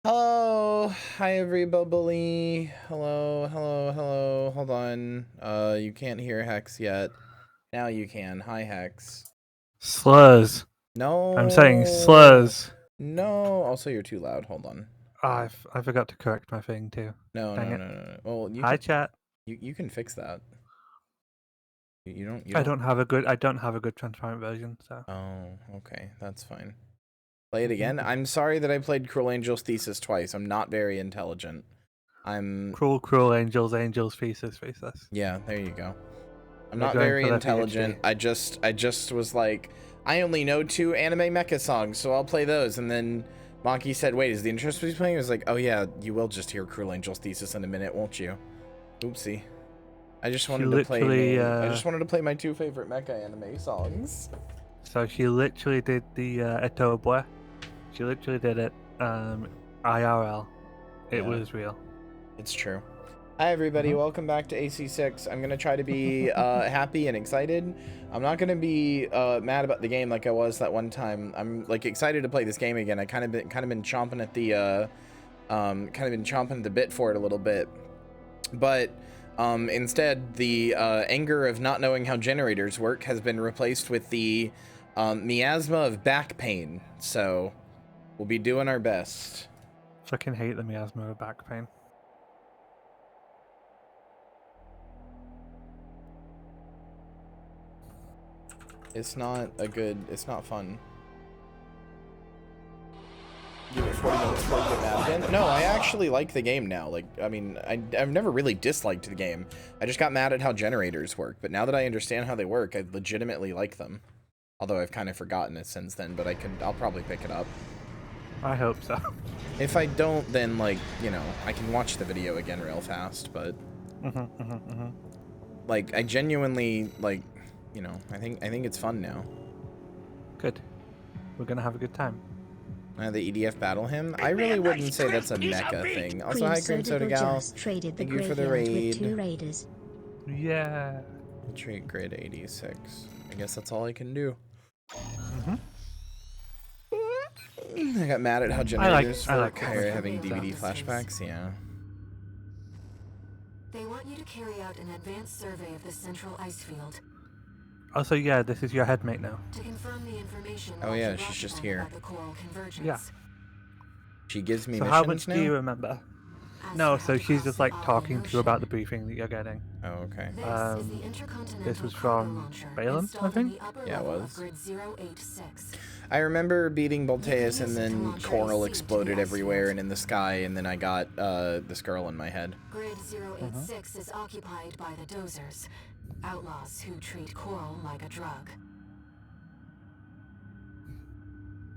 Hello, hi everybody. Hello. Hold on. You can't hear Hex yet. Now you can. Hi, Hex. Slurs. I'm saying No. slurs. No. Also, you're too loud. Hold on. I forgot to correct my thing too. No. Dang it. Well, you Hi can. chat. You can fix that. You don't. You I don't. don't have a good transparent version, so. Oh, okay. That's fine. Play it again. I'm sorry that I played Cruel Angel's Thesis twice. I'm not very intelligent. I'm. Cruel angels, faces. Yeah. There you go. I'm They're not going very for their intelligent. PhD. I just was like, I only know 2 anime mecha songs, so I'll play those. And then Maki said, wait, is the intro supposed to be playing? I was like, oh yeah, you will just hear Cruel Angel's Thesis in a minute, won't you? Oopsie. I just wanted to play my 2 favorite mecha anime songs. So she literally did the Etobwe. She literally did it IRL. It Yeah, was real. it's true. Hi everybody, welcome back to AC6. I'm gonna try to be happy and excited. I'm not gonna be mad about the game like I was that one time. I'm like excited to play this game again. I kind of been chomping at the bit for it a little bit, but instead the anger of not knowing how generators work has been replaced with the miasma of back pain. So we'll be doing our best. Fucking hate the miasma of back pain. It's not fun. Give it 40 minutes before I get mad again. No, I actually like the game now. Like, I mean, I've never really disliked the game. I just got mad at how generators work. But now that I understand how they work, I legitimately like them. Although I've kind of forgotten it since then, but I'll probably pick it up. I hope so. If I don't, then, like, you know, I can watch the video again real fast, but... Like, I genuinely, like, you know, I think it's fun now. Good. We're gonna have a good time. The EDF battle him? I really wouldn't say that's a mecha thing. Also, hi Cream Soda Gal. Thank you for the raid. Yeah. Trait grid 86. I guess that's all I can do. I got mad at how generators work. Having DVD flashbacks, yeah. They want you to carry out an advanced survey of the central ice field. Also, yeah, this is your headmate now. To confirm the information. Oh yeah, she's just here. The coral convergence. Yeah. She gives me so missions how much now? do you remember? No, so she's just like talking to you about the briefing that you're getting. Oh, okay. This was from Balin, I think? Yeah, it was. I remember beating Bolteus and then coral exploded everywhere and in the sky, and then I got this girl in my head. Grid 086 is occupied by the dozers, outlaws who treat coral like a drug.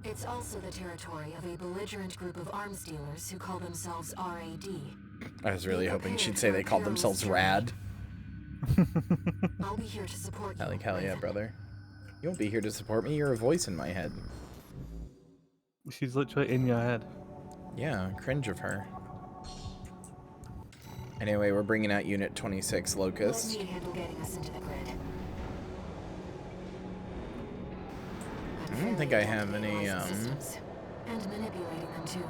It's also the territory of a belligerent group of arms dealers who call themselves RAD. I was really hoping she'd say they called themselves RAD. I'll be here to support you. Hell yeah, brother. You won't be here to support me, you're a voice in my head. She's literally in your head. Yeah, cringe of her. Anyway, we're bringing out Unit 26 Locust. Let me handle getting us into the grid. I don't think I have any, And manipulating them too.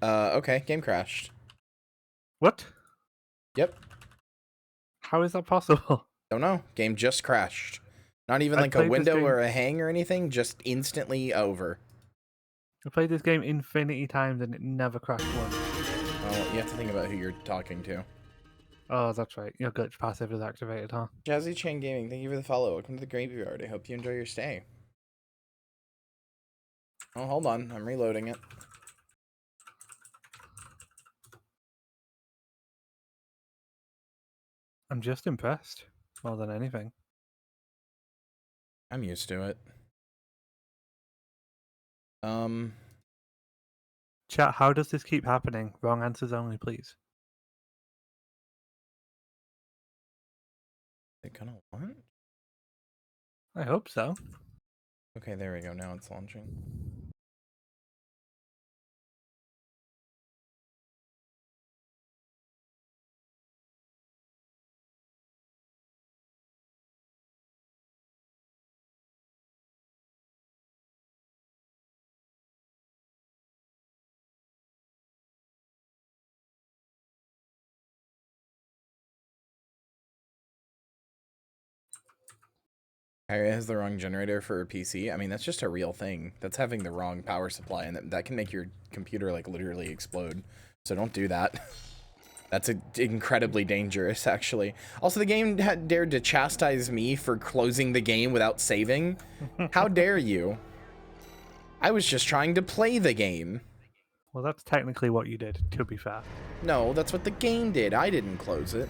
Okay, game crashed. What? Yep. How is that possible? Don't know. Game just crashed. Not even like a window or a hang or anything, just instantly over. I played this game infinity times and it never crashed once. Well, you have to think about who you're talking to. Oh, that's right. Your glitch passive is activated, huh? Jazzy Chain Gaming, thank you for the follow. Welcome to the graveyard. I hope you enjoy your stay. Oh, hold on. I'm reloading it. I'm just impressed, more than anything. I'm used to it. Chat, how does this keep happening? Wrong answers only, please. They gonna what? I hope so. Okay, there we go. Now it's launching. Kyria has the wrong generator for her PC. I mean, that's just a real thing. That's having the wrong power supply, and that can make your computer, like, literally explode. So don't do that. That's incredibly dangerous, actually. Also, the game had dared to chastise me for closing the game without saving. How dare you? I was just trying to play the game. Well, that's technically what you did, to be fair. No, that's what the game did. I didn't close it.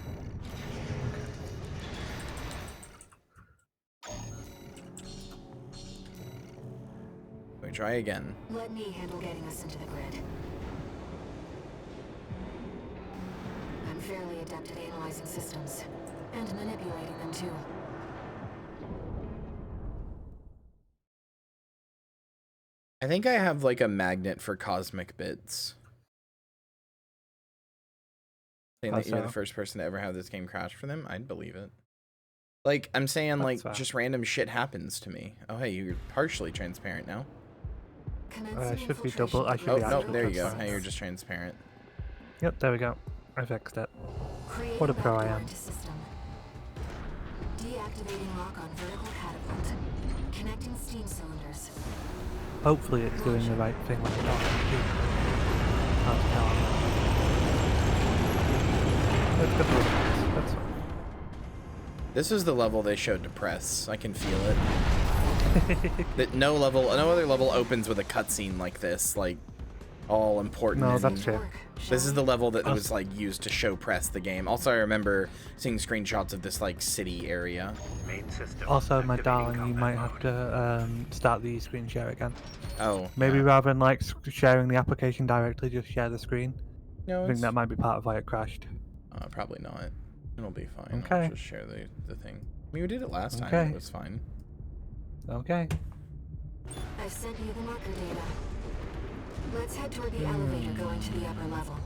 We try again. Let me handle getting us into the grid. I'm fairly adept at analyzing systems and manipulating them too. I think I have like a magnet for cosmic bits. Saying that you're the first person to ever have this game crash for them, I'd believe it. Like, I'm saying, like, just random shit happens to me. Oh, hey, you're partially transparent now. I should be double. I should oh, be no, actually there you go. transparent. Now you're just transparent. Yep, there we go. I fixed it. What a pro I am. Deactivating lock on vertical catapult. Connecting steam cylinders. Hopefully it's doing the right thing when it's not. Let's go through it. That's fine. This is the level they showed to press. I can feel it. That no other level opens with a cutscene like this, like all important. No, that's true. This is the level that was like used to show press the game. Also, I remember seeing screenshots of this like city area. Also, my darling, you might have to start the screen share again. Oh. Maybe rather than like sharing the application directly, just share the screen. No, I think that might be part of why it crashed. Probably not. It'll be fine. Okay. I'll just share the thing. I mean, we did it last time. Okay. It was fine. Okay. I've sent you the marker data. Let's head toward the elevator going to the upper level.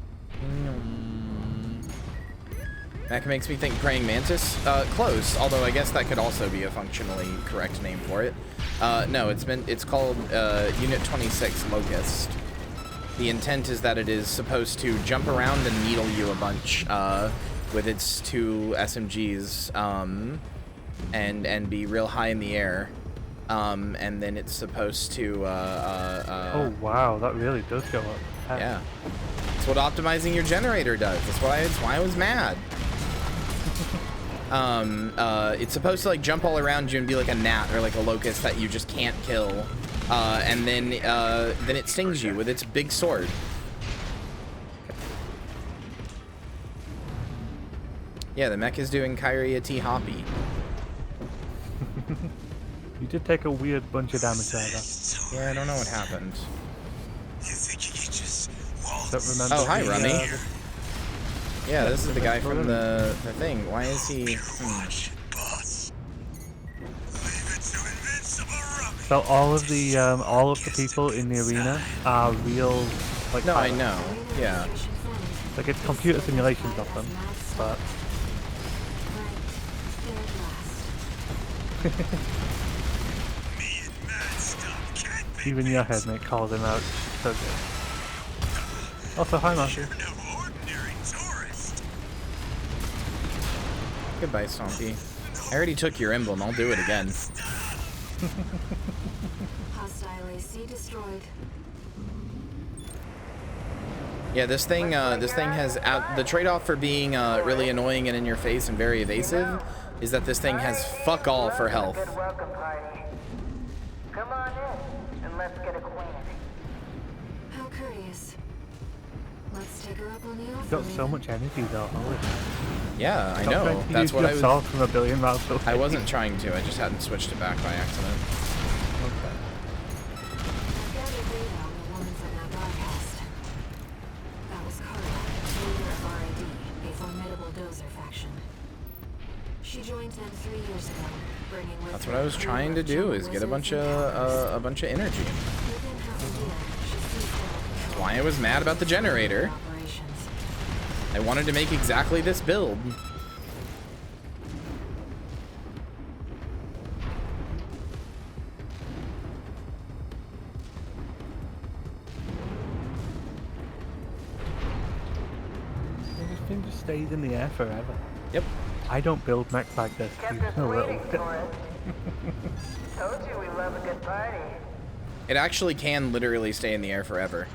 That makes me think praying mantis. Close. Although I guess that could also be a functionally correct name for it. No, it's called Unit 26 Locust. The intent is that it is supposed to jump around and needle you a bunch with its two SMGs and be real high in the air. And then it's supposed to oh wow, that really does go up. Heck. Yeah. That's what optimizing your generator does. That's why I was mad. It's supposed to like jump all around you and be like a gnat or like a locust that you just can't kill. And then it stings you with its big sword. Yeah, the mech is doing Kyria T Hoppy. You did take a weird bunch of damage there, though. Yeah, I don't know what happened. Don't remember. Oh, hi, Rummy. Yeah, this is the guy from the thing. Why is he? So all of the people in the arena are real, like. No, I pilots. know. Yeah. Like it's computer simulations of them, but. Even your headmate calls him out. So good. Also, hi, Marcy. Goodbye, Stompy. I already took your emblem. I'll do it again. Hostile AC destroyed. Yeah, this thing has the trade-off for being really annoying and in your face and very evasive is that this thing has fuck all for health. Welcome party. Come on in and let's get acquainted. How curious. Let's take her up on the offer. You've got so much energy, though. Holy. Yeah, I Stop know. trying to That's use what I was. yourself from a billion miles away. I wasn't trying to. I just hadn't switched it back by accident. Okay. I gathered data on the woman from that broadcast. That was Carla, leader of RAD, a formidable dozer faction. She joined them 3 years ago, bringing with That's her what I was a trying to crew do, of is get a bunch wizards and hackers. of energy. Within half a year, she seized That's control why I was mad about the generator. of operations. I wanted to make exactly this build. This thing just stays in the air forever. Yep. I don't build mechs like this. Kept There's us no waiting little. for it. Told you we love a good party. It actually can literally stay in the air forever.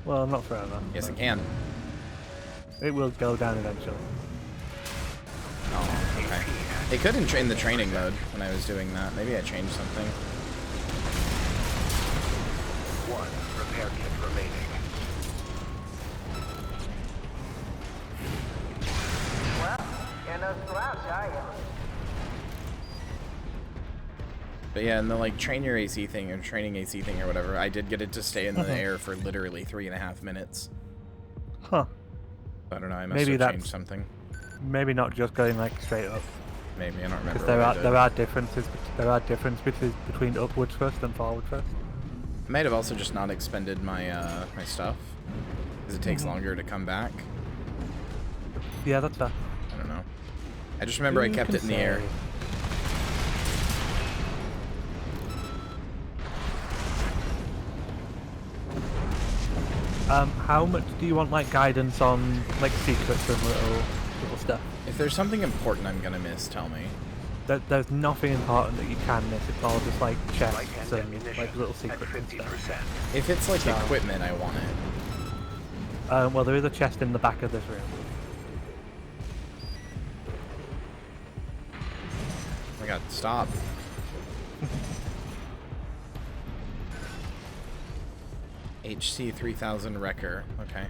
Well, not forever. Yes, but it can. It will go down eventually. Oh, okay. It could in the training mode when I was doing that. Maybe I changed something. 1 repair kit remaining. Well, you're no slouch, are you? But yeah, in the like train your AC thing or training AC thing or whatever, I did get it to stay in the air for literally 3.5 minutes. Huh. I don't know. I must Maybe have that's- changed something. Maybe not just going like straight up. Maybe I don't remember. Because what I did. there are differences. There are differences between upwards first and forward first. I might have also just not expended my my stuff because it takes longer to come back. Yeah, that's fair. I don't know. I just remember I Who kept can it in the air. say? How much do you want like guidance on like secrets and little stuff? If there's something important I'm gonna miss, tell me. There's nothing important that you can miss. It's all just like chests Light hand and ammunition like little at secrets and stuff. 50%. If it's like So- equipment, I want it. Well, there is a chest in the back of this room. Oh my god, stop. HC 3000 Wrecker. Okay.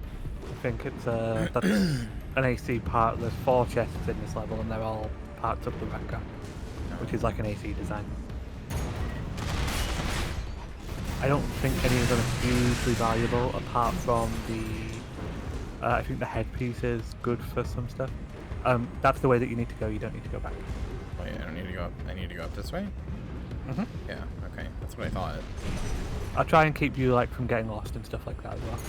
I think it's that's an AC part. There's 4 chests in this level, and they're all parts of the Wrecker, which is like an AC design. I don't think any of them are hugely valuable, apart from the. I think the headpiece is good for some stuff. That's the way that you need to go. You don't need to go back. Wait, I don't need to go up. I need to go up this way? Mhm. Yeah, okay. That's what I thought. I'll try and keep you like from getting lost and stuff like that as well.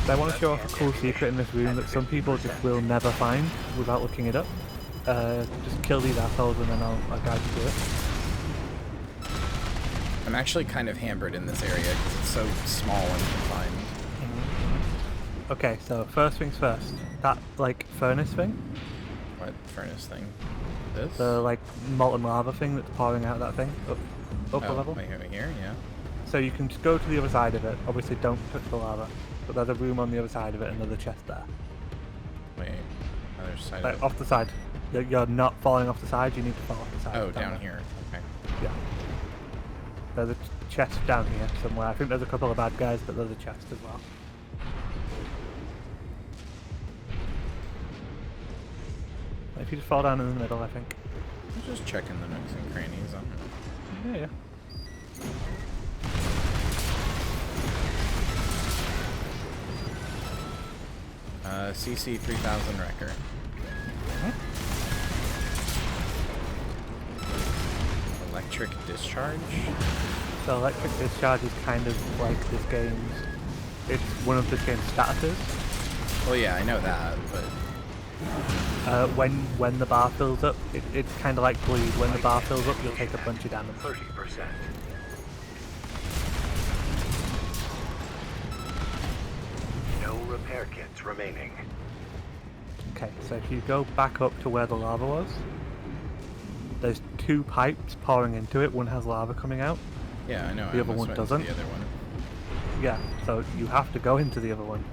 But I want to show off a cool secret in this room that some people just will never find without looking it up. Just kill these assholes and then I'll guide you through it. I'm actually kind of hampered in this area because it's so small and confined. Okay, so first things first. That like furnace thing, What furnace thing? This? the like molten lava thing that's pouring out of that thing up a oh, level. wait, over here, yeah. So you can just go to the other side of it. Obviously, don't touch the lava. But there's a room on the other side of it, another chest there. Wait, other side Like of it. off the side. You're not falling off the side. You need to fall off the side. Oh, down here. Okay. Yeah. There's a chest down here somewhere. I think there's a couple of bad guys, but there's a chest as well. If you just fall down in the middle, I think. I'm just checking the nooks and crannies. I don't know. Yeah. CC 3000 Wrecker. Electric discharge? So electric discharge is kind of like this game's. It's one of this game's statuses. Well, yeah, I know that, but When the bar fills up, it's kind of like bleed. When the bar fills up, you'll take a bunch of damage. 30%. No repair kits remaining. Okay, so if you go back up to where the lava was, there's 2 pipes pouring into it. One has lava coming out. yeah, I know. The I other almost one went into doesn't? The other one. Yeah, so you have to go into the other one,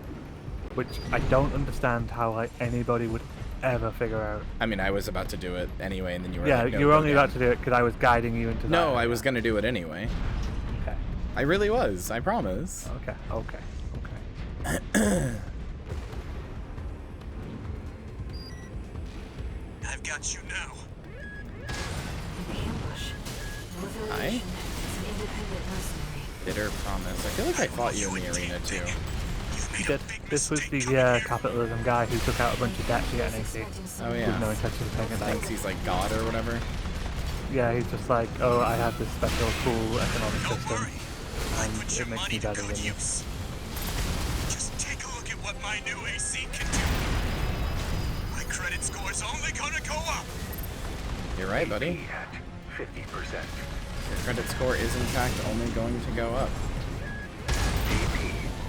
which I don't understand how like anybody would ever figure out. I mean, I was about to do it anyway, and then you were Yeah, like, no, you were go only down. about to do it because I was guiding you into that. No, I was gonna do it anyway. Okay, I really was. I promise. okay. I've got you now. In the ambush. No Hi. affiliation. It's an independent mercenary. Bitter promise. I feel like I fought you in the arena too. You did. This was the capitalism guy who took out a bunch of debt to get an AC. Oh With no yeah. intention of paying it Thinks back. he's like God or whatever. Yeah, he's just like, oh, I have this special cool economic Don't system, worry. I and put it your makes money me to better good than you. use. Just take a look at what my new AC can do. My credit score's only gonna go up. You're right, buddy. AP at 50%. Your credit score is in fact only going to go up. AP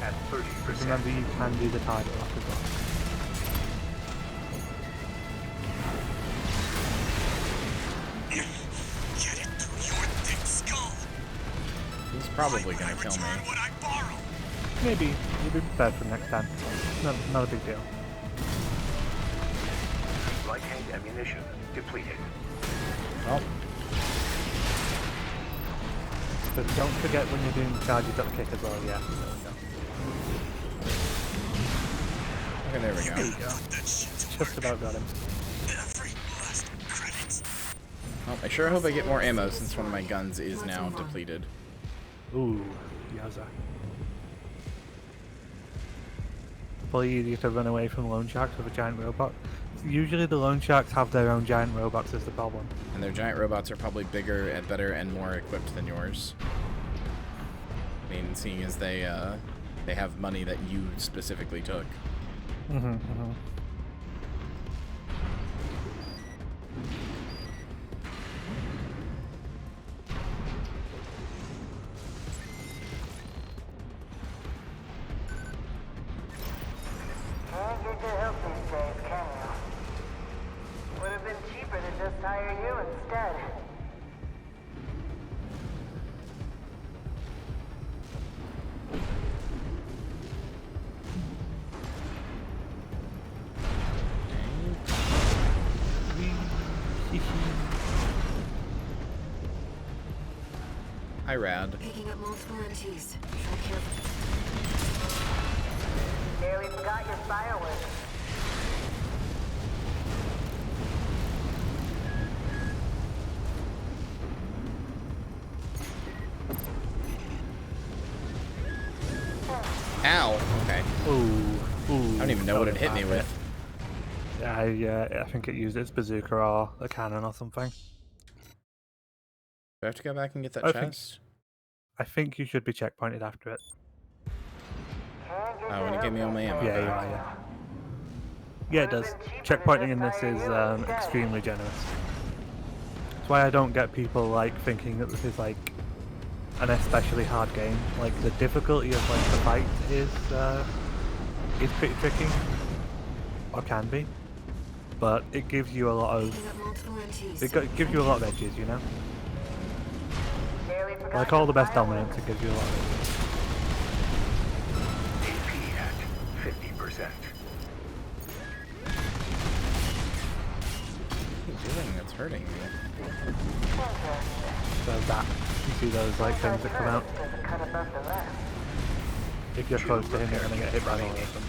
at 30%. Remember, you can do the target lock as well. probably gonna kill me. Return what I borrow. Maybe you'll be prepared for next time. Not a big deal. Light tank ammunition depleted. Well, But don't forget when you're doing charge duck kick as well. Yeah. okay, there we go. Put that shit to Just work. about got him. Every last credit. Well, I sure hope I get more ammo since one of my guns is now depleted. Ooh, yowza. Probably easier to run away from loan sharks with a giant robot. Usually the loan sharks have their own giant robots is the problem. And their giant robots are probably bigger and better and more equipped than yours. I mean, seeing as they have money that you specifically took. Can't get your help these days, can you? Would have been cheaper to just hire you instead. Hi, Rad. Picking up multiple MTs. Tread carefully. Nearly forgot your fireworks. Ow! Okay. Ooh. I don't even know what it hit me with. I think it used its bazooka or a cannon or something. Do I have to go back and get that I think- chest? I think you should be checkpointed after it. Oh, when it gave me all my ammo. Yeah, you are, yeah. Yeah, it does. Checkpointing in this is extremely generous. That's why I don't get people like thinking that this is like an especially hard game. Like the difficulty of like the fight is pretty tricky, or can be, but it gives you a lot of Picking up multiple MTs. gives you a lot of edges, you know. Nearly forgot Like all your the best fireworks. dominance, it gives you a lot of edges. AP at 50%. What are you doing? That's hurting me. So that you see those like things that come out. Doesn't cut above the rest. If you're close to him, you're gonna get hit by all of them.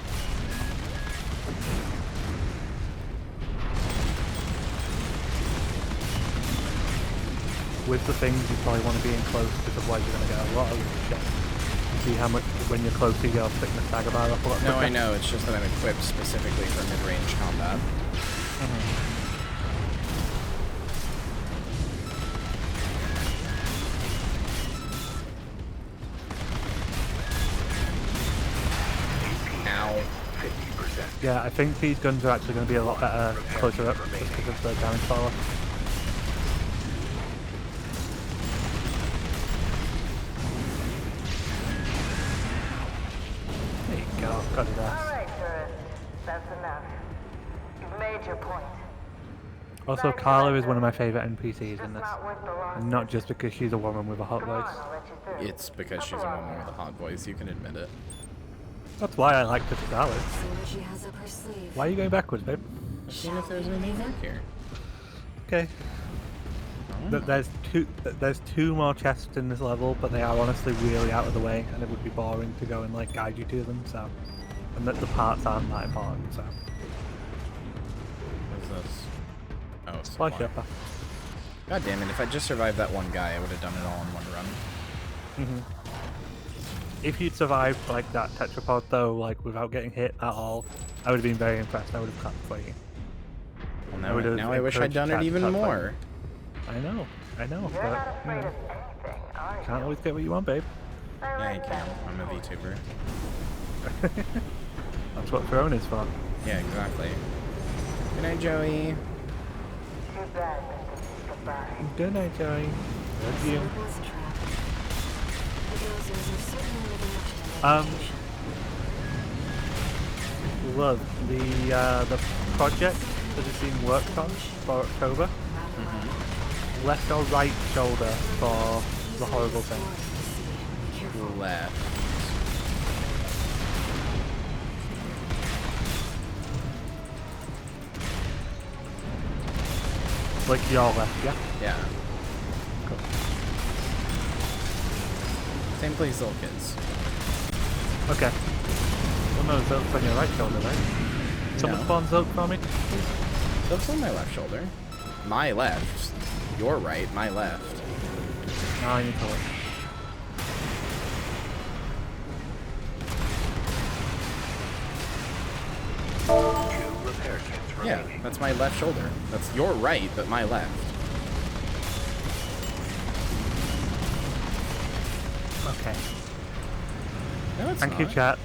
With the things, you probably want to be in close because otherwise you're gonna get a lot of shit. See how much when you're closer, you're picking the stagger bar up a lot No, I quicker. know. It's just that I'm equipped specifically for mid-range combat. Ow. 50%. Yeah, I think these guns are actually going to be a lot better closer up just because of the damage power. There you go, got it there. Alright, tourist. That's enough. You've made your point. Also, Carla is one of my favourite NPCs in Just this. not worth the loss. And not just because she's a woman with a hot Come on, voice. I'll let you through. It's because she's a woman with a hot voice. You can admit it. That's why I like her to start with. See what she has up her sleeve. Why are you going backwards, babe? Seeing if there's anything back here. Okay. There's two more chests in this level, but they are honestly really out of the way, and it would be boring to go and like guide you to them. So, and that the parts aren't that important. So, What's this? Oh, supply supply. shopper. God damn it! If I just survived that one guy, I would have done it all in one run. If you'd survived like that tetrapod though, like without getting hit at all, I would have been very impressed. I would have clapped for you. Well, I now, would've now I wish I'd encouraged done chat it to even talk about more. I know, You're not but you afraid know, of anything, are you? can't always get what you want, babe. I Yeah, I like can. that. I'm a VTuber. That's what throne is for. Yeah, exactly. Good night, Joey. Too bad, Mr. Goodbye. Good night, Joey. Love So you. it was a trap. The dozers are certainly living up to their Um, reputation. Love the project that is being worked on for October. Left or right shoulder for the horrible thing. left. Like your left, yeah? Yeah. Cool. Same place Zilk is. Okay. Well, no, Zilk's on your right shoulder, right? Someone No. spawn Zilk for me? Zilk's on my left shoulder. My left. Your right, my left. No, I need to look. Two repair kits Yeah, remaining. that's my left shoulder. That's your right, but my left. Okay. No, it's Thank you, not. chat.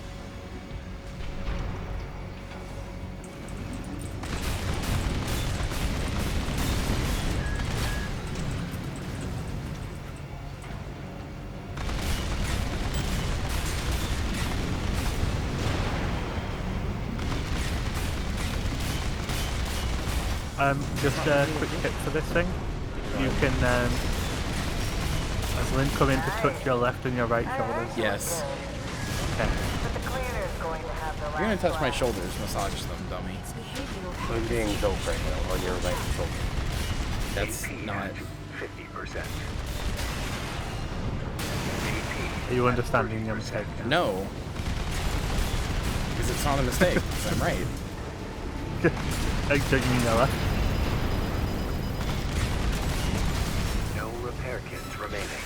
Just a quick tip for this thing. You can, as Lynn come in to touch your left and your right shoulders. Yes. Okay. But the cleaner's going to have the You're gonna last touch my laugh. shoulders, massage them, dummy. Its behavioral I'm being dope right now on your right shoulder. That's AP not. at 50%. Are you understanding your mistake? No. Because it's not a mistake. 'Cause I'm right. Don't you mean your left? No repair kits remaining.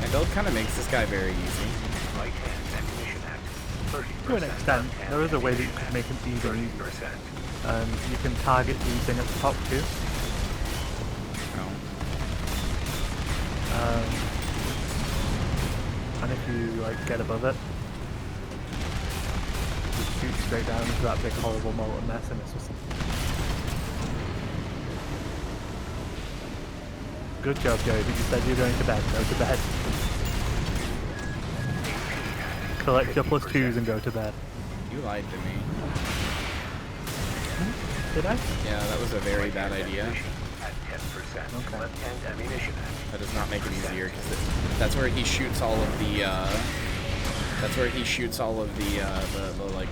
My build kind of makes this guy very easy. Light hand ammunition at 30%. To an extent, there is a way that you could make it even easier. 30%. You can target these thing at the top too. No. And if you like get above it, you shoot straight down into that big horrible molten mess, and it's just good job, Joey. But you said you're going to bed. Go to bed. Collect your plus 2s and go to bed. You lied to me. Did I? Yeah, that was a very bad idea. At 10%. Okay. Left hand ammunition at That does not make it easier because that's where he shoots all of the. That's where he shoots all of the like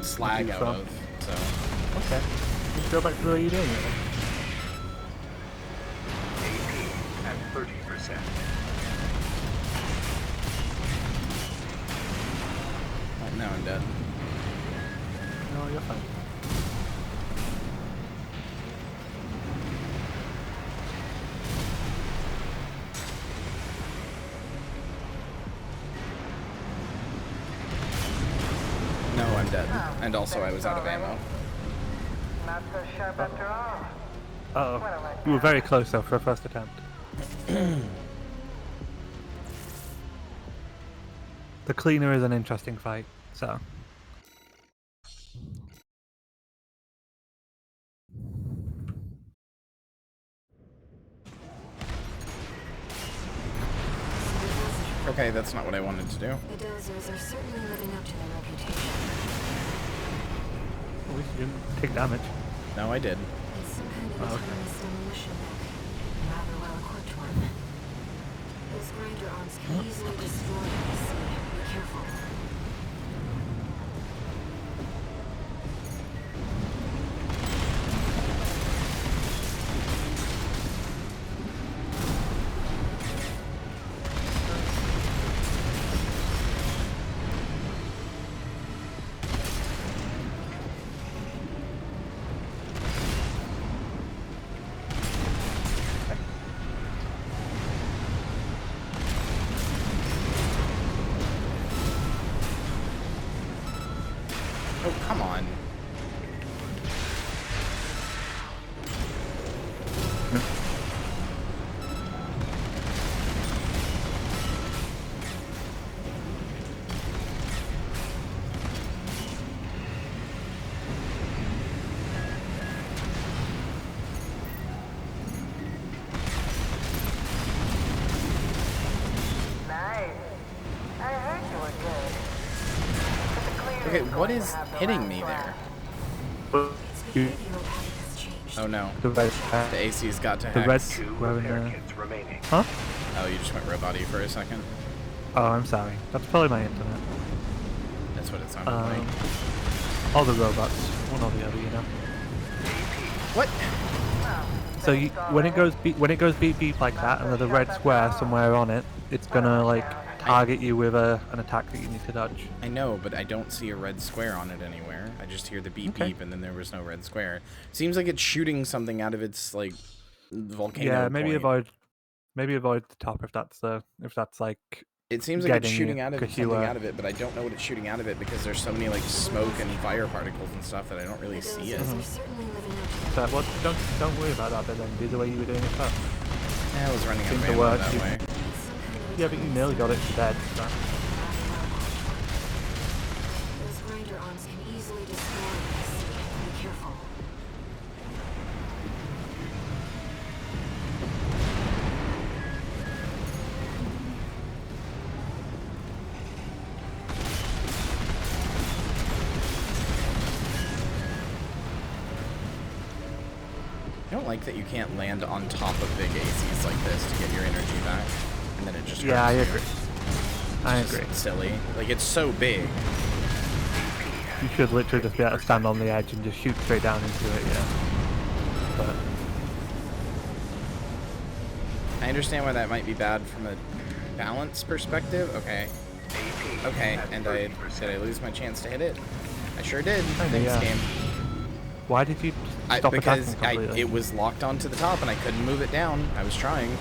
slag out from. of. So Okay. Just go back to the way you're doing it. AP at 30%. oh, now I'm dead. No, you're fine. No, I'm dead. And also, I was out of ammo. Not so sharp after all. Uh-oh. You were very close though for a first attempt. The cleaner is an interesting fight, so. Okay, that's not what I wanted to do. The dozers are certainly living up to their reputation. At least you didn't take damage. No, I did. It's some kind of Oh, okay. autonomous demolition mech. Rather well equipped one. Those grinder arms can easily destroy AC. Be careful. Oh, come on. Nice. I heard you were good. But the cleaner's Okay, what going to is have the hitting last me there? laugh. But Its you, behavioral pattern has changed. Oh no. the red, The AC's got to the red hex. 2 square in repair there. kits remaining. Huh? Oh, you just went robot-y for a second? Oh, I'm sorry. That's probably my internet. That's what it sounded like. All the robots, one or the other, you know. What? So you, when it goes beep beep like that, and there's a red square somewhere on it, it's gonna like target you with an attack that you need to dodge. I know, but I don't see a red square on it anywhere. I just hear the beep Okay. beep, and then there was no red square. Seems like it's shooting something out of its like volcano. Yeah, maybe point. avoid the top if that's like It seems like it's getting shooting you, out of 'cause you, something out of it, but I don't know what it's shooting out of it because there's so many like smoke and fire particles and stuff that I don't really The see it. dozers are certainly living up to So, well, don't worry about that. But then do the way you were doing it first. I was running out Seems of to ammo work. that You- way. some kind of Yeah, but you nearly got it to dead. So. Those grinder arms can easily destroy this. Be careful. I don't like that you can't land on top of big ACs like this to get your energy back, and then it just Yeah, I hurts you. agree. I It's agree. just silly. Like it's so big. You should literally just be able to stand on the edge and just shoot straight down into it. Yeah. But I understand why that might be bad from a balance perspective. Okay. Okay, and did I lose my chance to hit it? I sure did. Kinda, Thanks, yeah. game. why did you stop Because attacking completely? it was locked onto the top and I couldn't move it down. I was trying.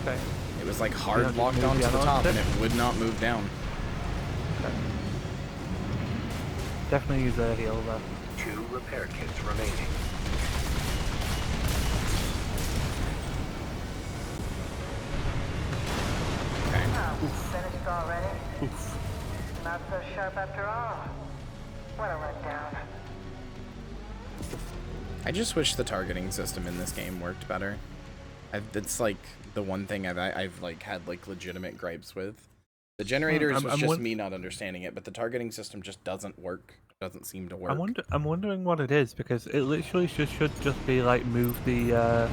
Okay. It was like don't hard just locked move onto the the analog top and stick? it would not move down. Okay. Definitely use a heal though. 2 repair kits remaining. Okay. Finished already? Oof. Not so sharp after all. What a letdown. I just wish the targeting system in this game worked better. It's like the one thing I've like had like legitimate gripes with. The generators was just me not understanding it, but the targeting system just doesn't work. Doesn't seem to work. I'm wondering what it is because it literally should just be like move the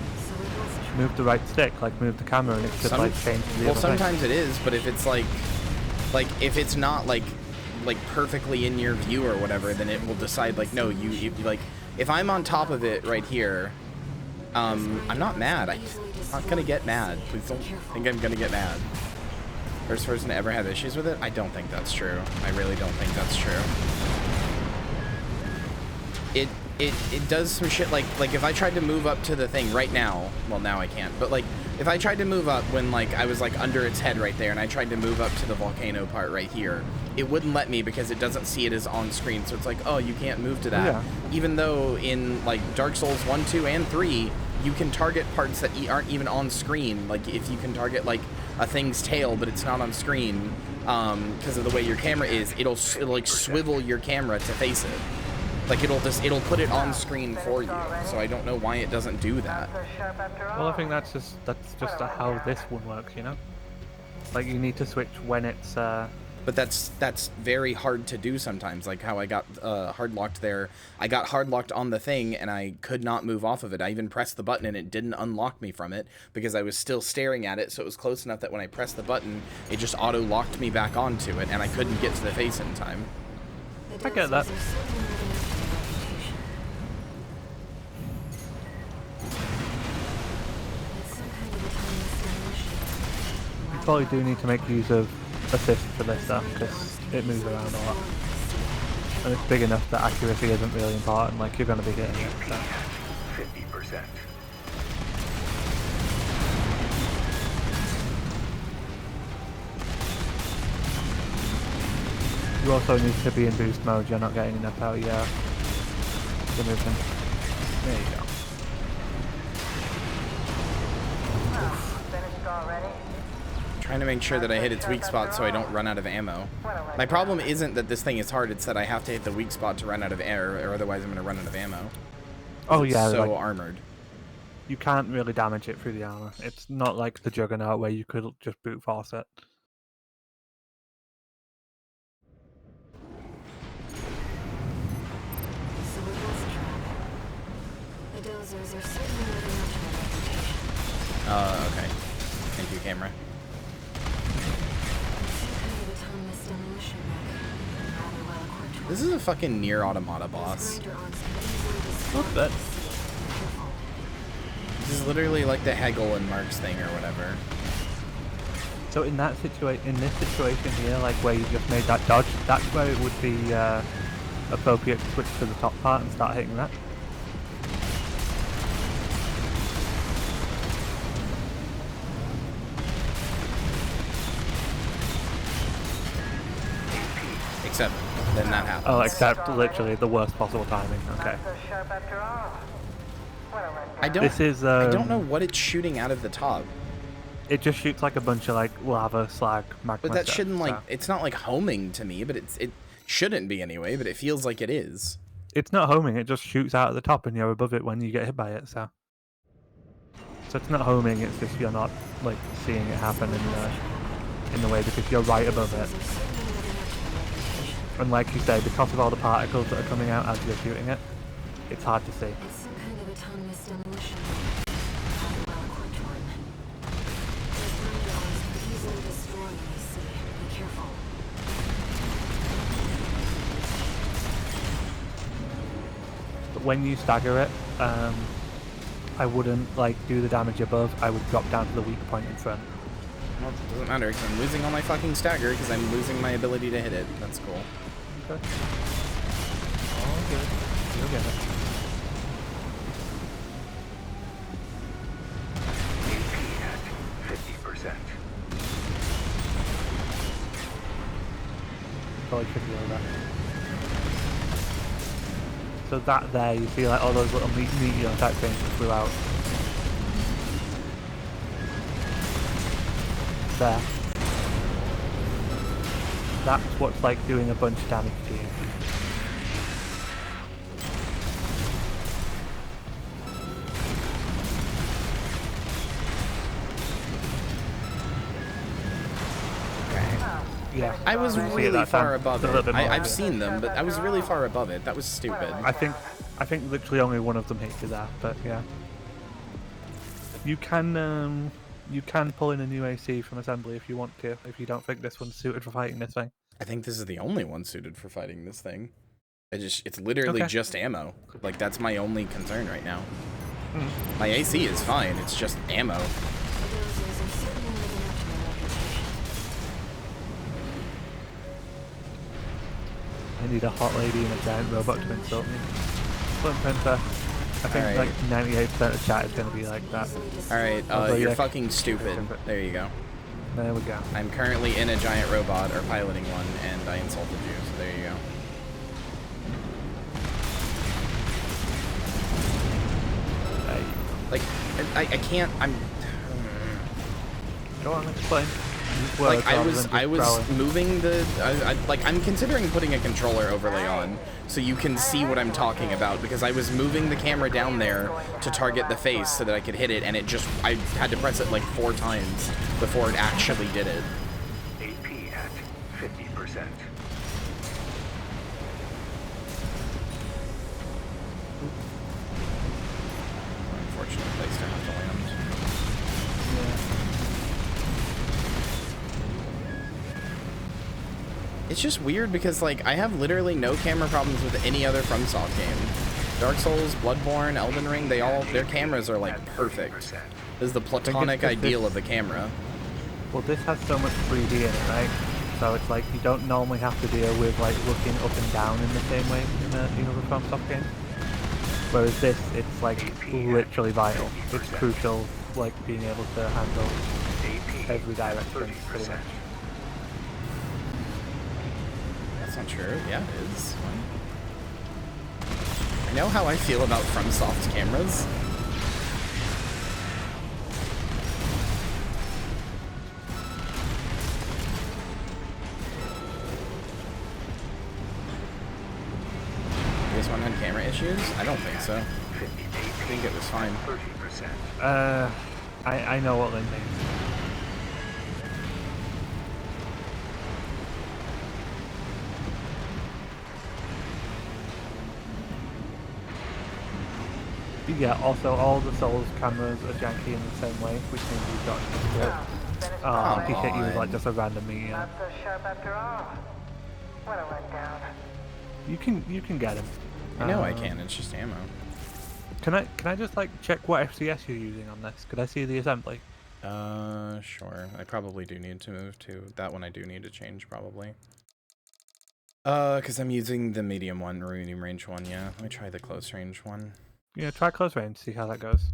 right stick, like move the camera, and it should like change to the Well, other thing. sometimes it is, but if it's like if it's not like perfectly in your view or whatever, then it will decide like no, you like if I'm on top of it right here, I'm not mad. I'm not gonna get mad. Please don't think I'm gonna get mad. First person to ever have issues with it? I don't think that's true. I really don't think that's true. It does some shit like if I tried to move up to the thing right now, well now I can't, but like if I tried to move up when like I was like under its head right there and I tried to move up to the volcano part right here, it wouldn't let me because it doesn't see it as on screen. So it's like, oh, you can't move to that. Yeah. Even though in like Dark Souls 1, 2, and 3, you can target parts that aren't even on screen. Like if you can target like a thing's tail, but it's not on screen because of the way your camera is, it'll like swivel your camera to face it. Like it'll put it on screen for you. So I don't know why it doesn't do that. So sharp after all. Well, I think that's just how this one works, you know. Like you need to switch when it's. But that's very hard to do sometimes. Like how I got hard locked there. I got hard locked on the thing and I could not move off of it. I even pressed the button and it didn't unlock me from it because I was still staring at it. So it was close enough that when I pressed the button, it just auto locked me back onto it and I couldn't get to the face in time. The I get that. dozers are certainly living up to their reputation. It's some kind of autonomous demolition. You probably do need to make use of assist for this though, because it moves around a lot, and it's big enough that accuracy isn't really important. Like you're going to be hitting it. So. 50%. You also need to be in boost mode. You're not getting enough out of your movement. There you go. Finished already? Trying to make sure that I hit its weak spot so I don't run out of ammo. My problem isn't that this thing is hard, it's that I have to hit the weak spot to run out of air, or otherwise I'm going to run out of ammo. Oh It's yeah, so like, armored. you can't really damage it through the armor. It's not like the Juggernaut where you could just brute force it. Cerebrals The dozers are certainly living up to their reputation. Okay. Thank you, camera. Some kind of autonomous demolition mech. Rather well equipped. This is a fucking Nier Automata Those boss. grinder arms can easily destroy Look at that. the sea. Careful. This is literally like the Hegel and Marx thing or whatever. So in this situation here, like where you just made that dodge, that's where it would be appropriate to switch to the top part and start hitting that. Except then that happens. Oh, except literally the worst possible timing. Okay. Not so sharp after all. What a letdown. I don't. This is. I don't know what it's shooting out of the top. It just shoots like a bunch of like lava, slag, magma. But that stuff, shouldn't like. so. It's not like homing to me, but it shouldn't be anyway. But it feels like it is. It's not homing. It just shoots out at the top, and you're above it when you get hit by it. So it's not homing. It's just you're not like seeing it happen in the way because you're right above it. And like you say, because of all the particles that are coming out as you're shooting it, it's hard to see. It's some kind of autonomous demolition mech. Rather well equipped one. Those grinder arms can easily destroy an AC. Be careful. But when you stagger it, I wouldn't like do the damage above. I would drop down to the weak point in front. Well, it doesn't matter because I'm losing all my fucking stagger because I'm losing my ability to hit it. That's cool. Okay. All good. You'll get it. AP at 50%. Probably should be over. So that there, you see like all those little meteor type things that flew out. There. That's what's like doing a bunch of damage to you. Yeah. I was Did you see it really that far time? above It's a little it. bit more I've like it. seen them, but I was really far above it. That was stupid. I think literally only one of them hit you there, but yeah. You can pull in a new AC from assembly if you want to, if you don't think this one's suited for fighting this thing. I think this is the only one suited for fighting this thing. It's literally Okay. just ammo. Like that's my only concern right now. Mm. My AC is fine. It's just ammo. The dozers are certainly living up to their reputation. I need a hot lady and a giant robot to insult me. Flint Printer. I think Alright. like 98% of chat is going to be like that. All right, Although, you're yeah, fucking stupid. There you go. There we go. I'm currently in a giant robot or piloting one, and I insulted you. So there you go. Hey, Like, I can't. I'm. go on, explain. Use Like words I rather was than just growling. moving the like I'm considering putting a controller overlay on so you can see what I'm talking about because I was moving the camera down there to target the face so that I could hit it and I had to press it like 4 times before it actually did it. AP at 50%. Unfortunate place to have to land. It's just weird because like I have literally no camera problems with any other FromSoft game. Dark Souls, Bloodborne, Elden Ring, their cameras are like perfect. This is the platonic ideal of the camera. Well, this has so much 3D in it, right? So it's like you don't normally have to deal with like looking up and down in the same way in the FromSoft game. Whereas this, it's like literally vital. It's crucial, like being able to handle every direction pretty much. That's not true. Yeah, it is. I know how I feel about FromSoft cameras. This one had camera issues? I don't think so. I think it was fine. 30%. I know what Lynn means. Yeah, also all the Souls cameras are janky in the same way, which means we've got to he hit you with like just a random meteor. Not so sharp after all. What a letdown. You can get him. I know I can. It's just ammo. Can I just like check what FCS you're using on this? Could I see the assembly? Sure. I probably do need to move to that one. I do need to change probably. Because I'm using the medium one, medium range one. Yeah, let me try the close range one. Yeah, try close range, see how that goes.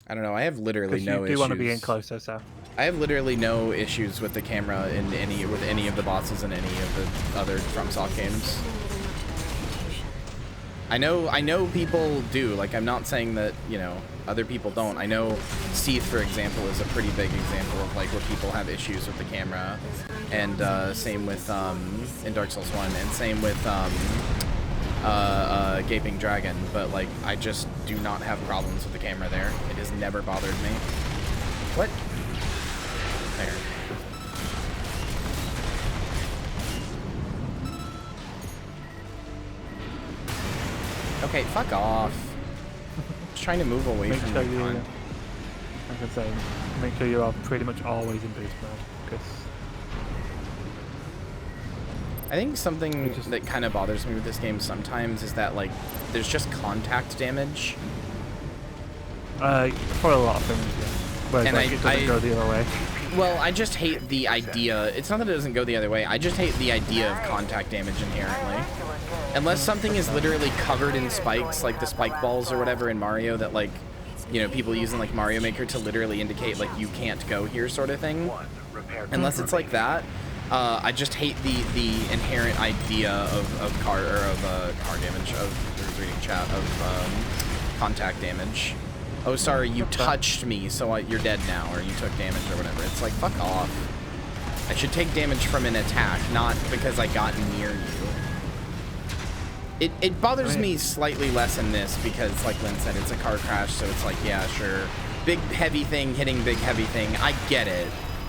I don't know. I have literally no issues. You do want to be in closer, so. I have literally no issues with the camera in any of the bosses in any of the other FromSoft games. I know people do. Like, I'm not saying that, you know, other people don't. I know Seath, for example, is a pretty big example of like where people have issues with the camera, and same with in Dark Souls 1, and same with Gaping Dragon. But like, I just do not have problems with the camera there. It has never bothered me. What? There. Okay, fuck off. Just trying to move away from the gun. Like I say, make sure you are pretty much always in boost mode, because I think something that kind of bothers me with this game sometimes is that like there's just contact damage. For a lot of things, yeah. Whereas, And like, it doesn't go the other way. Well, I just hate the idea. It's not that it doesn't go the other way. I just hate the idea of contact damage inherently. Unless something is literally covered in spikes, like the spike balls or whatever in Mario that, like, you know, people use in, like, Mario Maker to literally indicate, like, you can't go here sort of thing. Unless it's like that, I just hate the inherent idea of car damage, of reading chat, of contact damage. Oh, sorry, you touched me, so you're dead now, or you took damage or whatever. It's like, fuck off. I should take damage from an attack, not because I got near you. It bothers me slightly less in this because, like Lynn said, it's a car crash, so it's like, yeah, sure. Big, heavy thing hitting big, heavy thing. I get it.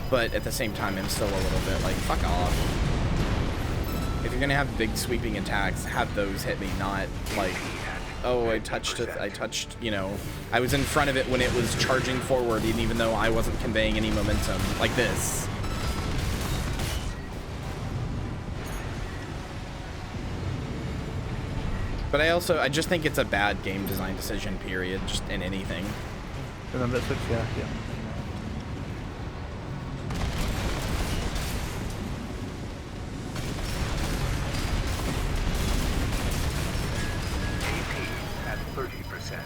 But at the same time, I'm still a little bit like, fuck off. If you're going to have big, sweeping attacks, have those hit me, not like... Oh, I touched, you know, I was in front of it when it was charging forward, even though I wasn't conveying any momentum, like this. But I just think it's a bad game design decision, period, just in anything. Remember Switch, yeah. At 30%.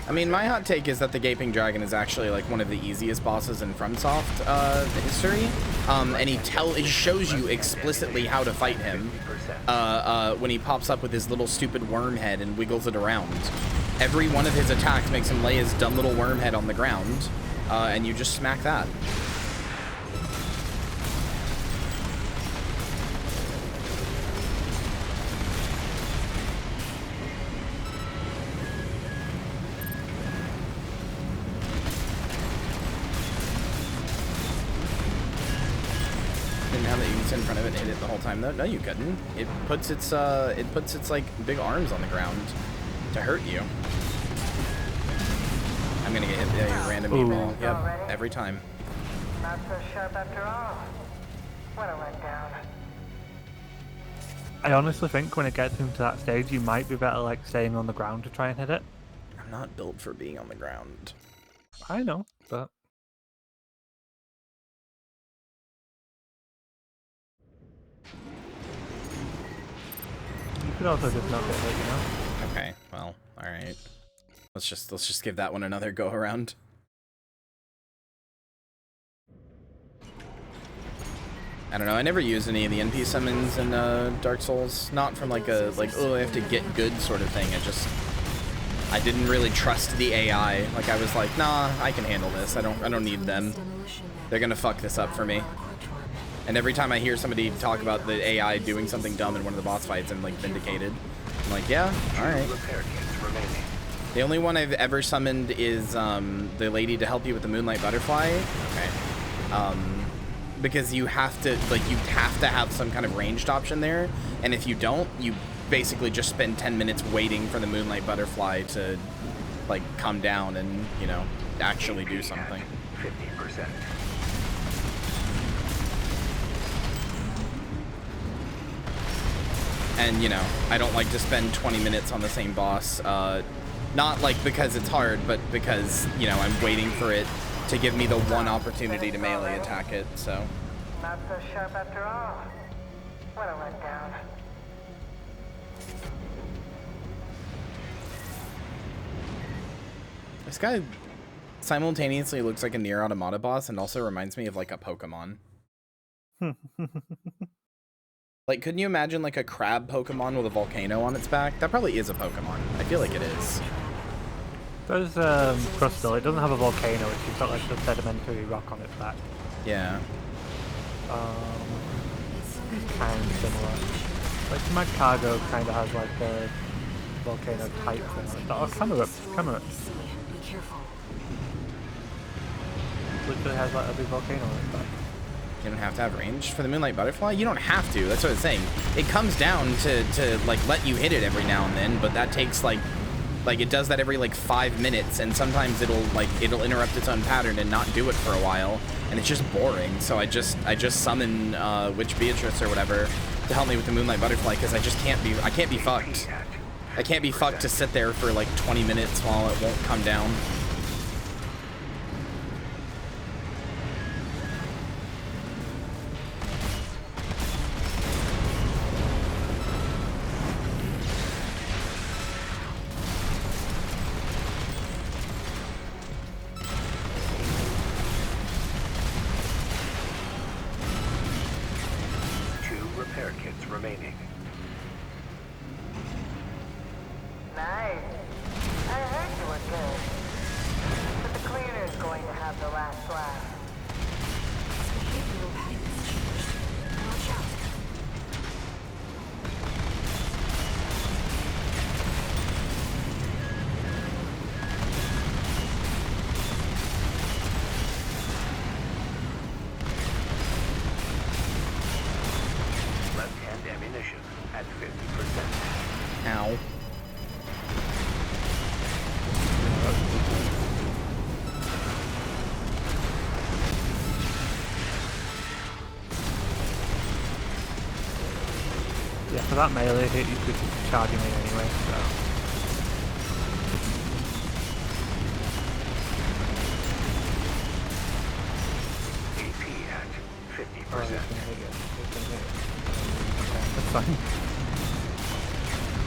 I mean, my hot take is that the Gaping Dragon is actually like one of the easiest bosses in FromSoft history, and it shows you explicitly how to fight him when he pops up with his little stupid worm head and wiggles it around. Every one of his attacks makes him lay his dumb little worm head on the ground, and you just smack that. In front of it and hit it the whole time though. No, you couldn't. It puts its like big arms on the ground to hurt you. I'm gonna get hit by a random e-ball. Yep, every time. Not so sharp after all. What a letdown. I honestly think when it gets into that stage, you might be better like staying on the ground to try and hit it. I'm not built for being on the ground. I know, but you could also just not get hit, you know? Okay, well, alright. Let's just give that one another go around. I don't know, I never used any of the NP summons in Dark Souls. Not from like a oh, I have to get good sort of thing. I didn't really trust the AI. Like I was like, nah, I can handle this. I don't need them. They're gonna fuck this up for me. And every time I hear somebody talk about the AI doing something dumb in one of the boss fights, I'm like vindicated. I'm like, yeah, alright. The only one I've ever summoned is the lady to help you with the Moonlight Butterfly. Okay. because you have to have some kind of ranged option there, and if you don't, you basically just spend 10 minutes waiting for the Moonlight Butterfly to like come down and, you know, actually do something. 50%. And, you know, I don't like to spend 20 minutes on the same boss, not like because it's hard, but because, you know, I'm waiting for it to give me the one opportunity to melee attack it, so. Not so sharp after all. What a letdown. This guy simultaneously looks like a Nier Automata boss and also reminds me of like a Pokemon. Like, couldn't you imagine like a crab Pokemon with a volcano on its back? That probably is a Pokemon. I feel like it is. There's Crustal. It doesn't have a volcano. It's got like a sedimentary rock on its back. Yeah. Kind of similar. Like Mad Cargo kind of has like a volcano type thing. Oh, camera. Be careful. Literally has like a big volcano on its back. You don't have to have range for the Moonlight Butterfly? You don't have to, that's what it's saying. It comes down to like let you hit it every now and then, but that takes like it does that every like 5 minutes, and sometimes it'll interrupt its own pattern and not do it for a while, and it's just boring. So I just summon Witch Beatrice or whatever to help me with the Moonlight Butterfly, because I can't be fucked. I can't be fucked to sit there for like 20 minutes while it won't come down. Nice. I heard you were good. But the cleaner's going to have the last laugh. Behavioral patterns changed. Watch out. Left-hand ammunition at 50%. Ow. Yeah, for that melee hit, you could charge him in anyway, so. AP at 50%. That's fine.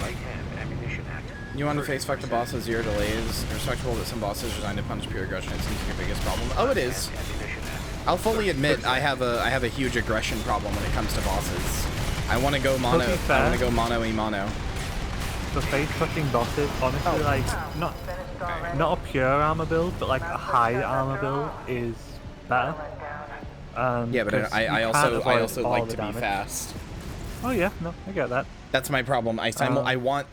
Right-hand ammunition at You want to face fuck the boss with 0 delays? Respectable that some bosses are designed to punish pure aggression. It seems to be your biggest problem. Oh, it is. ammunition at I'll fully admit I have a huge aggression problem when it comes to bosses. I want to go mono. To be fair, I want to go mono-y-mono. For face fucking bosses, honestly, like not a pure armor build, but like a high armor build is better. Yeah, but I also like to be fast. Oh yeah, no, I get that. That's my problem. I want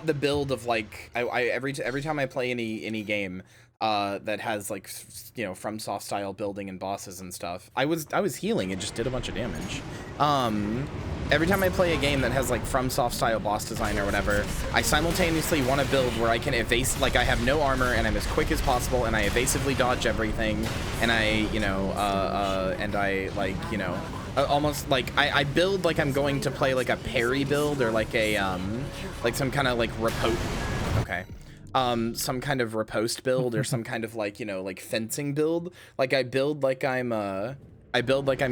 the build of like every time I play any game that has like, you know, FromSoft style building and bosses and stuff. I was healing, it just did a bunch of damage. Every time I play a game that has like FromSoft style boss design or whatever, I simultaneously want to build where I can evade, like I have no armor and I'm as quick as possible and I evasively dodge everything, and I, you know, and I like, you know, almost like I build like I'm going to play like a parry build or like a like some kind of like some kind of riposte build or some kind of like, you know, like fencing build. Like I build like I'm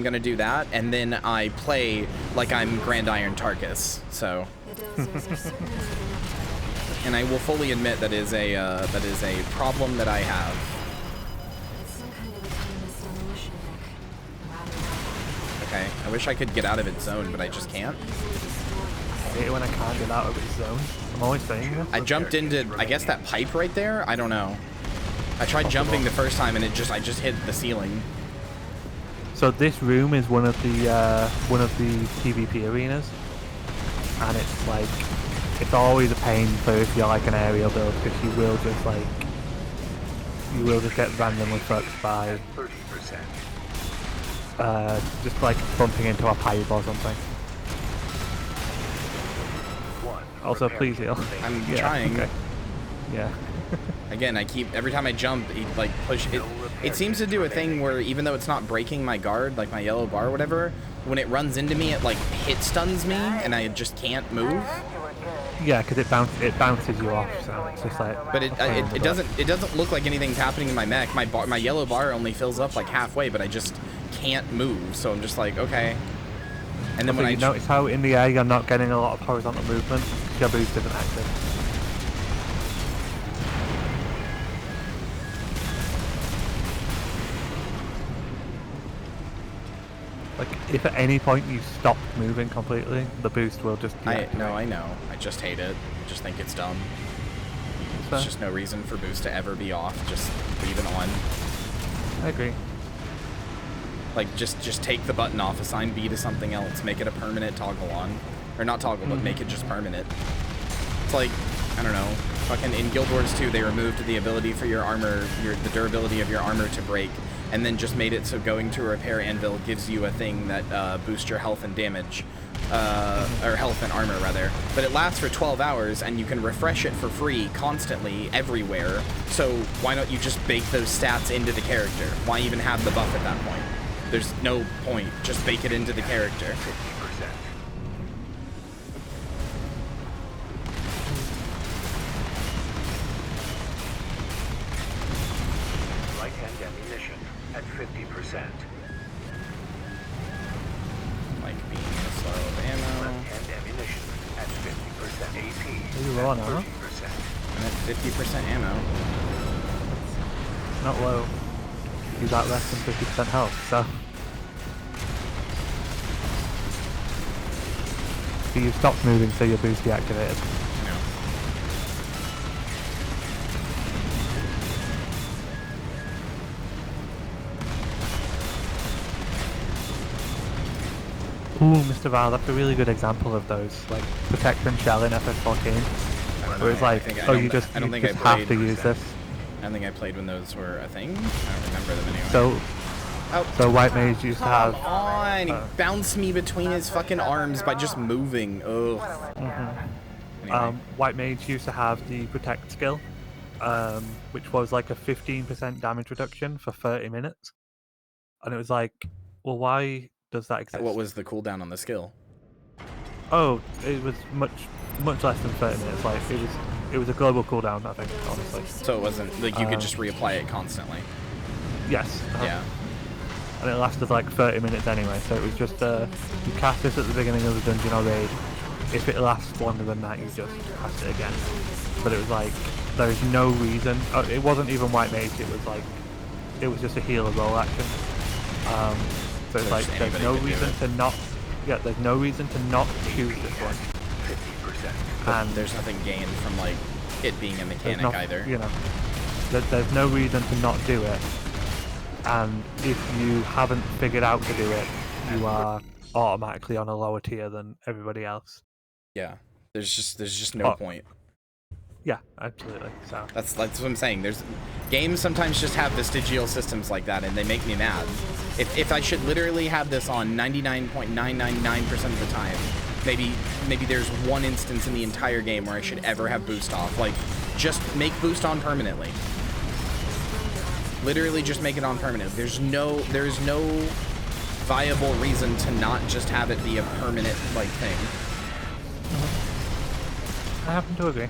gonna do that, and then I play like I'm Grand Iron Tarkus. So, and I will fully admit that is a problem that I have. Okay, I wish I could get out of its zone, but I just can't. I hate it when I can't get out of its zone. I'm always saying this. I jumped into, I guess, that pipe right there. I don't know. I tried jumping the first time and I just hit the ceiling. So this room is one of the PvP arenas, and it's like, it's always a pain for if you're like an aerial build, because you will just get randomly fucked by 30%. just like bumping into a pipe or something. Also, please heal. I'm trying. Okay. Yeah. Again, every time I jump, like push it. It seems to do a thing where even though it's not breaking my guard, like my yellow bar or whatever, when it runs into me, it like hit stuns me, and I just can't move. Yeah, because it bounces you off, so it's just like. But it doesn't look like anything's happening in my mech. My yellow bar only fills up like halfway, but I just can't move. So I'm just like, okay. And then Also, when you notice how in the air you're not getting a lot of horizontal movement. Your boost isn't active. Like, if at any point you stop moving completely, the boost will just deactivate. I know. I just hate it. I just think it's dumb. There's just no reason for boost to ever be off. Just leave it on. I agree. Like, just take the button off, assign B to something else, make it a permanent toggle on. Or not toggle, but make it just permanent. It's like, I don't know, fucking in Guild Wars 2, they removed the ability for your armor, the durability of your armor to break, and then just made it so going to a repair anvil gives you a thing that boosts your health and damage. Or health and armor, rather. But it lasts for 12 hours, and you can refresh it for free constantly, everywhere. So why don't you just bake those stats into the character? Why even have the buff at that point? There's no point. Just bake it into the character. 50%. Right-hand ammunition at 50%. Like being slow of ammo. Left-hand ammunition at 50%. AP Are you low on ammo? 30%. I'm at 50% ammo. Not low. You got less than 50% health, so. So you stopped moving, so your boost deactivated. Ooh, Mr. Val, that's a really good example of those, like, protect and shell in FF14. Where it's like, you just have to use this. I don't think I played when those were a thing. I don't remember them anyway. So White Mage used to have... Come on! He bounced me between his fucking arms by just moving. Ugh. Anyway. White Mage used to have the Protect skill, which was like a 15% damage reduction for 30 minutes. And it was like, well, why does that exist? What was the cooldown on the skill? Oh, it was much less than 30 minutes. Like, it was a global cooldown, I think, honestly. So it wasn't, like, you could just reapply it constantly? Yes. Yeah. And it lasted like 30 minutes anyway, so it was just, you cast this at the beginning of the dungeon or raid. If it lasts longer than that, you just cast it again. But it was like, there is no reason, it wasn't even White Mage, it was like, it was just a healer roll action. So it's like, there's no reason to not, there's no reason to not choose this one. 50%. And there's nothing gained from, like, it being a mechanic either. You know, there's no reason to not do it. And if you haven't figured out to do it, you are automatically on a lower tier than everybody else. Yeah, there's just no point. Yeah, absolutely. So that's what I'm saying. There's games sometimes just have vestigial systems like that, and they make me mad. If I should literally have this on 99.999% of the time, maybe there's one instance in the entire game where I should ever have boost off. Like, just make boost on permanently. Literally just make it on permanent. There's no viable reason to not just have it be a permanent, like, thing. I happen to agree.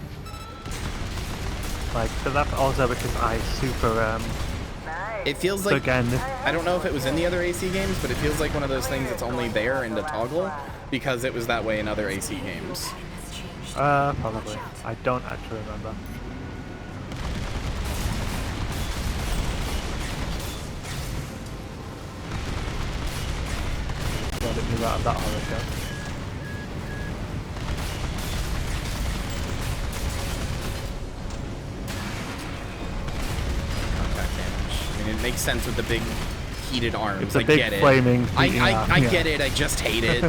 Like, so that's also because I super, it feels like, again, I don't know if it was in the other AC games, but it feels like one of those things that's only there in the toggle because it was that way in other AC games. Probably. I don't actually remember. I didn't move out of that horror show. Contact damage. I mean, it makes sense with the big heated arms. It's a big get it. flaming. I get it. I just hate it.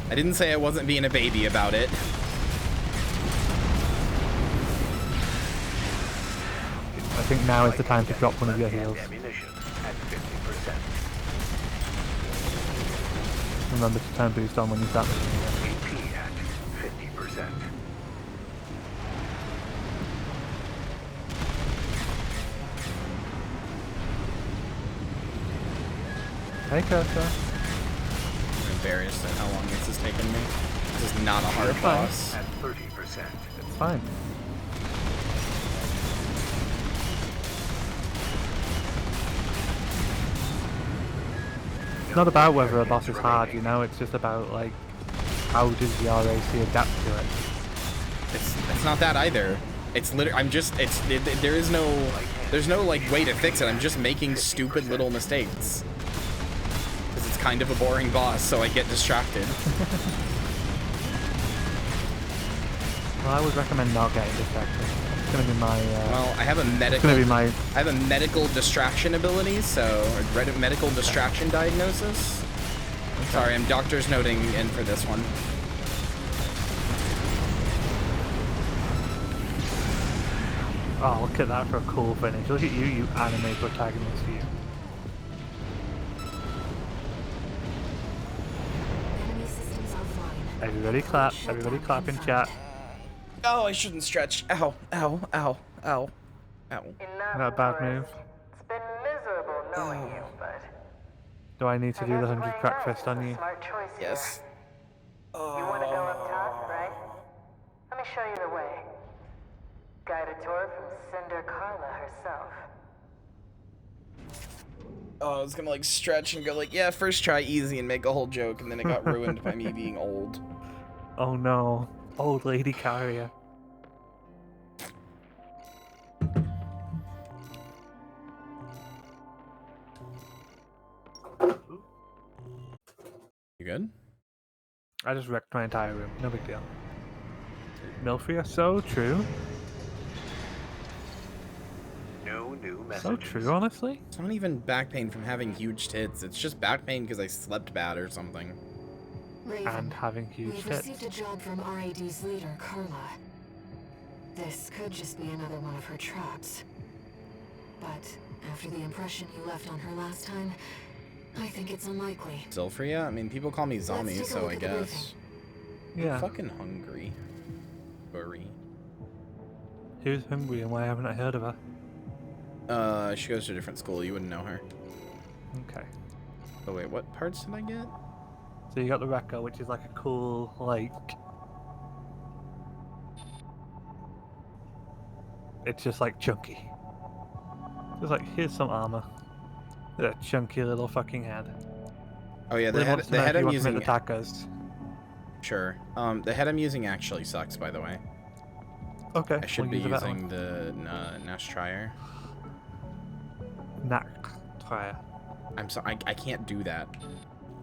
I didn't say I wasn't being a baby about it. I think now is the time to drop one of your heals. Ammunition at 50%. remember to turn boost on when you start mission again. AP at 50%. Hey, Cursor. I'm embarrassed at how long this has taken me. This is not a hard You're fine. boss. At 30%. It's fine. It's not about whether a boss is hard, you know, it's just about, like, how does the RAC adapt to it? It's not that either. It's literally, there's no like way to fix it. I'm just making stupid little mistakes. Because it's kind of a boring boss, so I get distracted. Well, I would recommend not getting distracted. It's gonna be my, Well, I have a medical distraction ability, so medical distraction diagnosis. Sorry, I'm doctor's noting in for this one. Oh, look at that for a cool finish. Look at you, you anime protagonist, you. Enemy systems offline. Everybody clap, everybody clap in chat. Oh, I shouldn't stretch. Ow, ow, ow, ow, ow. Enough, Not a bad Torres. move. It's been miserable knowing you, but Do I need to I do the guess 100 playing crack nice fist is on a you? smart choice Yes. here. You want to go up top, right? Let me show you the way. Guided tour from Cinder Carla herself. Oh, I was gonna like stretch and go like, yeah, first try easy and make a whole joke, and then it got ruined by me being old. Oh no, old lady Kyria. You good? I just wrecked my entire room, no big deal. Milfria, so true. No new messages. So true, honestly. It's not even back pain from having huge tits. It's just back pain because I slept bad or something. Raven, And having huge we've tits. received a job from RAD's leader, Carla. This could just be another one of her traps. But after the impression you left on her last time, I think it's unlikely. Zilfria? I mean, people call me Zombie, take a so look I at the guess. Yeah. I'm fucking hungry. Worry. Who's hungry and why haven't I heard of her? She goes to a different school. You wouldn't know her. Okay. Oh wait, what parts did I get? So you got the Wrecker, which is like a cool, like... It's just like chunky. Just like, here's some armor. Look at that chunky little fucking head. Oh yeah, the Really head, wants to the know if head you I'm want to make using. the tacos. Sure. The head I'm using actually sucks, by the way. Okay. I should we'll be use a better using the Nash Trier. one. Knack. Try it. I'm sorry, I can't do that.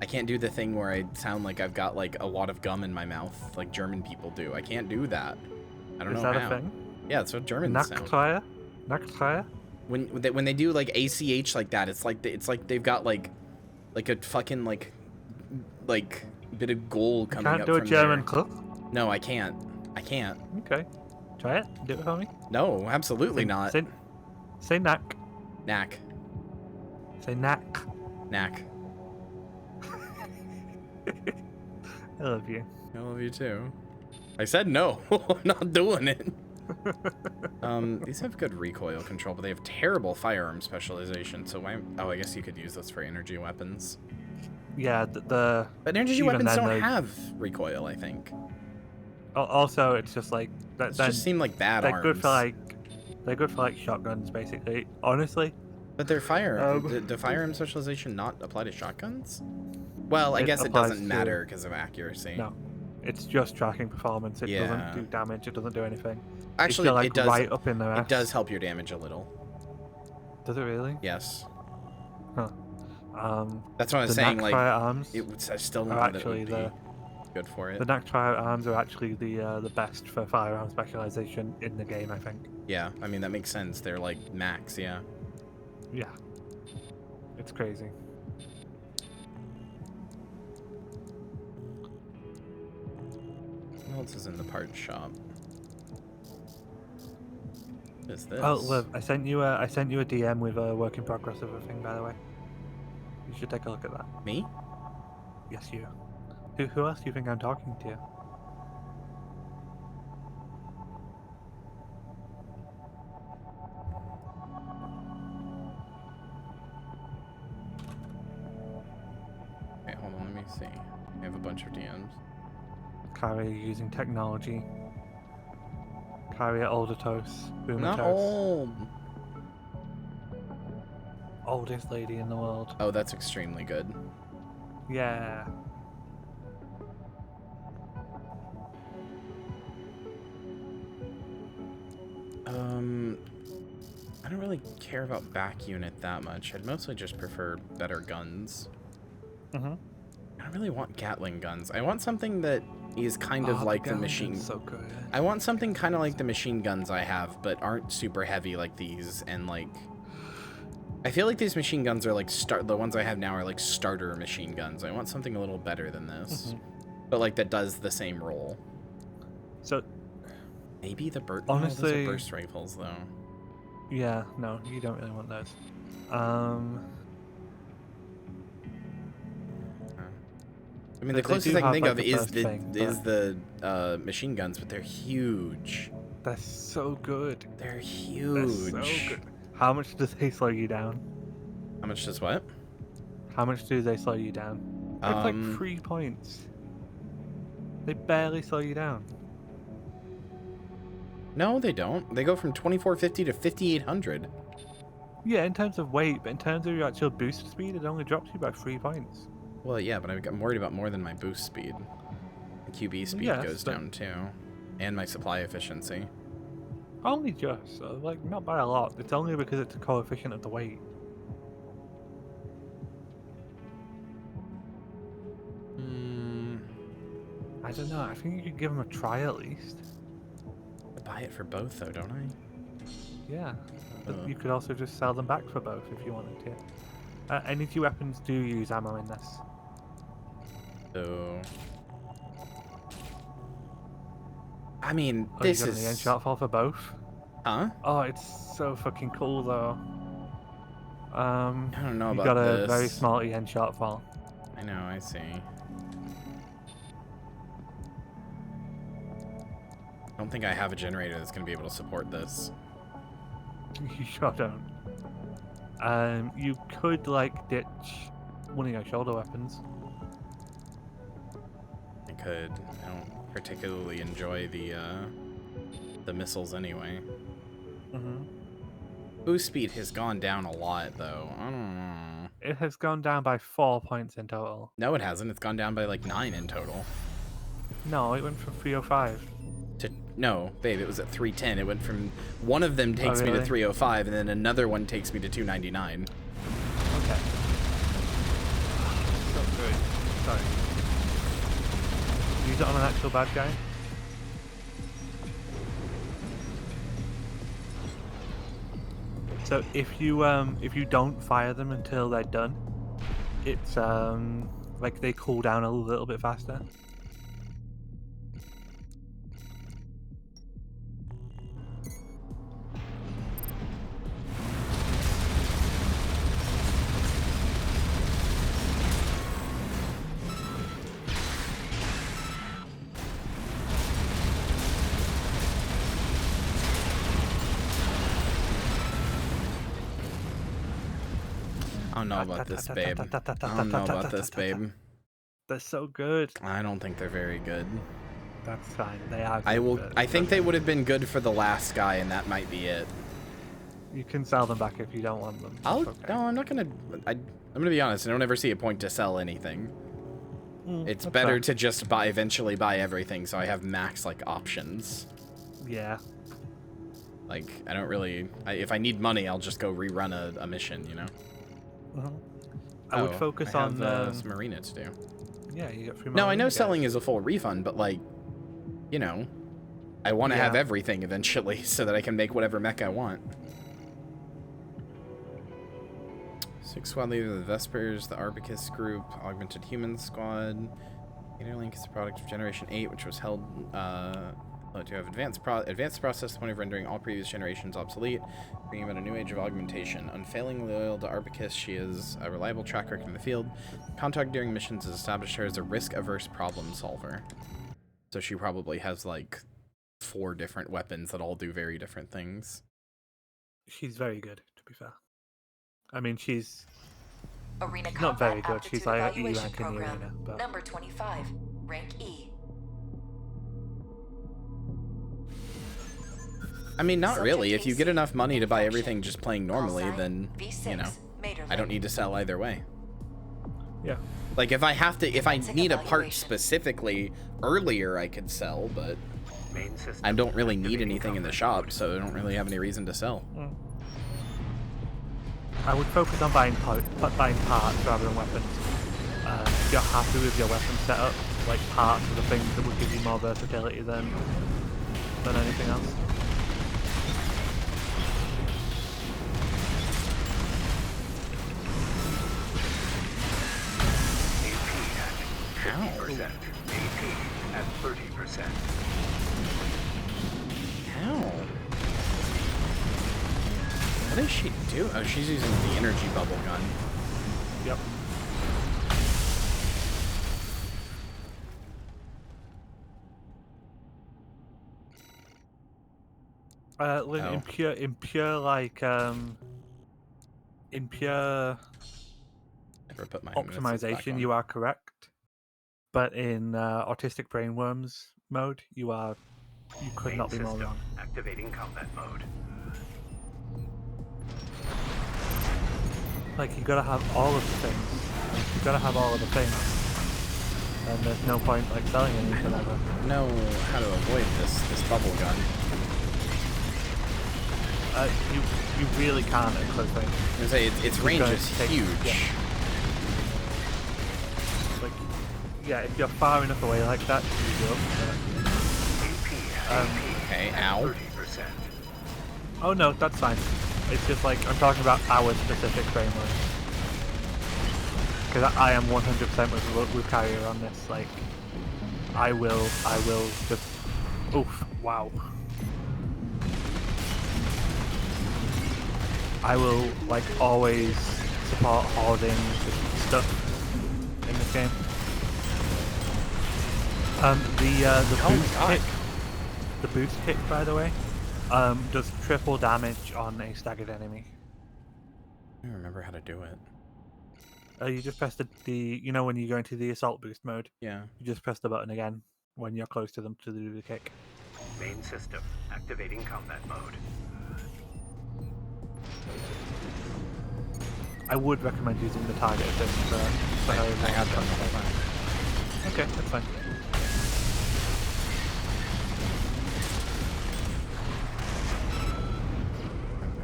I can't do the thing where I sound like I've got like a wad of gum in my mouth, like German people do. I can't do that. I don't Is know that how. a thing? Yeah, that's what Germans Knack sound. try it? Knack try it? When they do like ACH like that, it's like they've got like a fucking like bit of gold coming Can't up do a from German there. cook? No, I can't. I can't. Okay. Try it. Do it for me. No, absolutely not. Say knack. Knack. Say knack. Knack. I love you. I love you too. I said no. I'm not doing it. These have good recoil control, but they have terrible firearm specialization. So why? Oh, I guess you could use this for energy weapons. Yeah, the But energy even weapons then, don't though- have recoil, I think. Also, it's just like that. It just seem like bad they're arms. good for like shotguns, basically. Honestly, But their the firearm specialization not apply to shotguns? Well, I It guess it applies doesn't to- matter because of accuracy. no, it's just tracking performance. It Yeah. doesn't do damage. It doesn't do anything. Actually, It's like it does. right up in their ass. It does help your damage a little. Does it really? Yes. Huh. That's what I was the saying. knack Like, firearms it would. I still don't are know that it actually would be good for it. the knack firearms are actually the best for firearm specialization in the game, I think. Yeah, I mean that makes sense. They're like max. Yeah. Yeah, it's crazy. What else is in the parts shop? What is this? Oh, Liv, I sent you a DM with a work in progress of a thing, by the way. You should take a look at that. Me? Yes, you. Who else do you think I'm talking to? Okay, hold on, let me see. I have a bunch of DMs. Kyria using technology. Kyria Oldatos. Not Boomatos. old. Oldest lady in the world. Oh, that's extremely good. Yeah. I don't really care about back unit that much. I'd mostly just prefer better guns. Mm-hmm. I don't really want Gatling guns. I want something that is kind of like the machine. So good. I want something kind of like the machine guns I have, but aren't super heavy like these. And like, I feel like these machine guns are like the ones I have now are like starter machine guns. I want something a little better than this, but like that does the same role. So maybe the honestly, those are burst rifles though. Yeah, no, you don't really want those. I mean, the They closest do I can have, think like, of the is burst thing, the machine guns, but they're huge. They're so good. They're They're huge. so good. How much does they slow you down? How much does what? How much do they slow you down? It's like 3 points. They barely slow you down. No, they don't. They go from 2450 to 5800. Yeah, in terms of weight, but in terms of your actual boost speed, it only drops you by 3 points. Well, yeah, but I'm worried about more than my boost speed. The QB speed Yes, goes but- down too, and my supply efficiency. Only just, so, like, not by a lot. It's only because it's a coefficient of the weight. I don't know, I think you could give them a try at least. I buy it for both though, don't I? Yeah. But you could also just sell them back for both if you wanted to. Any two weapons do use ammo in this. So, I mean, Oh, this you got is. an end shortfall for both? Huh? Oh, it's so fucking cool though. I don't know you about got a this. very small end shortfall. I know, I see. I don't think I have a generator that's going to be able to support this. You sure don't. You could like ditch one of your shoulder weapons. I could. I don't particularly enjoy the missiles anyway. Boost speed has gone down a lot though. I don't know. It has gone down by 4 points in total. No, it hasn't. It's gone down by like 9 in total. No, it went from 305. No, babe, it was at 310. It went from one of them takes me to really? 305, and then another one takes me to 299. Okay. So good. Sorry. Use it on an actual bad guy. So if you don't fire them until they're done, it's like they cool down a little bit faster. I don't know about this, babe. I don't know about this, babe. They're so good. I don't think they're very good. That's fine. They are. I good, will. but I think they would have been good for the last guy, and that might be it. you can sell them back if you don't want them. I'll. That's okay. No, I'm not gonna. I'm gonna be honest. I don't ever see a point to sell anything. It's that's better fair. to just eventually buy everything, so I have max like options. Yeah. Like I don't really. if I need money, I'll just go rerun a mission. You know. I would focus I on have, some marina to do. Yeah, you get free. No, I marine know guys. selling is a full refund, but like, you know, I want to have Yeah. everything eventually so that I can make whatever mech I want. 6 squad leader, the Vespers, the Arbicus group, augmented human squad. Interlink is the product of Generation 8, which was held To have advanced process, the point of rendering all previous generations obsolete, bringing about a new age of augmentation. Unfailingly loyal to Arbicus, she is a reliable track record in the field. Contact during missions has established her as a risk-averse problem solver. So she probably has like 4 different weapons that all do very different things. She's very good, to be fair. I mean, she's Arena not very Combat good. She's Aptitude like E Evaluation rank in the Program, arena, but number 25, rank E. I mean, not really. Subject If you get AC enough money to buy infection. everything just playing normally, Call sign then, V6, you know, Mater I don't Link. need to sell either way. yeah. Like, if I Commencing need a part evaluation. specifically earlier, I could sell, but Main system I don't really need activating anything in the combat shop, mode. so I don't really have any reason to sell. I would focus on buying parts rather than weapons. If you're happy with your weapon setup, like parts are the things that would give you more versatility than anything else. AP at 50%. AP at 30%. Ow. What does she do? Oh, she's using the energy bubble gun. Yep. Lynn, Oh. in pure Never put my minutes back optimization, on. you are correct. But in autistic brainworms mode, you could Main not be more system wrong. activating combat mode. Like, you gotta have all of the things. You gotta have all of the things. And there's no point like selling anything ever. Know how to avoid this bubble gun. You really can't at close range. I was gonna say its range gonna is take- huge. yeah. Like, yeah, if you're far enough away like that, you will. Okay, ow. 30%. Oh no, that's fine. It's just like, I'm talking about our specific framework. Because I am 100% with Kyria on this. Like, I will just... Oof, wow. I will, like, always support hoarding stuff in this game. The Oh my boost God. kick, the boost kick, by the way, does triple damage on a staggered enemy. I don't remember how to do it. You just press you know when you go into the assault boost mode, Yeah. you just press the button again when you're close to them to do the kick. Main system activating combat mode. I would recommend using the target assist for her. I have done the whole time. Okay, that's fine.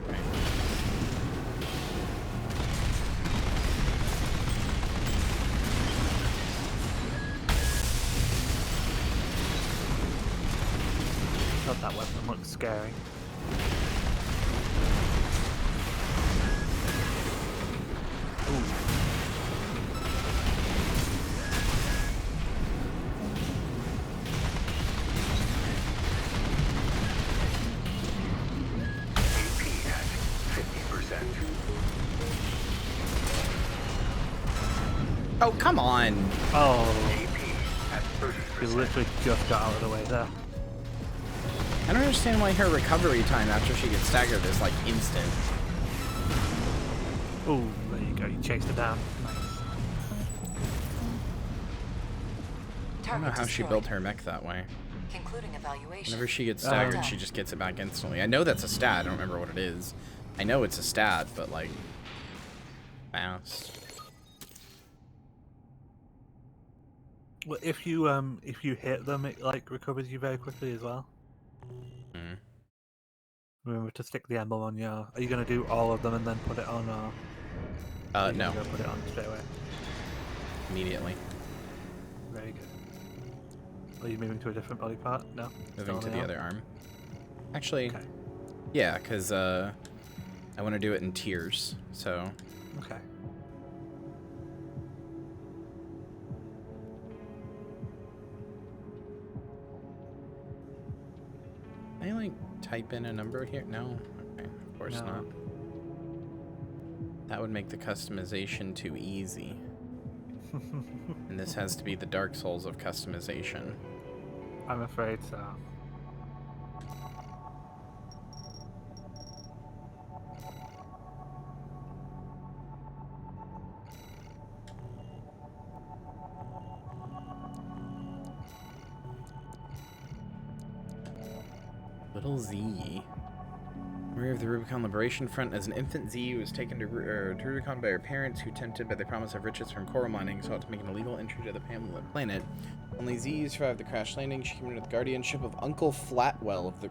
Okay. God, that weapon looks scary. AP at 50%. Oh, come on. Oh, AP at she 30%. literally just got out of the way there. I don't understand why her recovery time after she gets staggered is like instant. Oh, there you go. You chased her down. Nice. I don't know how she built her mech that way. Concluding evaluation. Whenever she gets staggered, she just gets it back instantly. I know that's a stat. I don't remember what it is. I know it's a stat, but like fast. Well, if you hit them, it like recovers you very quickly as well. Mm. Remember to stick the emblem on your. Are you gonna do all of them and then put it on, or? Are you No. gonna go put it on straight away. Immediately. Very good. Are you moving to a different body part? No. Moving to Still on the other arm. Actually, Okay. yeah, because I want to do it in tiers, so... Okay. I like type in a number here? No. Okay, of course No. not. That would make the customization too easy. And this has to be the Dark Souls of customization. I'm afraid so. Little Z. Warrior of the Rubicon Liberation Front. As an infant, Z was taken to Rubicon by her parents, who, tempted by the promise of riches from coral mining, sought to make an illegal entry to the planet. Only Z survived the crash landing. She came under the guardianship of Uncle Flatwell of the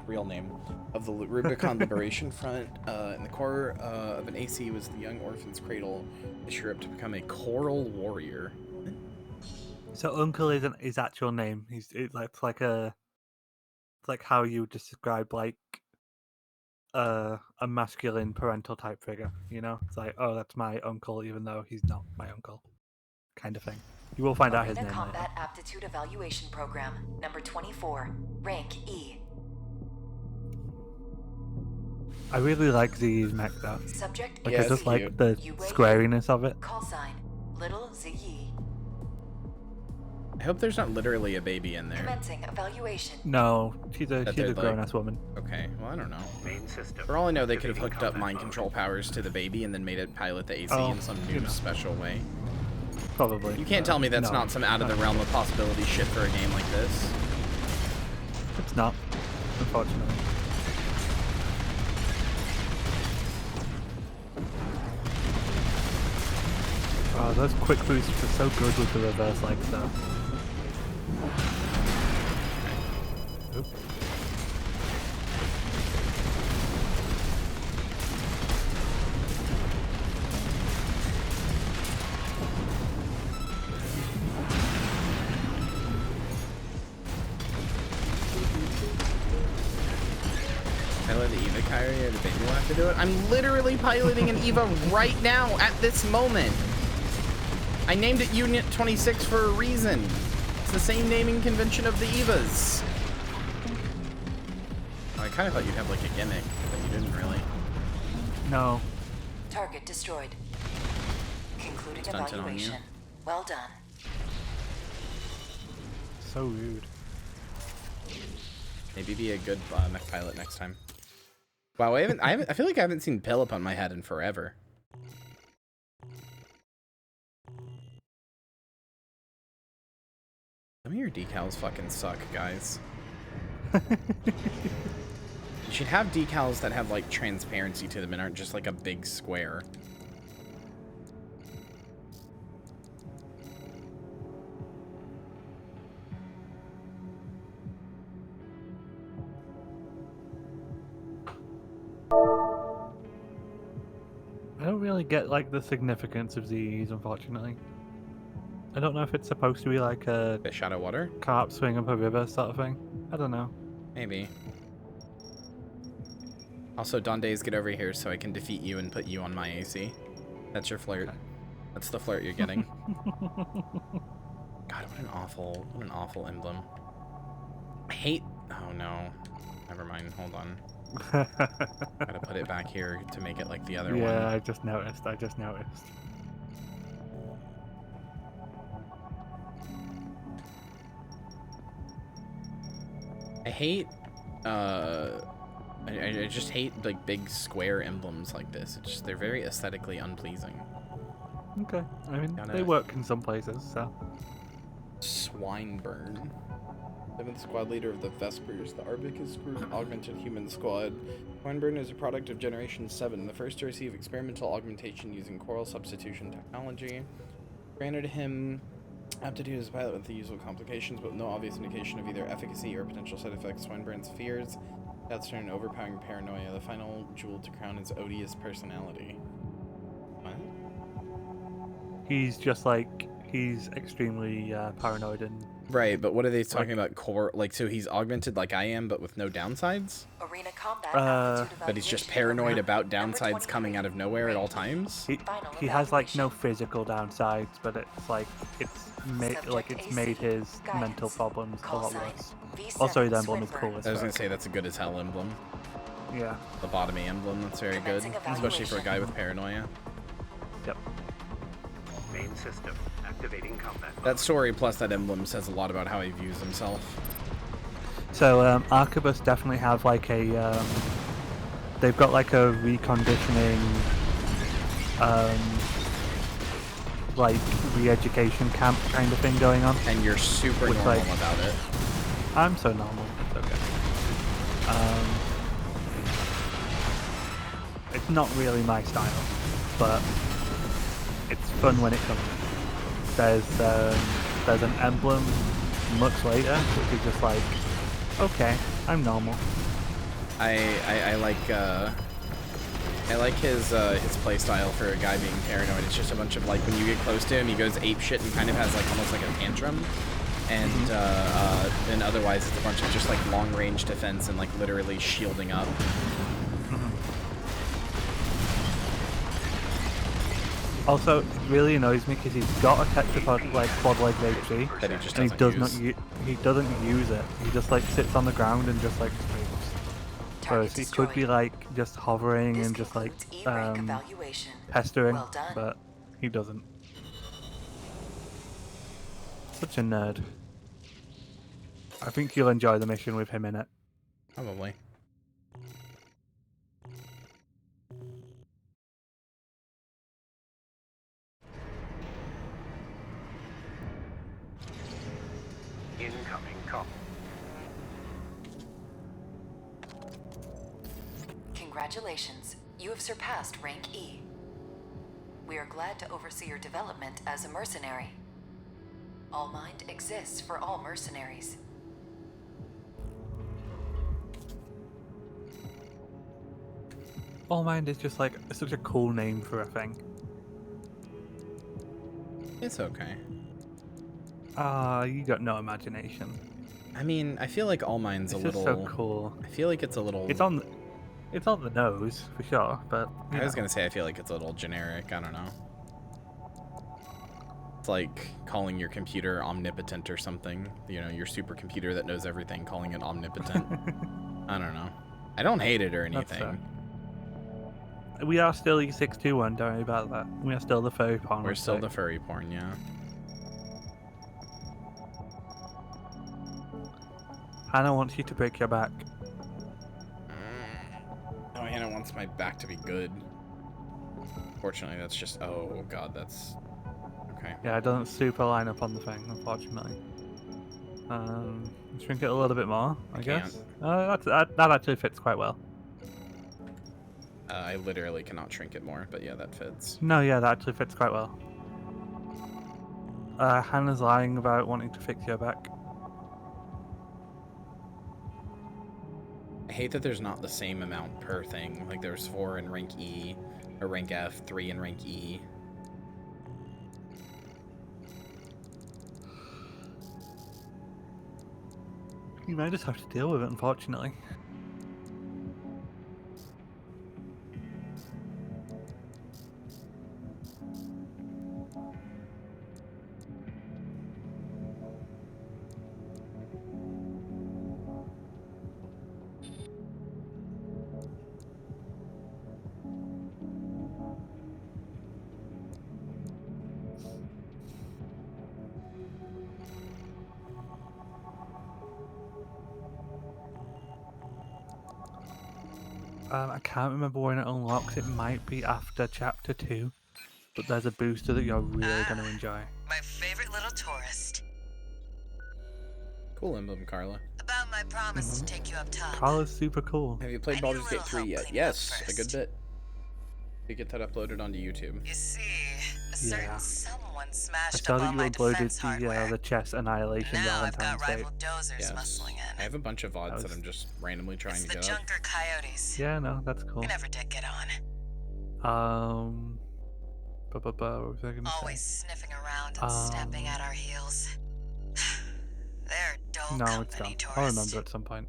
real name of the Rubicon Liberation Front. In the core of an AC was the young orphan's cradle. She grew up to become a coral warrior. So Uncle isn't his actual name. It's like how you describe like a masculine parental type figure. You know, it's like, oh, that's my uncle, even though he's not my uncle, kind of thing. You will find out his Arena name Combat later. Aptitude Evaluation Program, number 24, rank E. I really like Z's mech though. Subject Like Yeah, I it's just like cute. the UAE. squariness of it. Call sign, Little Zyi. I hope there's not literally a baby in there. Commencing evaluation. No, she's a That they're, grown ass woman. Okay, well, I don't know. Main system. For all I know, they could have activating hooked up combat mind mode. control powers to the baby and then made it pilot the AC Oh, in some you new know. special way. Probably. You can't tell me that's No, not some out of the realm of possibility shit for a game like this. It's not, unfortunately. Oh, those quick boosts are so good with the reverse legs though. Oop. Pilot the Eva, Kyria, or the baby will have to do it? I'm literally piloting an Eva right now at this moment. I named it Unit 26 for a reason. It's the same naming convention of the Evas. Well, I kind of thought you'd have like a gimmick, but you didn't really. No. Target destroyed. Concluding Stunted on you. evaluation. Well done. So rude. Maybe be a good mech pilot next time. Wow, I feel like I haven't seen Pillip on my head in forever. Some of your decals fucking suck, guys. You should have decals that have like transparency to them and aren't just like a big square. I don't really get like the significance of these, unfortunately. I don't know if it's supposed to be like a Fish out of water? carp swing up a river sort of thing. I don't know. Maybe. Also, Dondays, get over here so I can defeat you and put you on my AC. That's your flirt. Okay. That's the flirt you're getting. God, what an awful emblem. I hate. Oh no. Never mind. Hold on. Gotta put it back here to make it like the other one. Yeah, I just noticed. I hate. I just hate like big square emblems like this. It's just they're very aesthetically unpleasing. Okay. I mean, Gotta- they work in some places, so. Swineburn. 7th squad leader of the Vespers, the Arbicus Group's augmented human squad. Swineburn is a product of Generation 7, the first to receive experimental augmentation using coral substitution technology. Granted him aptitude as a pilot with the usual complications, but no obvious indication of either efficacy or potential side effects. Swineburn's fears, doubts turn into overpowering paranoia. The final jewel to crown his odious personality. What? He's just like, he's extremely paranoid and Right, but what are they talking about? Core, like, so he's augmented like I am, but with no downsides? Arena combat But he's just paranoid about downsides coming out of nowhere at all times? He has like no physical downsides, but it's like it's made his mental problems a lot worse. Also, his emblem is cool as I was gonna fuck. say that's a good as hell emblem. Yeah. Lobotomy emblem, that's very good. Especially for a guy with paranoia. Yep. Main system activating combat mode. That story plus that emblem says a lot about how he views himself. So Arquebus definitely have like a they've got like a reconditioning like re-education camp kind of thing going on. And you're super With, normal like- about it. I'm so normal. It's okay. It's not really my style, but it's fun when it comes. There's an emblem much later, which is just like, okay, I'm normal. I like his play style for a guy being paranoid. It's just a bunch of like when you get close to him, he goes ape shit and kind of has like almost like a tantrum. And then otherwise it's a bunch of just like long range defense and like literally shielding up. Also, it really annoys me because he's got a tetrapod like quad leg HP, That he just and doesn't use. he doesn't use it. He just like sits on the ground and just like screams. Whereas he could be like just hovering and just like pestering, Well done. but he doesn't. Such a nerd. I think you'll enjoy the mission with him in it. Probably. Incoming call. Congratulations, you have surpassed rank E. We are glad to oversee your development as a mercenary. All Mind exists for all mercenaries. All Mind is just like such a cool name for a thing. It's okay. You got no imagination. I mean, I feel like All Mine's It's a just little. so cool. I feel like it's a little. It's on the nose for sure, but I was gonna say I feel like it's a little generic. I don't know. It's like calling your computer omnipotent or something. You know, your supercomputer that knows everything, calling it omnipotent. I don't know. I don't hate it or That's anything. We are still E621, don't worry about that. We are still the furry porn. We're still website. the furry porn, yeah. Hannah wants you to break your back. Oh, Hannah wants my back to be good. Fortunately, that's just. Oh god, that's. Okay. Yeah, it doesn't super line up on the thing, unfortunately. Shrink it a little bit more, I guess. That actually fits quite well. I literally cannot shrink it more, but yeah, that fits. No, yeah, that actually fits quite well. Hannah's lying about wanting to fix your back. I hate that there's not the same amount per thing. Like there's 4 in rank E, or rank F, 3 in rank E. You might just have to deal with it, unfortunately. I can't remember when it unlocks. It might be after chapter 2, but there's a booster that you're really going to enjoy. My favorite little tourist. Cool emblem, Carla. About my promise to take you up top. Carla's super cool. Have you played I need Baldur's a Gate little 3 help yet? cleaning Yes, up a good first. bit. You get that uploaded onto YouTube. You see, a certain Yeah. someone I smashed saw up that all you my uploaded defense hardware. the chess annihilation Now I've got Valentine's Day. rival dozers Yes. muscling in. I have a bunch of VODs that was- I'm just randomly trying It's to the get up. Junker Coyotes. Yeah, no, that's cool. We never did get on. What was I gonna Always say? sniffing around and snapping at our heels. Dull No, it's company, gone. I'll tourist. remember at some point.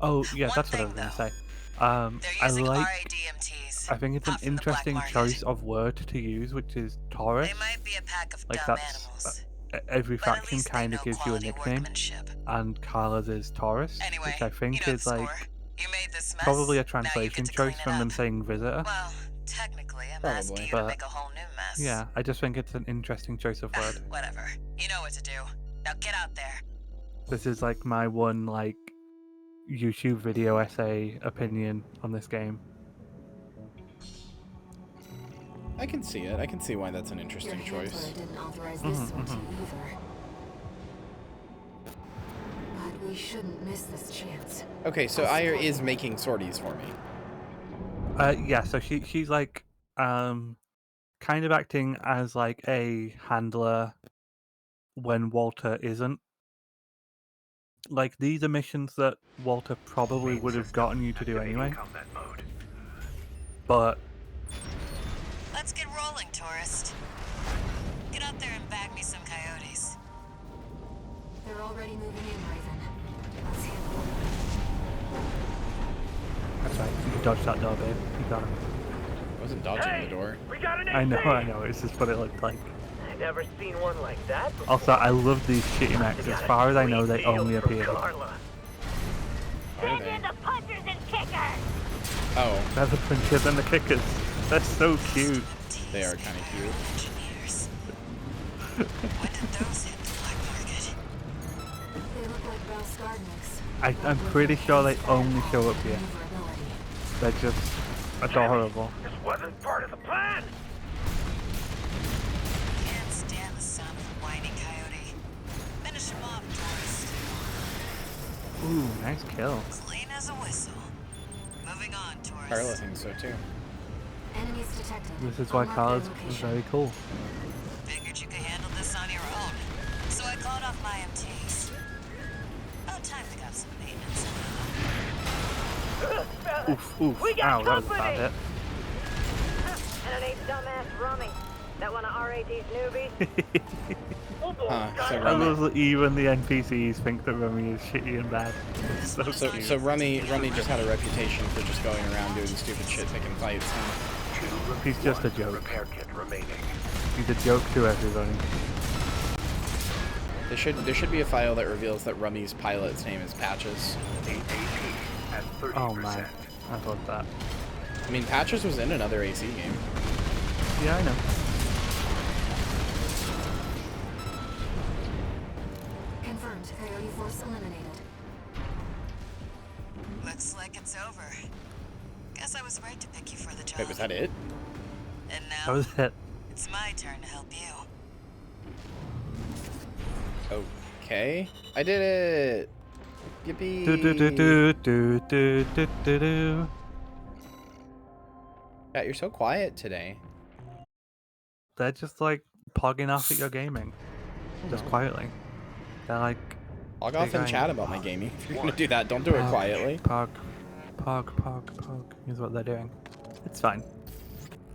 Oh, yeah, One that's what I thing, was going to though. say. They're I using like... RADMTs. I think it's an hot from the black interesting market. choice of word to use, which is Taurus. They might be a pack of Like, dumb that's... animals. every But at faction least they kind know of gives you a quality nickname, workmanship. and Carla's is Taurus, Anyway, which I you think know is, the like, score. You made this mess. probably a Now you translation get to clean choice it from them up. saying visitor. Well, technically, I'm Probably. asking you But, to make a whole new mess. yeah, I just think it's an interesting choice of word. Whatever. You know what to do. Now get out there. This is, like, my one, like, YouTube video essay opinion on this game. I can see it. I can see why that's an interesting Your choice. handler didn't authorize this sortie either. But we shouldn't miss this chance. Okay, so Aya is making sorties for me. Yeah, so she's like kind of acting as like a handler when Walter isn't. Like, these are missions that Walter probably Main would have system gotten you to do activating anyway. combat mode. But Let's get rolling, tourist. Get out there and bag me some coyotes. They're already moving in, Raven. Let's handle it. that's right, you dodged that door, babe. You got him. I wasn't dodging the door. We got an AC! I know. It's just what it looked like. Never seen one like that before. Also, I love these shitty mechs. As far as I know, they only appear here. Are they? the punchers and kickers! Oh, They're the punchers and the kickers. They're so cute. they are kind of cute. Engineers. When did those hit the black market? They look like Belskardniks. I'm pretty sure they only show up here. Maneuverability. They're just adorable. This wasn't part of the plan! Can't stand the sound of a whining coyote. Finish him off, tourist. Ooh, nice kill. Clean as a whistle. Moving on, tourist. Carla thinks so too. Enemies detected. This is why I'll mark Carla's their is location. very cool. Figured you could handle this on your own. So I called off my MTs. About time they got some maintenance. Oof. Ow, that was a bad hit. And it ain't dumbass Rummy. That one of RAD's newbies. So I Rummy, love that even the NPCs think that Rummy is shitty and bad. It's so cute. so Rummy just had a reputation for just going around doing stupid shit, picking fights. Huh? He's just a joke. Repair kit remaining. He's a joke to everybody. There should be a file that reveals that Rummy's pilot's name is Patches. AP at 30%. Oh man, I thought that. I mean, Patches was in another AC game. Yeah, I know. Confirmed. Coyote force eliminated. Looks like it's over. Guess I was right to pick you for the job. Wait, was that it? And That now, was it. it's my turn to help you. Okay, I did it. Yippee! Do. Yeah, you're so quiet today. They're just like pogging off at your gaming, just quietly. They're like Log off and guy. chat about my gaming. If you're gonna do that, don't do it quietly. Pog. Is what they're doing. It's fine.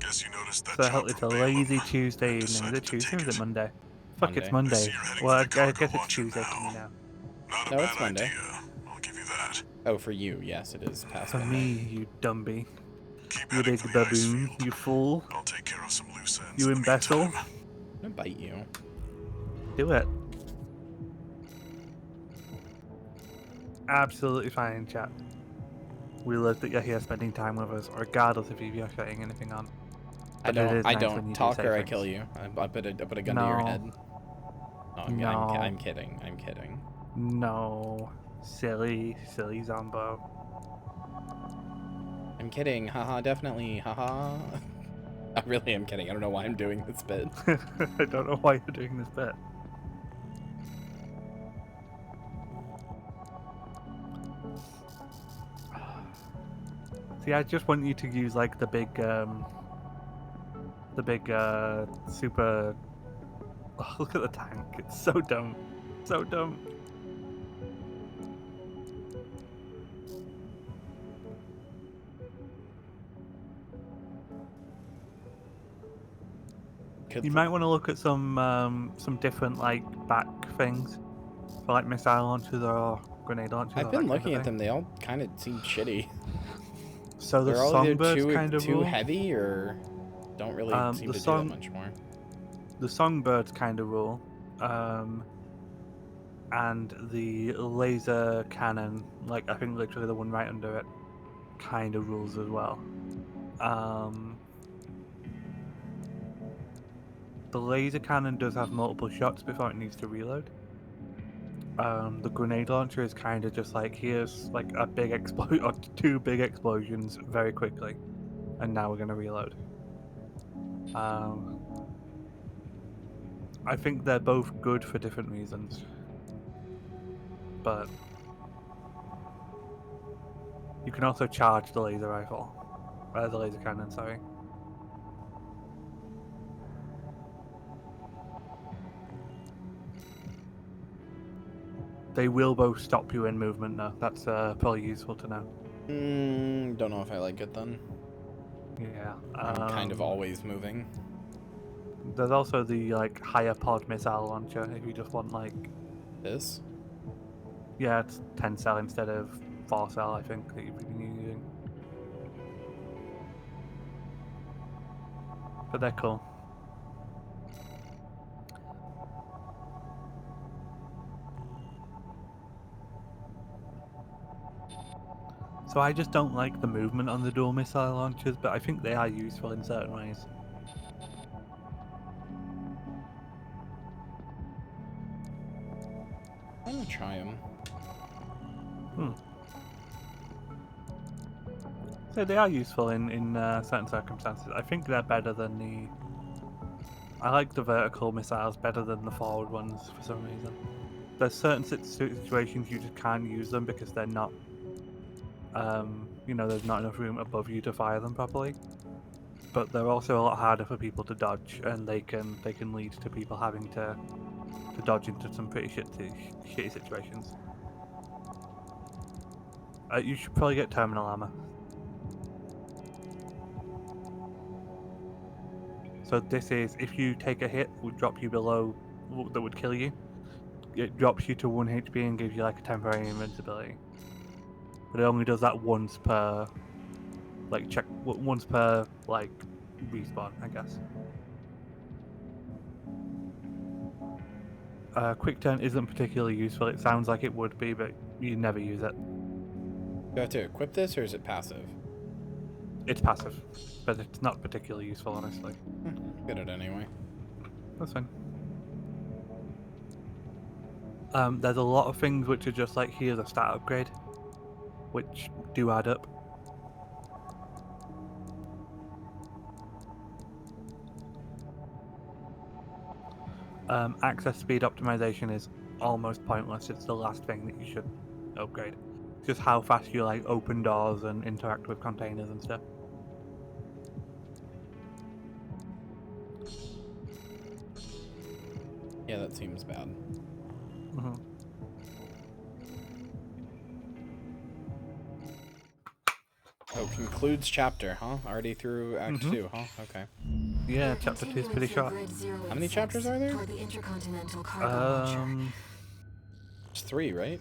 Guess you noticed that So job it's a from lazy Balaam. Tuesday evening. Is Decided it to Tuesday or take is it it. Monday? Fuck, it's Monday. I Monday. see you're heading Well, for I the cargo guess it's launcher Tuesday for now. me now. Not a No, bad it's Monday. idea. I'll give you that. Oh, for you, yes, it is past For Monday. me, you dumby. Keep You heading big for the ice baboon. field. You fool. I'll take care of some loose ends You in the imbecile. meantime. I'm gonna bite you. Do it. Absolutely fine, chat. We love that you're here spending time with us, regardless if you're shutting anything on. I But it is don't. I nice when don't you do talk say or I things. kill you. I put a gun to your No. head. No, No. I'm kidding. I'm kidding. No. Silly Zombo. I'm kidding. Haha, definitely. Haha. I really am kidding. I don't know why I'm doing this bit. I don't know why you're doing this bit. See, I just want you to use like the big super. Oh, look at the tank. It's so dumb. So dumb. You might want to look at some different like back things for like missile launchers or grenade launchers. I've been looking at them. They all kind of seem shitty. So the They're all either songbirds kind of too rule. heavy or don't really seem to do that much more. The songbirds kind of rule, and the laser cannon, like I think literally the one right under it, kind of rules as well. The laser cannon does have multiple shots before it needs to reload. The grenade launcher is kind of just like, here's like a big explosion or two big explosions very quickly, and now we're gonna reload. I think they're both good for different reasons, but you can also charge the laser rifle, the laser cannon. Sorry. They will both stop you in movement, though. That's probably useful to know. Don't know if I like it then. Yeah. I'm kind of always moving. There's also the like higher pod missile launcher if you just want like this. Yeah, it's 10 cell instead of 4 cell. I think that you've been using. But they're cool. So I just don't like the movement on the dual missile launchers, but I think they are useful in certain ways. I'm gonna try them. So they are useful in certain circumstances. I think they're better than the... I like the vertical missiles better than the forward ones for some reason. There's certain situations you just can't use them because they're not... you know, there's not enough room above you to fire them properly. But they're also a lot harder for people to dodge, and they can lead to people having to dodge into some pretty shitty situations. You should probably get terminal armor. So this is, if you take a hit, would drop you below, that would kill you. It drops you to 1 HP and gives you like a temporary invincibility. But it only does that once per, like once per like respawn, I guess. Quick turn isn't particularly useful. It sounds like it would be, but you never use it. Do I have to equip this, or is it passive? It's passive, but it's not particularly useful, honestly. Get it anyway. That's fine. There's a lot of things which are just like, here's a stat upgrade, which do add up. Access speed optimization is almost pointless. It's the last thing that you should upgrade. Just how fast you like open doors and interact with containers and stuff. Yeah, that seems bad. Oh, concludes chapter, huh? Already through Act 2, huh? Okay. Yeah, chapter 2 is pretty short. How many chapters are there? It's 3, right?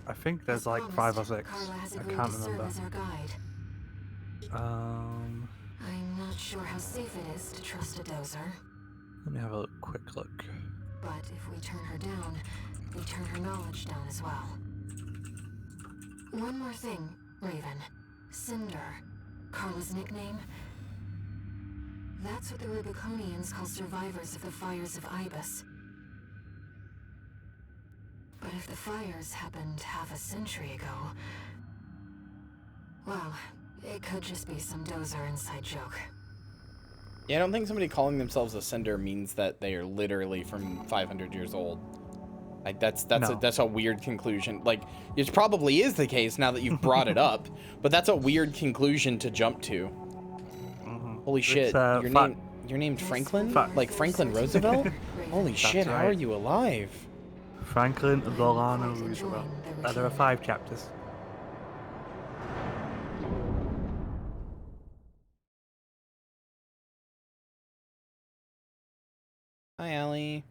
I think there's like 5 or 6. I can't remember. I'm not sure how safe it is to trust a dozer. Let me have a quick look. But if we turn her down, we turn her knowledge down as well. One more thing, Raven. Cinder. Carla's nickname. That's what the Rubiconians call survivors of the fires of Ibis. But if the fires happened half a century ago... well, it could just be some dozer inside joke. Yeah, I don't think somebody calling themselves a Cinder means that they are literally from 500 years old. Like that's a weird conclusion. Like it probably is the case now that you've brought it up, but that's a weird conclusion to jump to. Holy shit! You're named Franklin? Like Franklin Roosevelt? Holy shit! Right. How are you alive? Franklin Delano Roosevelt. There are 5 chapters. Hi, Allie.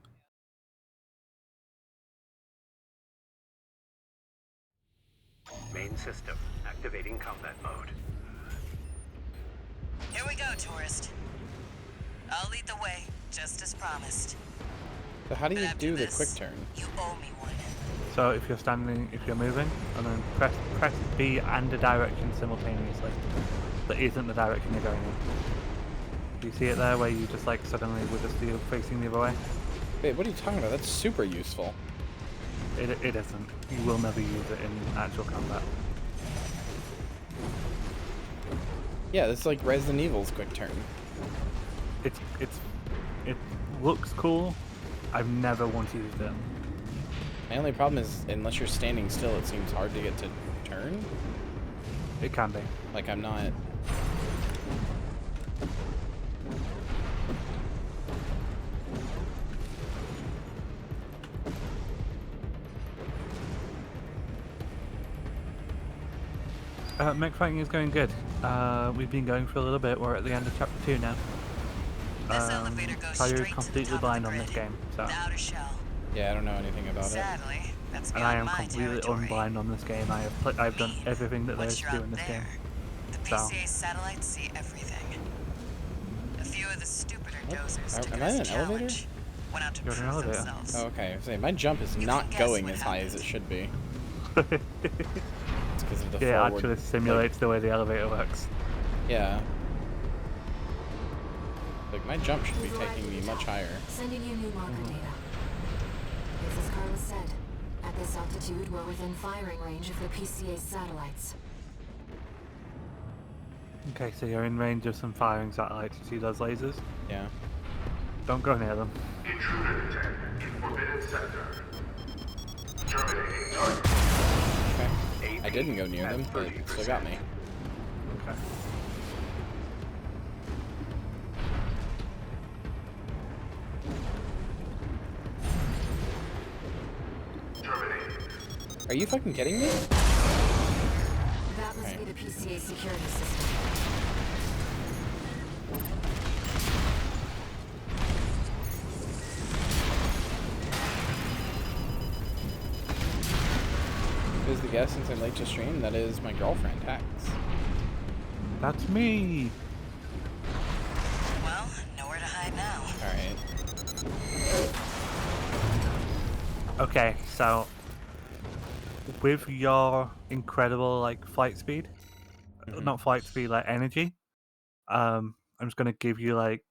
system. Activating combat mode. Here we go, tourist. I'll lead the way, just as promised. So how do But you after do the this, quick turn? You owe me one. So if you're standing, if you're moving, and then press B and a direction simultaneously. That isn't the direction you're going in. Do you see it there where you just like suddenly were just facing the other way? Wait, what are you talking about? That's super useful. It isn't. You will never use it in actual combat. Yeah, that's like Resident Evil's quick turn. It looks cool. I've never once used it. My only problem is, unless you're standing still, it seems hard to get to turn. It can be. Like, I'm not... Mech fighting is going good. We've been going for a little bit. We're at the end of chapter 2 now. This elevator goes Kyria is straight to the completely top blind of on the this grid. game, so The outer shell. Yeah, I don't know anything about it. Sadly, that's and I beyond am my completely territory. unblind on this game. I've done everything that there Once is to you're do out in this there, game. The So. PCA satellites see everything. A few of the stupider dozers took Am it I as in a an elevator? challenge. Went out to You're in an prove elevator. themselves. Oh, okay. I was saying, my jump is You not can guess going what as high as it happened. should be. It's because of the Yeah, it forward... actually simulates the way the elevator works. Yeah. Like, my jump should be taking me much higher. Sending you new marker data. It's as Carla said. At this altitude, we're within firing range of the PCA's satellites. Okay, so you're in range of some firing satellites. You see those lasers? Yeah. Don't go near them. Intruder detected in forbidden sector. Terminating target. Okay. I didn't go near them, but it still got me. Okay. Terminating. Are you fucking kidding me? That must be the PCA security system. Who's the guest since I'm late to stream? That is my girlfriend, Tax. That's me. Well, nowhere to hide now. Alright. Okay, so with your incredible like flight speed, not flight speed, like energy, I'm just gonna give you like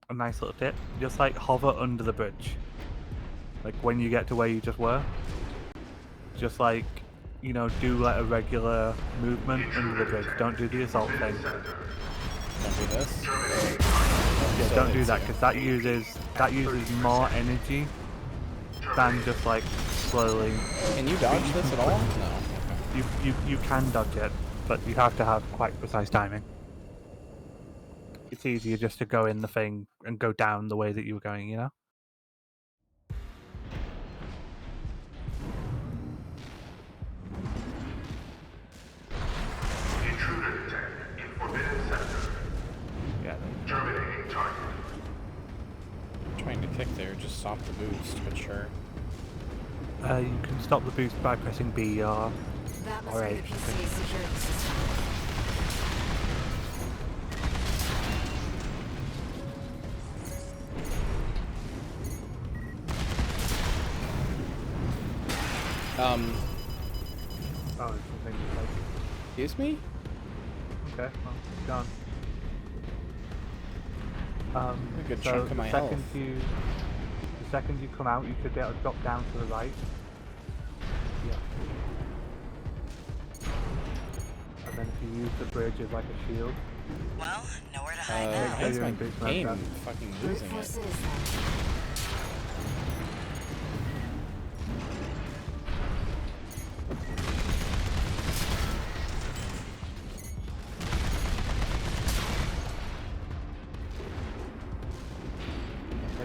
a nice little tip. Just like hover under the bridge, like when you get to where you just were. Just like, you know, do like a regular movement under the bridge. Don't do the assault thing. Don't do this. Yeah, So don't do it's, that because that uses more energy than just like slowly. Can you dodge this at all? No. Okay. You can dodge it, but you have to have quite precise timing. It's easier just to go in the thing and go down the way that you were going, you know? Intruder detected in forbidden sector. Yeah. Terminating target. Trying to kick there, just stop the boost, but sure. You can stop the boost by pressing B or That must Alright. be the PCA security system. Oh, it's something like. Excuse me? Okay, well, it's gone. A good so chunk of my health. The second you come out, you should be able to drop down to the right. Yeah. And then if you use the bridge as like a shield, Well, nowhere to hide Why now. is my you're in boost mode, game man. fucking Brute losing force it? it is then.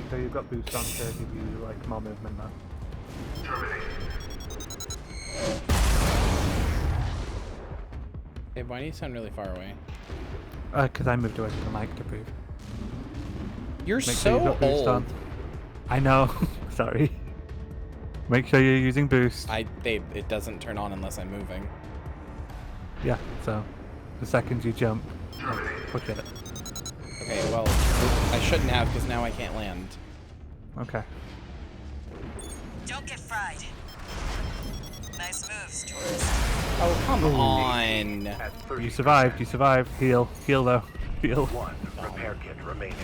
like so you've got boost on to give you like more movement now. Hey, why do you sound really far away? Because I moved away from the mic to prove. You're Make sure so you've got boost old. on. I know. Sorry. Make sure you're using boost. It doesn't turn on unless I'm moving. Yeah, so the second you jump, like, push it. Okay, well, I shouldn't have because now I can't land. Okay. Don't get fried. Nice moves, tourist. Oh, come on. At 30 You survived, you survived. Heal. Heal though. Heal. One repair kit remaining.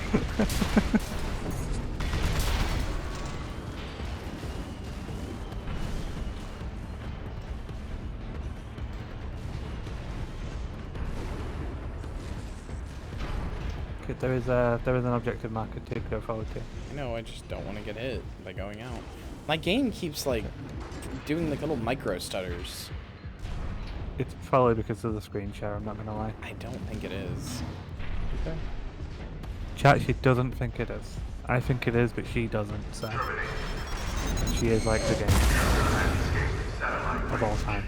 Okay, there is an objective marker to go forward to. I know, I just don't want to get hit by going out. My game keeps, like, doing, like, little micro stutters. It's probably because of the screen share, I'm not gonna lie. I don't think it is. Okay. Chat, she doesn't think it is. I think it is, but she doesn't, so. She is like the game of all time.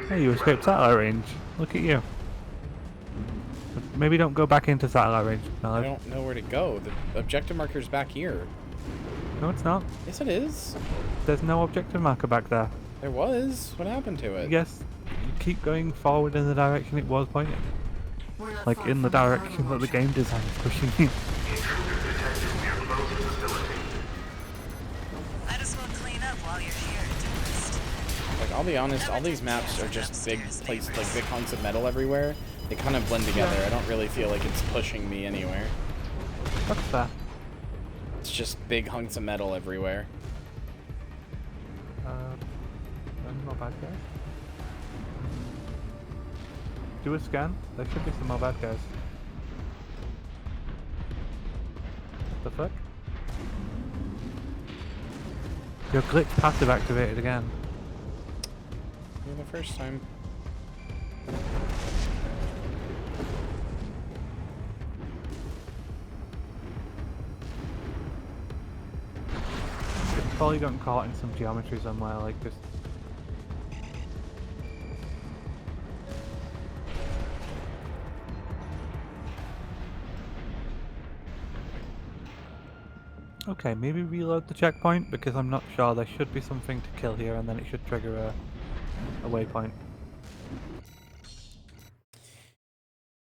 Hey, you escaped satellite range. Look at you. Maybe don't go back into satellite range, I Melody. don't know where to go. The objective marker's back here. No, it's not. Yes, it is. There's no objective marker back there. There was. What happened to it? Yes, you keep going forward in the direction it was pointing. We're not Like far in the from cargo direction that the launcher. game design is pushing you. Might as well clean up while you're here, tourist. Like, I'll be honest, all these maps are just big places, like big hunks of metal everywhere. They kind of blend together. I don't really feel like it's pushing me anywhere. What's that? It's just big hunks of metal everywhere. Not bad guys. Do a scan. There should be some more bad guys. What the fuck? Your glitch passive activated again. Yeah, the first time. It's probably gotten caught in some geometry somewhere, like just. Okay, maybe reload the checkpoint because I'm not sure. There should be something to kill here, and then it should trigger a waypoint.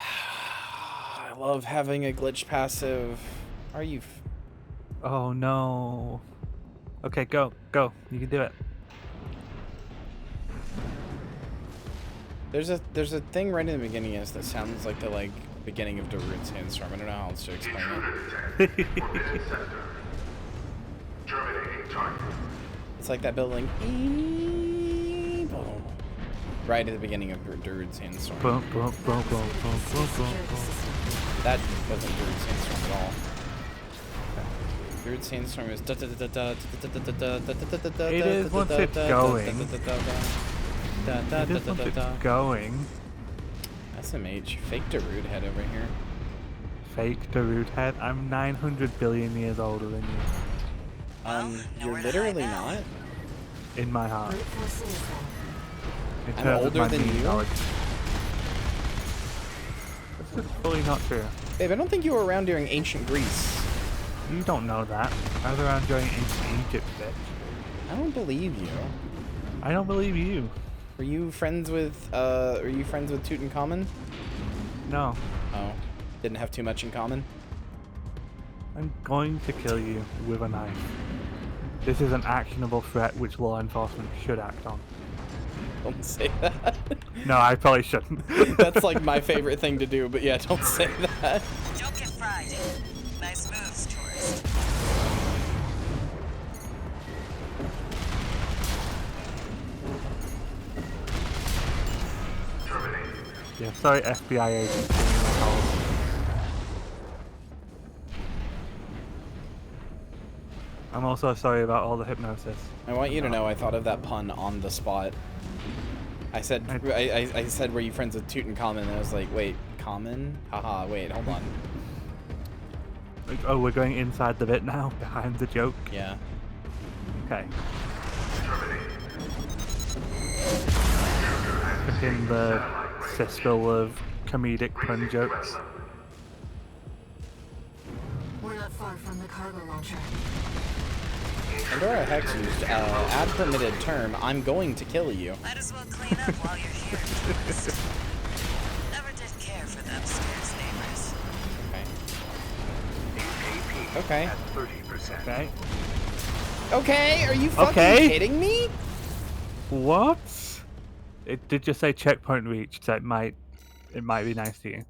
I love having a glitch passive. Are you? Oh no. Okay, go. You can do it. There's a thing right in the beginning of this that sounds like the beginning of Darude's Sandstorm. I don't know how else to explain it. It's like that building. Boom. Right at the beginning of Darude's Sandstorm. Boom, boom, boom, boom, boom, boom, boom, boom. That wasn't Darude's Sandstorm at all. Darude's Sandstorm is. It is once it's going. It is once it's going. SMH, fake Darude head over here. Fake Darude head. I'm 900 billion years older than you. You're literally not. In my heart. Brute force is In I'm terms of older my than meme you? knowledge. This is fully not true. Babe, I don't think you were around during ancient Greece. You don't know that. I was around during ancient Egypt, bitch. I don't believe you. I don't believe you. Were you friends with Tutankhamun? No. Oh. Didn't have too much in common? I'm going to kill you with a knife. This is an actionable threat which law enforcement should act on. Don't say that. No, I probably shouldn't. That's like my favorite thing to do, but yeah, don't say that. Don't get fried. Nice moves, tourist. Yeah, sorry FBI agents. Giving me my calls. I'm also sorry about all the hypnosis. I want you to know I thought of that pun on the spot. I said, I said, were you friends with Tutankhamun? And I was like, wait, common? Haha, wait, hold on. Oh, we're going inside the bit now, behind the joke. Yeah. Okay. In the cesspool of comedic pun jokes. We're not far from the cargo launcher. Pandora Hex used ad permitted term. I'm going to kill you. Might as well clean up while you're here. tourist. Never did care for the upstairs neighbors. Okay. At 30%. Okay. Okay, are you fucking Okay. kidding me? What? It did just say checkpoint reached, so it might be nice to you.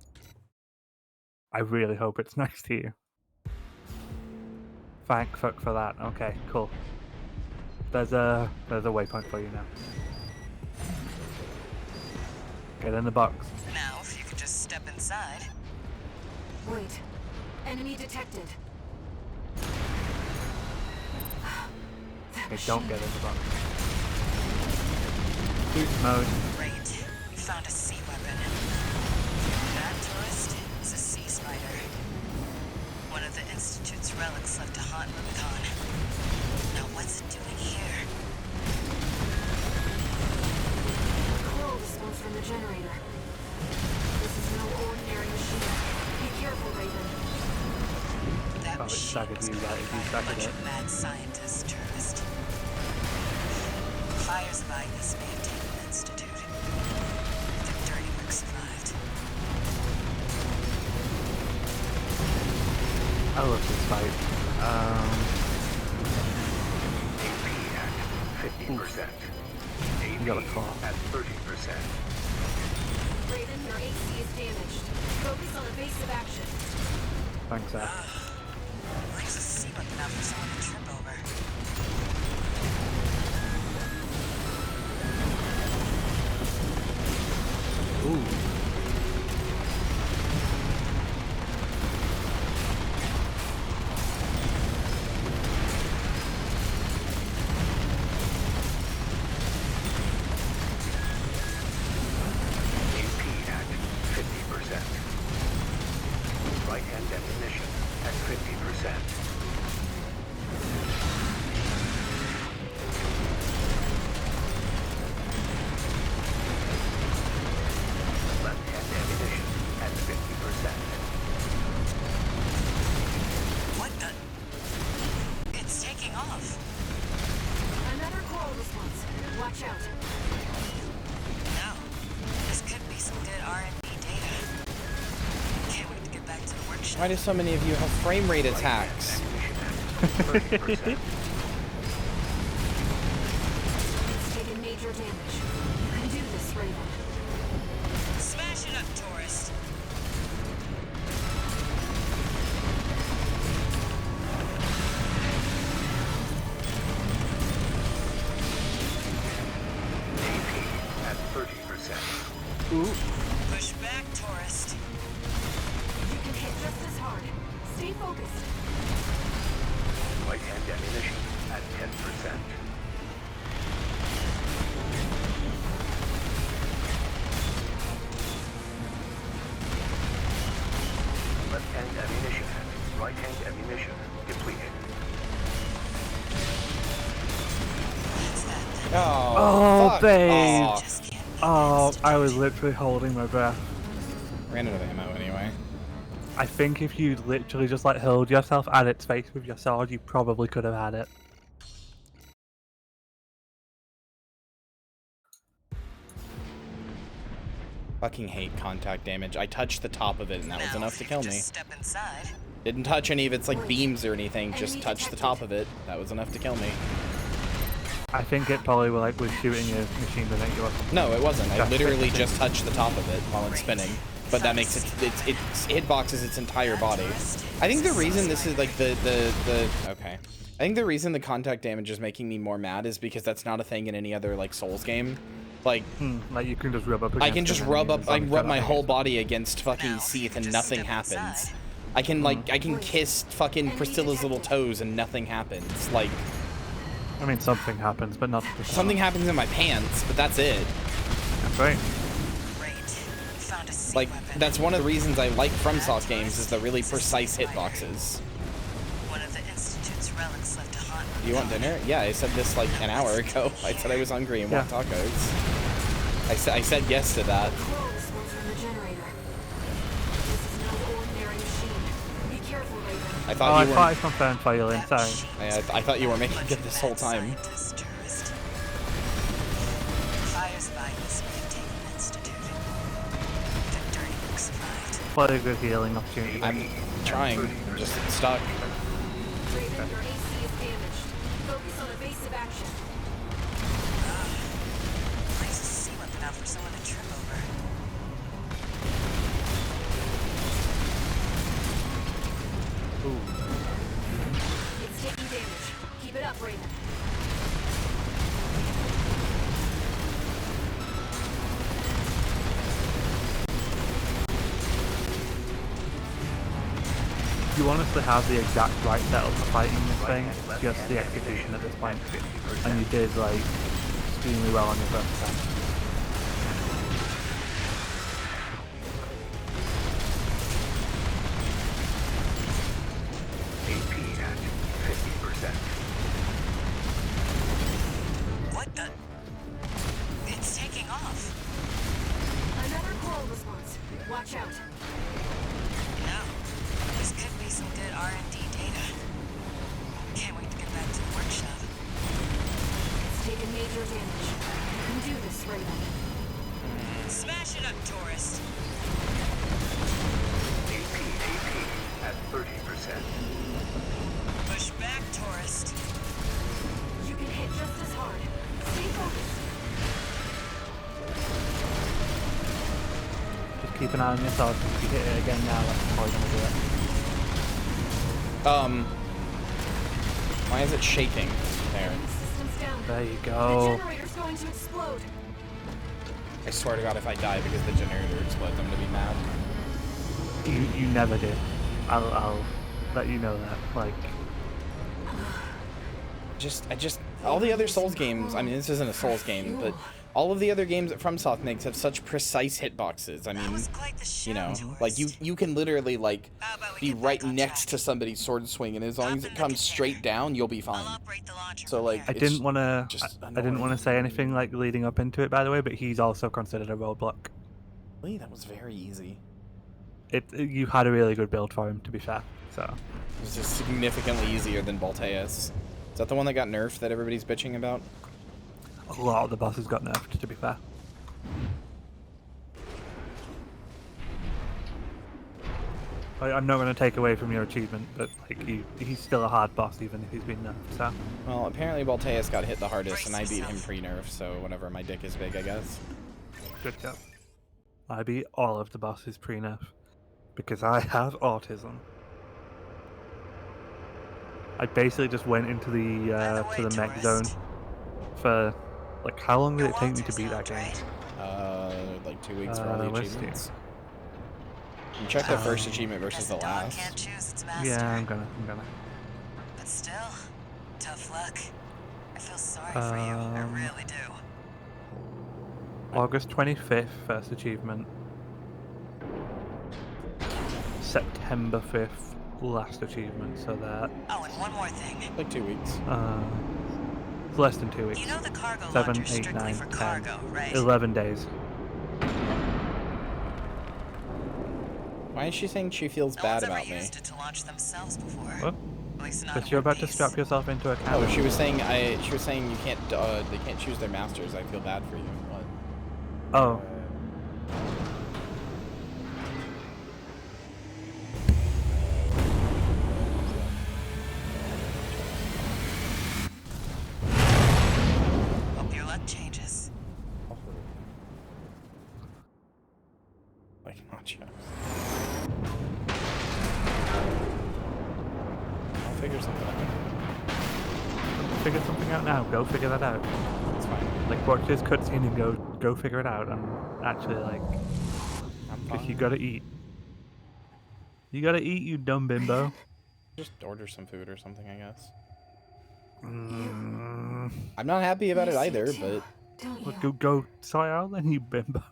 I really hope it's nice to you. Thank fuck for that. Okay, cool. There's a waypoint for you now. Get in the box. Now, if you could just step inside. Wait. Enemy detected. Okay, don't get in the box. Boost mode. Great. We found a sea weapon. That tourist is a sea spider. One of the Institute's relics left to haunt Rubicon. Now what's it doing here? Coral response from the generator. This is no ordinary machine. Be careful, Raven. That Oh, it machine staggered was you, right? created You by a staggered bunch it. of mad scientists, tourist. Fires of Ignis may have taken the Institute. Their dirty work survived. I love this fight. AP at 50%. You got a claw. At 30%. Raven, your AC is damaged. Focus on evasive action. Thanks, Zach. Leaves a sea weapon out for someone to trip over. Ooh. AP at 50%. Right-hand ammunition at 50%. Left-hand ammunition at 50%. What the? It's taking off. Another coral response. Watch out. Now, this could be some good R&D data. Can't wait to get back to the workshop. Why do so many of you have frame rate attacks? Ammunition at 30%. It's taken major damage. You can do this, Raven. Smash it up, tourist. AP at 30%. Push back, tourist. You can hit just as hard. Stay focused. Right-hand ammunition at 10%. Left-hand ammunition at right-hand ammunition depleted. What's that? Oh, fuck babe. off. Just can't beat Oh, the I was Institute. literally holding my breath. Ran out of ammo anyway. I think if you literally just like hurled yourself at its face with your sword, you probably could have had it. Fucking hate contact damage. I touched the top of it and that was Now, enough if to you kill could me. just step inside. Didn't touch any of its like beams or anything, just touched the top of it. That was enough to kill me. I think it probably was shooting a machine gun at you. No, it wasn't. I Just literally fixed it. just touched the top of it while it's spinning. But that makes it hitboxes its entire body. I think the reason this is like the okay. I think the reason the contact damage is making me more mad is because that's not a thing in any other like Souls game. Like Like you can just rub up against I can just an rub enemy up, I and can rub my nothing whole happens. body against fucking Now, Seath you and just nothing step happens. inside. I can like I can kiss fucking Priscilla's little toes and nothing happens. Like I mean, something happens, but not the something happens in my pants, but that's it. That's right. Great. Found a sea Like weapon. that's one of the reasons I like FromSoft games is the really precise hitboxes. One of the Institute's relics left to haunt. Do you want dinner? Yeah, I said this like an hour ago. I said I was hungry and want Yeah. tacos. I said yes to that. Coral response from the generator. This is no ordinary machine. Be careful, Raven. I Oh, thought I you thought I were. confirmed for you, Lynn. Sorry. I thought you were making it this whole time. Tourist. Fire's violence may have taken the Institute. The dirty book survived. What a good healing opportunity. I'm trying. I'm just stuck. Raven, your AC is damaged. Focus on evasive action. Nice sea weapon out for someone to trip over. It's taking damage. Keep it up, Raven. You honestly have the exact right setup for fighting this thing, just the execution at this point. And you did, like, extremely well on your first attempt. AP at 50%. What the? It's taking off. Another coral response. Watch out. No. This could be some good R&D data. Can't wait to get back to the workshop. It's taken major damage. You can do this, Raven. Smash it up, tourist. AP at 30%. Push back, tourist. You can hit just as hard. Stay focused. Just keep an eye on yourself. If you hit it again now, that's probably going to do it. Why is it shaking? There. The system's down. There you The go. generator's going to explode. I swear to God, if I die because the generator explodes, I'm gonna be mad. You never did. I'll let you know that. Like, All the other Souls games, I mean, this isn't a Souls game, but all of the other games that FromSoft makes have such precise hitboxes. I That mean, was quite the show, you know, tourist. like you can literally like How about we be get right back on next track? to somebody's sword swing, and as long as Hop it in the comes straight container. down, you'll be I'll fine. operate the launcher So from like, here. I it's didn't want to. just I didn't want to annoying. say anything like leading up into it, by the way. But he's also considered a roadblock. Really, that was very easy. You had a really good build for him, to be fair. So It was just significantly easier than Balteus. Is that the one that got nerfed that everybody's bitching about? a lot of the bosses got nerfed, to be fair. I'm not going to take away from your achievement, but like he's still a hard boss even if he's been nerfed. So Well, apparently Balteus got hit the hardest, and I beat him pre-nerf, so whatever, my dick is big, I guess. good job. I beat all of the bosses pre-nerf because I have autism. I basically just went into the to the mech zone for like how long did it take me to beat that game? Like 2 weeks for all the Let's see. achievements. You check the first achievement versus the Guess dog last. can't choose its master. Yeah, I'm gonna. But still, tough luck. I feel sorry for you. I really do. August 25th, first achievement. September 5th, last achievement. So that Oh, and one more thing. Like 2 weeks. it's less than 2 weeks. You know the cargo 7, launcher's 8, strictly 9, for 10, cargo, right? 11 days. Why is she saying she feels No bad one's ever about me? used it to launch themselves before. What? At least not Because in you're one about to piece. strap yourself into a cannon. Oh, she was saying you can't they can't choose their masters. I feel bad for you. What? Oh. Hope your luck changes. Like not yet. I'll figure something out. Figure something out now. Go figure that out. It's fine. Like watch this cutscene and go figure it out. And actually like, I'm because you fine. gotta eat. You gotta eat, you dumb bimbo. Just order some food or something, I guess. Mm, I'm not happy about it You see either, too, but don't well, you? go sort out then, you bimbo.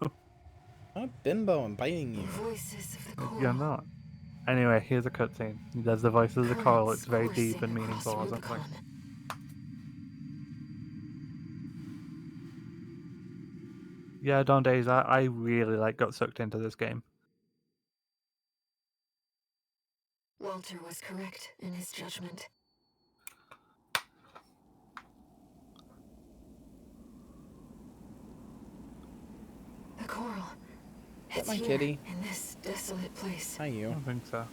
I'm not bimbo. I'm biting you. Voices of the coral. You're not. Anyway, here's a cutscene. There's the voices of the coral. It's very Currents deep and coursing meaningful or across something. Rubicon. Yeah, Dawn Days, I really got sucked into this game. Walter was correct in his judgment. The coral. It's my here, kitty? in this desolate place. Hi, I you. don't think so.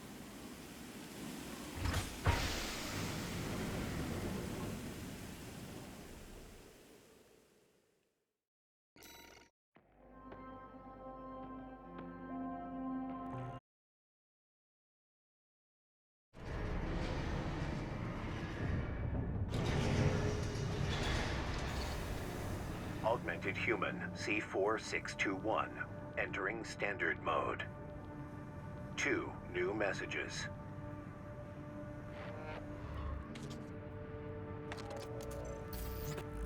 Augmented Human C4621, entering standard mode. 2 new messages.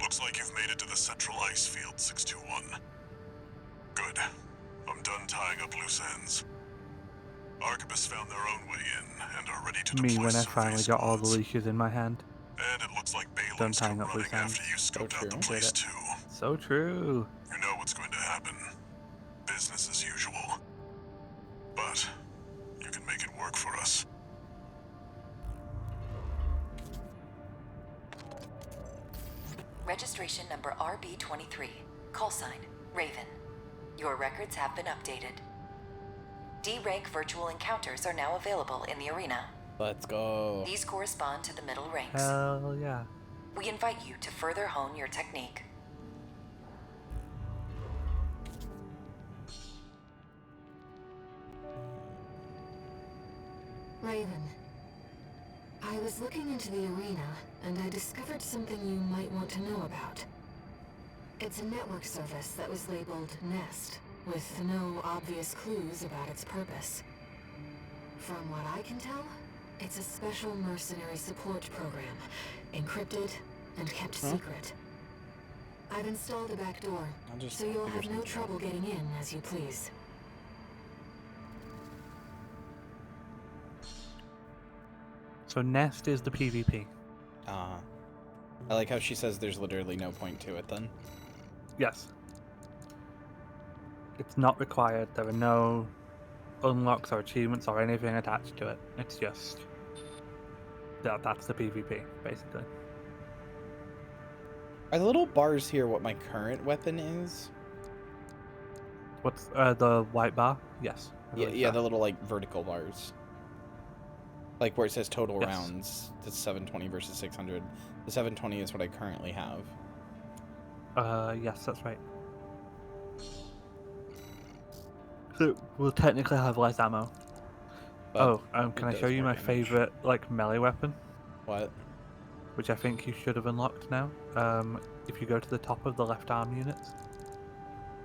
Looks like you've made it to the central ice field, 621. Good. I'm done tying up loose ends. Arquebus found their own way in and are ready to Me deploy when I survey finally got all the squads. leashes in my hand. And it looks like Done Baling's tying come up loose running after ends. you scoped out the true. place Did it. too. So true. You know what's going to happen. Business as usual. But you can make it work for us. Registration number RB23. Call sign, Raven. Your records have been updated. D-rank virtual encounters are now available in the arena. Let's go. These correspond to the middle ranks. Hell yeah. We invite you to further hone your technique. Raven. I was looking into the arena, and I discovered something you might want to know about. It's a network service that was labeled Nest, with no obvious clues about its purpose. From what I can tell, it's a special mercenary support program, encrypted and kept secret. I've installed a backdoor, so you'll have no trouble getting in as you please. So Nest is the PvP. I like how she says there's literally no point to it then. Yes. It's not required. There are no unlocks or achievements or anything attached to it. It's just that's the PvP, basically. Are the little bars here what my current weapon is? What's the white bar? Yes. I Yeah, believe yeah, so. the little like vertical bars. Like where it says total Yes. rounds, that's 720 versus 600. The 720 is what I currently have. Yes, that's right. So we'll technically have less ammo. But Can it I does show you more my damage. favorite like melee weapon, What? which I think you should have unlocked now? If you go to the top of the left arm units,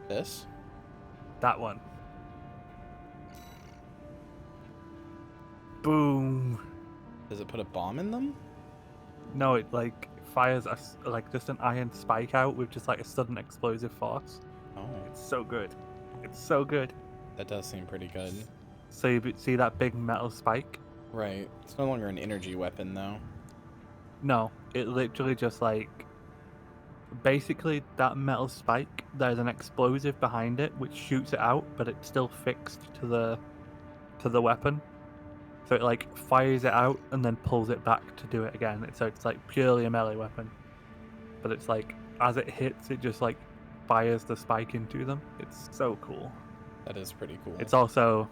This? that one. Boom. Does it put a bomb in them? No, it like fires like just an iron spike out with just like a sudden explosive force. Oh, It's so good. It's so good. that does seem pretty good. So you see that big metal spike? Right. It's no longer an energy weapon though. No, it literally just like basically that metal spike. There's an explosive behind it which shoots it out, but it's still fixed to the weapon. So it like fires it out and then pulls it back to do it again. So it's like purely a melee weapon, but it's like as it hits, it just like fires the spike into them. It's so cool. That is pretty cool. It's also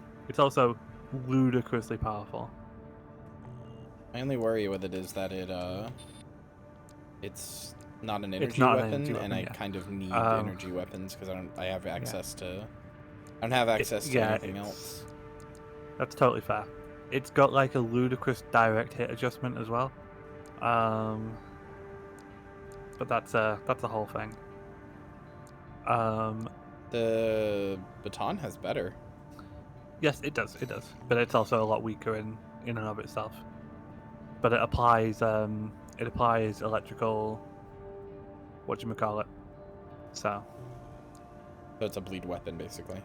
ludicrously powerful. My only worry with it is that it's not an energy not an weapon, energy and weapon, I yeah. kind of need energy weapons because I have access to. I don't have access to anything else. That's totally fair. It's got like a ludicrous direct hit adjustment as well. But that's a whole thing. The baton has better. Yes, it does. It does. But it's also a lot weaker in and of itself. But it applies electrical whatchamacallit. So So it's a bleed weapon basically.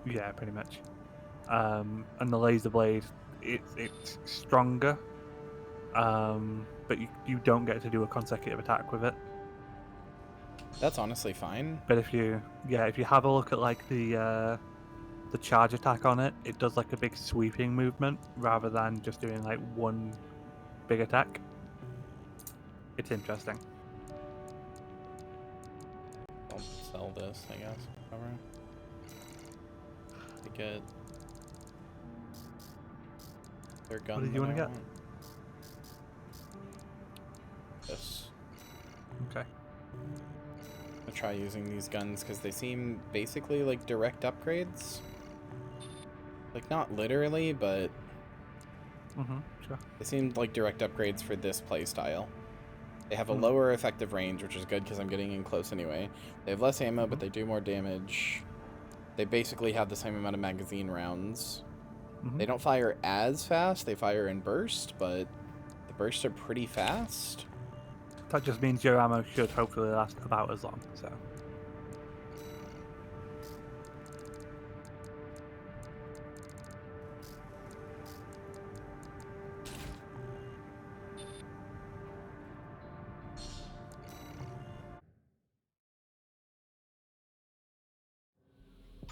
yeah, pretty much. And the laser blade, it's stronger. But you don't get to do a consecutive attack with it. That's honestly fine. But if you have a look at like the the charge attack on it, it does like a big sweeping movement rather than just doing like one big attack. It's interesting. I'll sell this, I guess. Whatever. To get their gun. What did you want to get? This. Okay. I'll try using these guns because they seem basically like direct upgrades. Like, not literally, but Sure. they seem like direct upgrades for this playstyle. They have a lower effective range, which is good because I'm getting in close anyway. They have less ammo, but they do more damage. They basically have the same amount of magazine rounds. They don't fire as fast. They fire in burst, but the bursts are pretty fast. That just means your ammo should hopefully last about as long, so.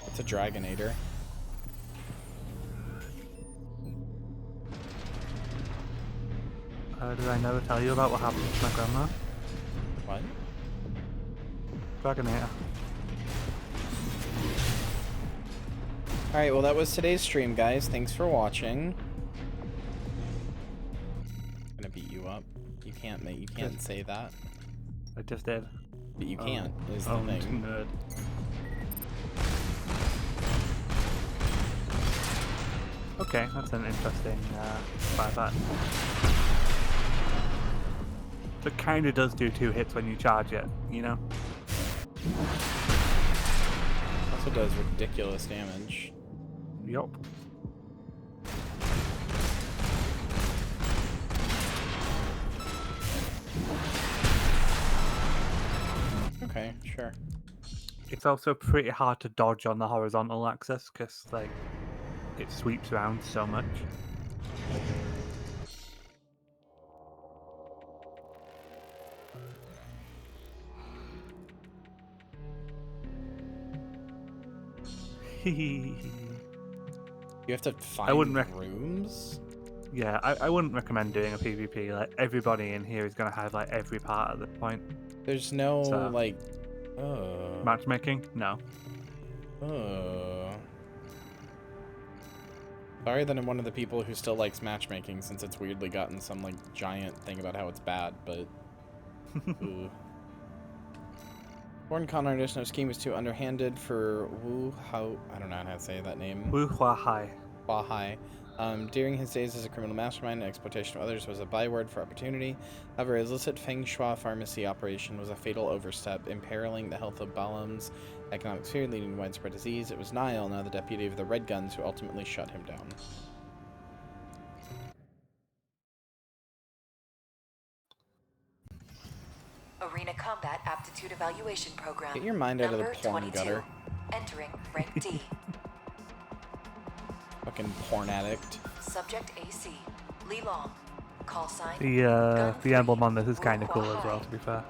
It's a Dragonator. Did I never tell you about what happened to my grandma? What? Dragonator. Alright, well that was today's stream, guys. Thanks for watching. I'm gonna beat you up. You can't say that. I just did. But you can't, is the thing. Nerd. Okay, that's an interesting firefight. So it kind of does do 2 hits when you charge it, you know? Also does ridiculous damage. Yup. Okay, sure. It's also pretty hard to dodge on the horizontal axis because, like, it sweeps around so much. You have to find rooms? Yeah, I wouldn't recommend doing a PvP. Like, everybody in here is going to have, like, every part at the point. There's no, like... matchmaking? No. Sorry that I'm one of the people who still likes matchmaking, since it's weirdly gotten some, like, giant thing about how it's bad, but... Ooh. Foreign con artist, no scheme is too underhanded for Wu Hao... I don't know how to say that name. Wu Hua Hai. Hua Hai. During his days as a criminal mastermind, exploitation of others was a byword for opportunity. However, his illicit Feng Shui pharmacy operation was a fatal overstep, imperiling the health of Balam's economic sphere, leading to widespread disease. It was Niall, now the deputy of the Red Guns, who ultimately shut him down. Arena Combat Aptitude Evaluation Program. Get your mind out of the Number porn 22. gutter. Entering rank D. Fucking porn addict. Subject AC. Li Long. Call sign. The emblem on this is kind of cool as well, to be fair.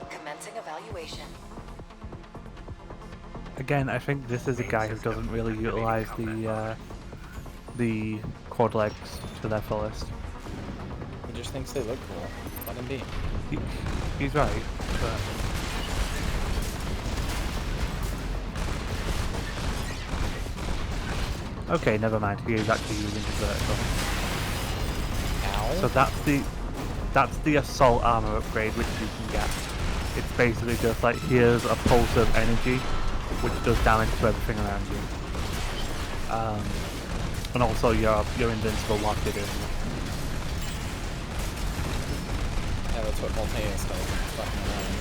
Commencing evaluation. Again, I think this is a guy who doesn't really utilize the quad legs to their fullest. He just thinks they look cool. Let him be. He's right, but... Okay, never mind. He is actually using his vertical. Ow. So that's the assault armor upgrade which you can get. It's basically just like, here's a pulse of energy which does damage to everything around you. And also you're invincible while you're doing it. Yeah, that's what Voltaeus does. It's fucking annoying.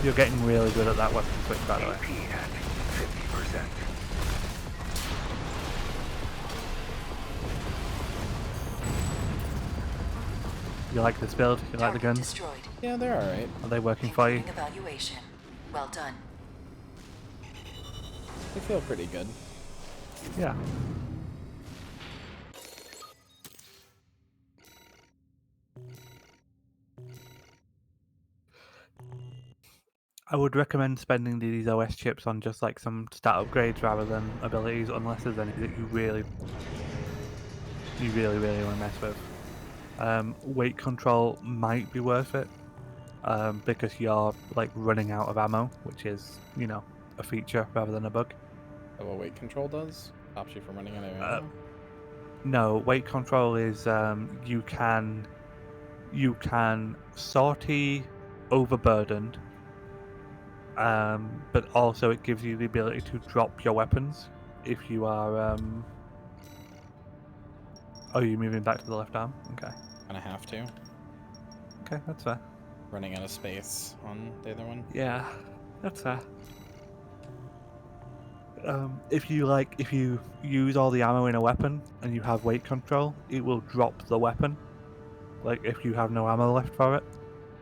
You're getting really good at that weapon switch, by the way. AP at 50%. You like this build? You like the guns? Destroyed. Yeah, they're alright. Are they working for you? Evaluation. Well done. They feel pretty good. Yeah. I would recommend spending these OS chips on just like some stat upgrades rather than abilities, unless there's any that you really want to mess with. Weight control might be worth it, because you're like running out of ammo, which is, you know, a feature rather than a bug. Oh, what weight control does? Stops you from running out of ammo? No, weight control is you can sortie overburdened, but also it gives you the ability to drop your weapons if you are. Oh, you're moving back to the left arm? Okay. Gonna have to. Okay, that's fair. Running out of space on the other one. Yeah, that's fair. If you use all the ammo in a weapon and you have weight control, it will drop the weapon. Like if you have no ammo left for it,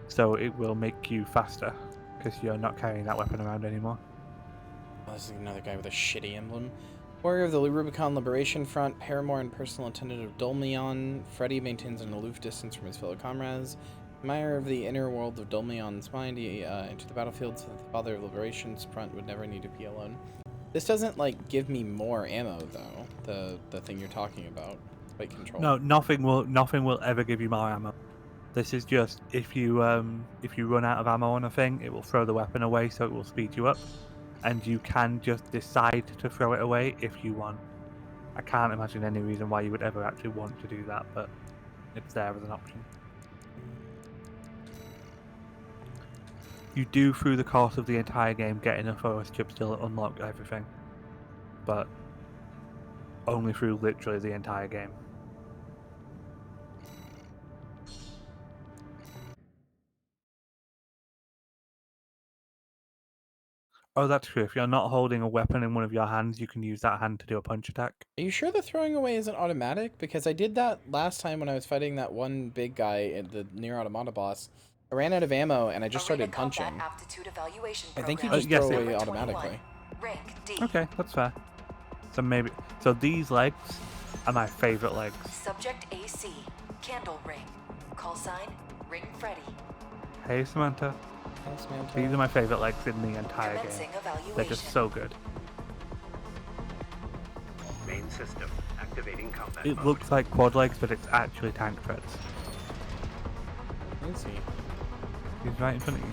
so it will make you faster because you're not carrying that weapon around anymore. Oh, this is another guy with a shitty emblem. Warrior of the Rubicon Liberation Front, Paramore and personal attendant of Dolmeon, Freddy maintains an aloof distance from his fellow comrades. Admirer of the inner world of Dolmeon's mind, he entered the battlefield so that the Father of Liberation's Front would never need to be alone. This doesn't, like, give me more ammo, though, the thing you're talking about. Weight control. No, nothing will ever give you more ammo. This is just if you run out of ammo on a thing, it will throw the weapon away, so it will speed you up. And you can just decide to throw it away if you want. I can't imagine any reason why you would ever actually want to do that, but it's there as an option. You do, through the course of the entire game, get enough OS chips to unlock everything, but only through literally the entire game. Oh, that's true. If you're not holding a weapon in one of your hands, you can use that hand to do a punch attack. Are you sure the throwing away isn't automatic? Because I did that last time when I was fighting that one big guy at the Nier Automata boss. I ran out of ammo and I just started punching. I think you just throw away automatically. Okay, that's fair. So these legs are my favorite legs. Subject AC, Candle Ring. Call sign, Ring Freddy. Hey Samantha. These are my favorite legs in the entire game. They're just so good. Main system activating combat It mode. looks like quad legs, but it's actually tank treads. Where is he? He's right in front of you.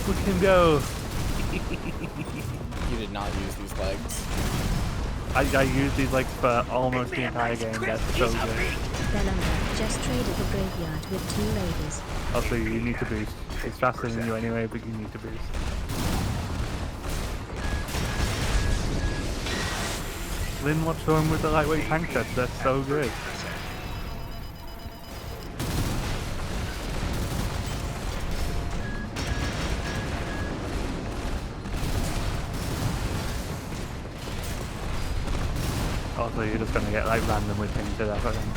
Look at him go. You did not use these legs. I used these legs for almost the entire game. That's so good. Belumba just traded the graveyard with 2 raiders. Also, you need to boost. It's faster than you anyway, but you need to boost. Lynn, what's wrong with the lightweight tank sets? They're so good. Also, you're just gonna get like randomly pinged to death, I think.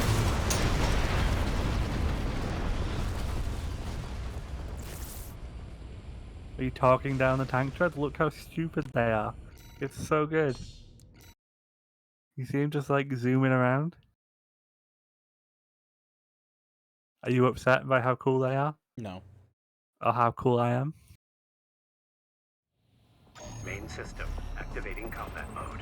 Are you talking down the tank treads? Look how stupid they are. It's so good. You see him just like zooming around? Are you upset by how cool they are? No. Or how cool I am? Main system activating combat mode.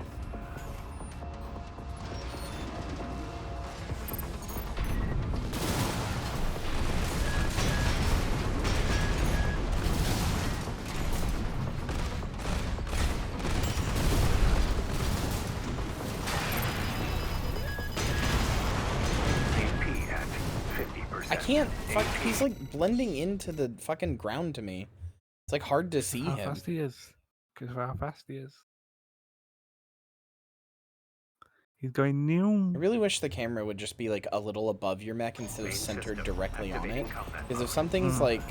I can't fuck, he's like blending into the fucking ground to me. It's like hard to see How him. fast he is. Because of how fast he is. He's going new. I really wish the camera would just be like a little above your mech instead of centered directly on it. Because if something's like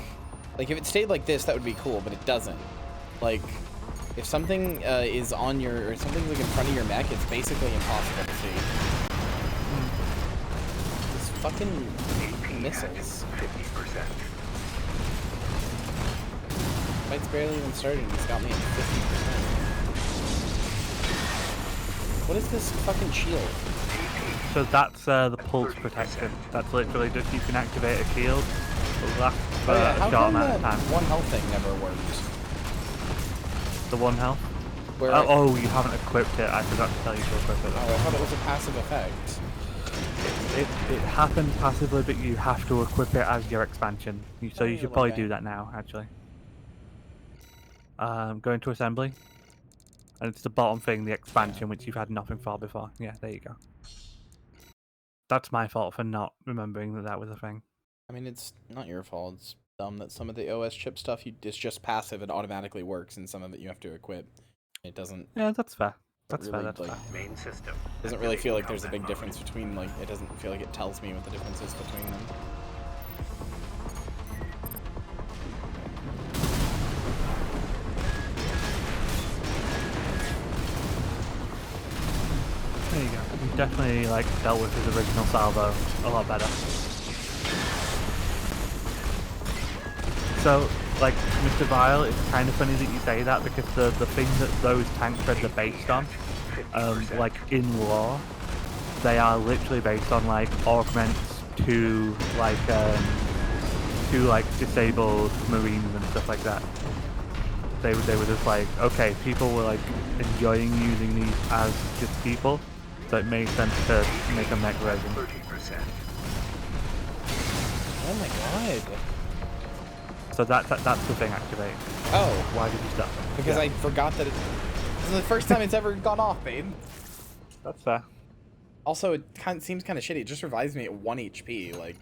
if it stayed like this, that would be cool, but it doesn't. Like, if something is on your, or something's like in front of your mech, it's basically impossible to see. This fucking missiles. 50%. Fight's barely even started and he's got me at 50%. What is this fucking shield? So that's the pulse protection. That's literally just you can activate a shield. It'll last for Oh, yeah. a How short come amount of that time. one health thing never worked? The one health. Where Oh, you haven't equipped it. I forgot to tell you to equip it. Oh, I thought it was a passive effect. It happens passively, but you have to equip it as your expansion. So you should probably do that now, actually. Go into assembly. And it's the bottom thing, the expansion, which you've had nothing for before. Yeah, there you go. That's my fault for not remembering that that was a thing. I mean, it's not your fault. It's dumb that some of the OS chip stuff, it's just passive. It automatically works, and some of it you have to equip. It doesn't. Yeah, that's fair. That's really, fair, that's like, fair. Main system. Doesn't really feel like there's a big difference between, like, it doesn't feel like it tells me what the difference is between them. There you go. You've definitely like dealt with his original salvo a lot better. So, like, Mr. Vile, it's kind of funny that you say that because the thing that those tank treads are based on, like in lore, they are literally based on like augments to like disabled marines and stuff like that. They were just like, okay, people were like enjoying using these as just people, so it made sense to make a mech version. 30%. Oh my god. So that's the thing activate. Oh. Why did you stop? Because I forgot that this is the first time it's ever gone off, babe. That's fair. Also, it seems kind of shitty. It just revives me at 1 HP, like.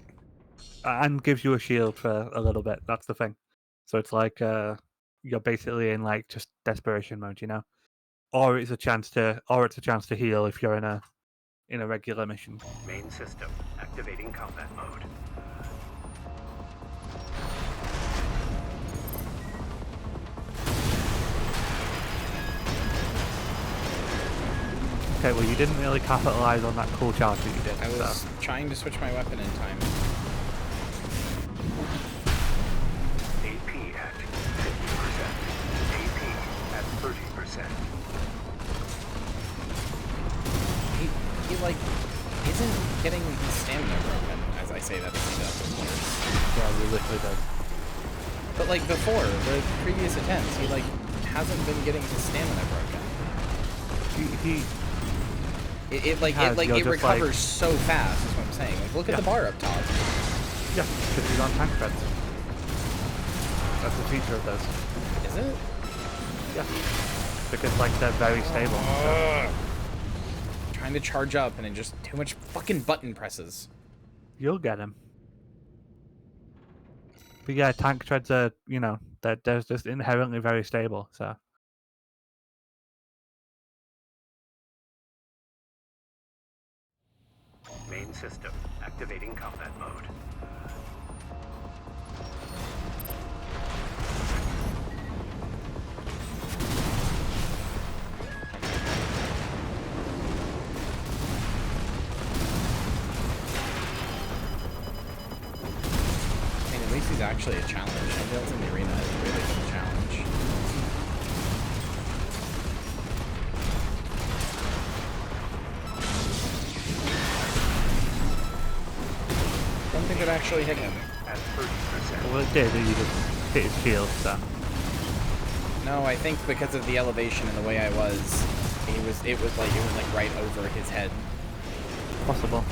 And gives you a shield for a little bit. That's the thing. So it's like you're basically in like just desperation mode, you know, or it's a chance to heal if you're in a regular mission. Main system. Activating combat mode. Okay, well you didn't really capitalize on that cool charge that you did. I was trying to switch my weapon in time. AP at 50%. AP at 30%. He like isn't getting his stamina broken, as I say that as he does, of course. Yeah, he literally does. But like before, the previous attempts, he like hasn't been getting his stamina broken. It recovers so fast, is what I'm saying. Like, look at the bar up top. Yeah, because he's on tank treads. That's the feature of those. Is it? Yeah. Because like they're very stable. So. Trying to charge up and it just too much fucking button presses. You'll get him. But yeah, tank treads are, you know, they're just inherently very stable, so. Main system. Activating combat mode. I mean, at least he's actually a challenge. Nobody else in the arena is really a challenge. I don't think it actually hit him. At 30%. Well, it did, you just hit his shield, so. No, I think because of the elevation and the way I was, it was like right over his head. Possible.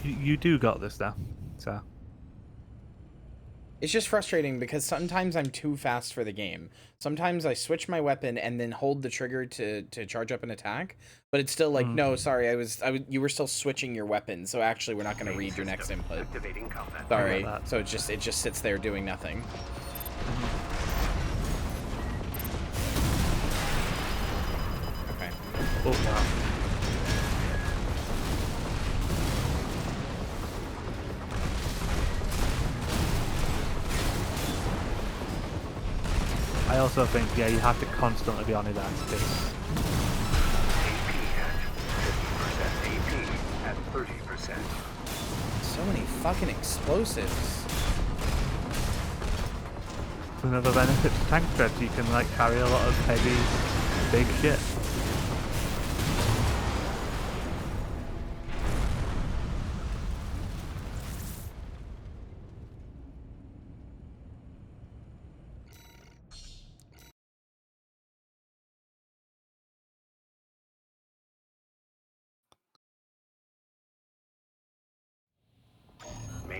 You do got this though, so. It's just frustrating because sometimes I'm too fast for the game. Sometimes I switch my weapon and then hold the trigger to charge up an attack, but it's still like, no, sorry, you were still switching your weapon, so actually we're not going to read your next input. Activating combat. Sorry. So it just sits there doing nothing. Okay. Oh wow. I also think, yeah, you have to constantly be on his ass. AP at 50%. AP at 30%. So many fucking explosives. Another benefit to tank treads, you can like carry a lot of heavy, big shit.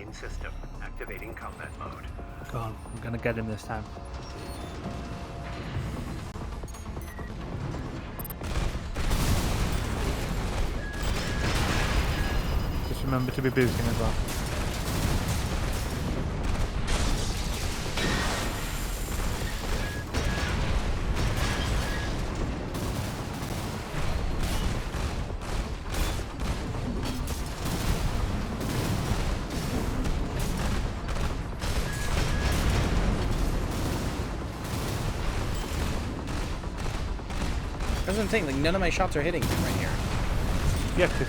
Main system activating combat mode. Go on, I'm gonna get him this time. Just remember to be boosting as well. That's what I'm saying, like, none of my shots are hitting him right here. Yeah, because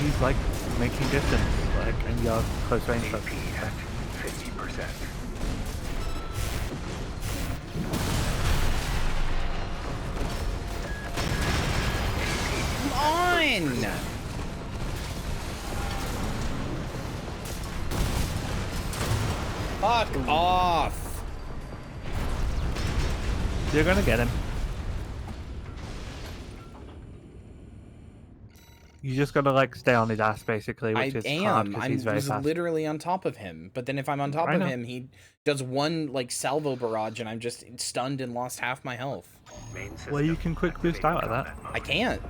he's like making distance, like, and you're close range. AP at 50%. Come on! Fuck off! You're gonna get him. You just gotta like stay on his ass basically, which is hard because he's very fast. Literally on top of him. But then if I'm on top of him, he does one like salvo barrage and I'm just stunned and lost half my health. Well, you can quick boost out of that. I can't.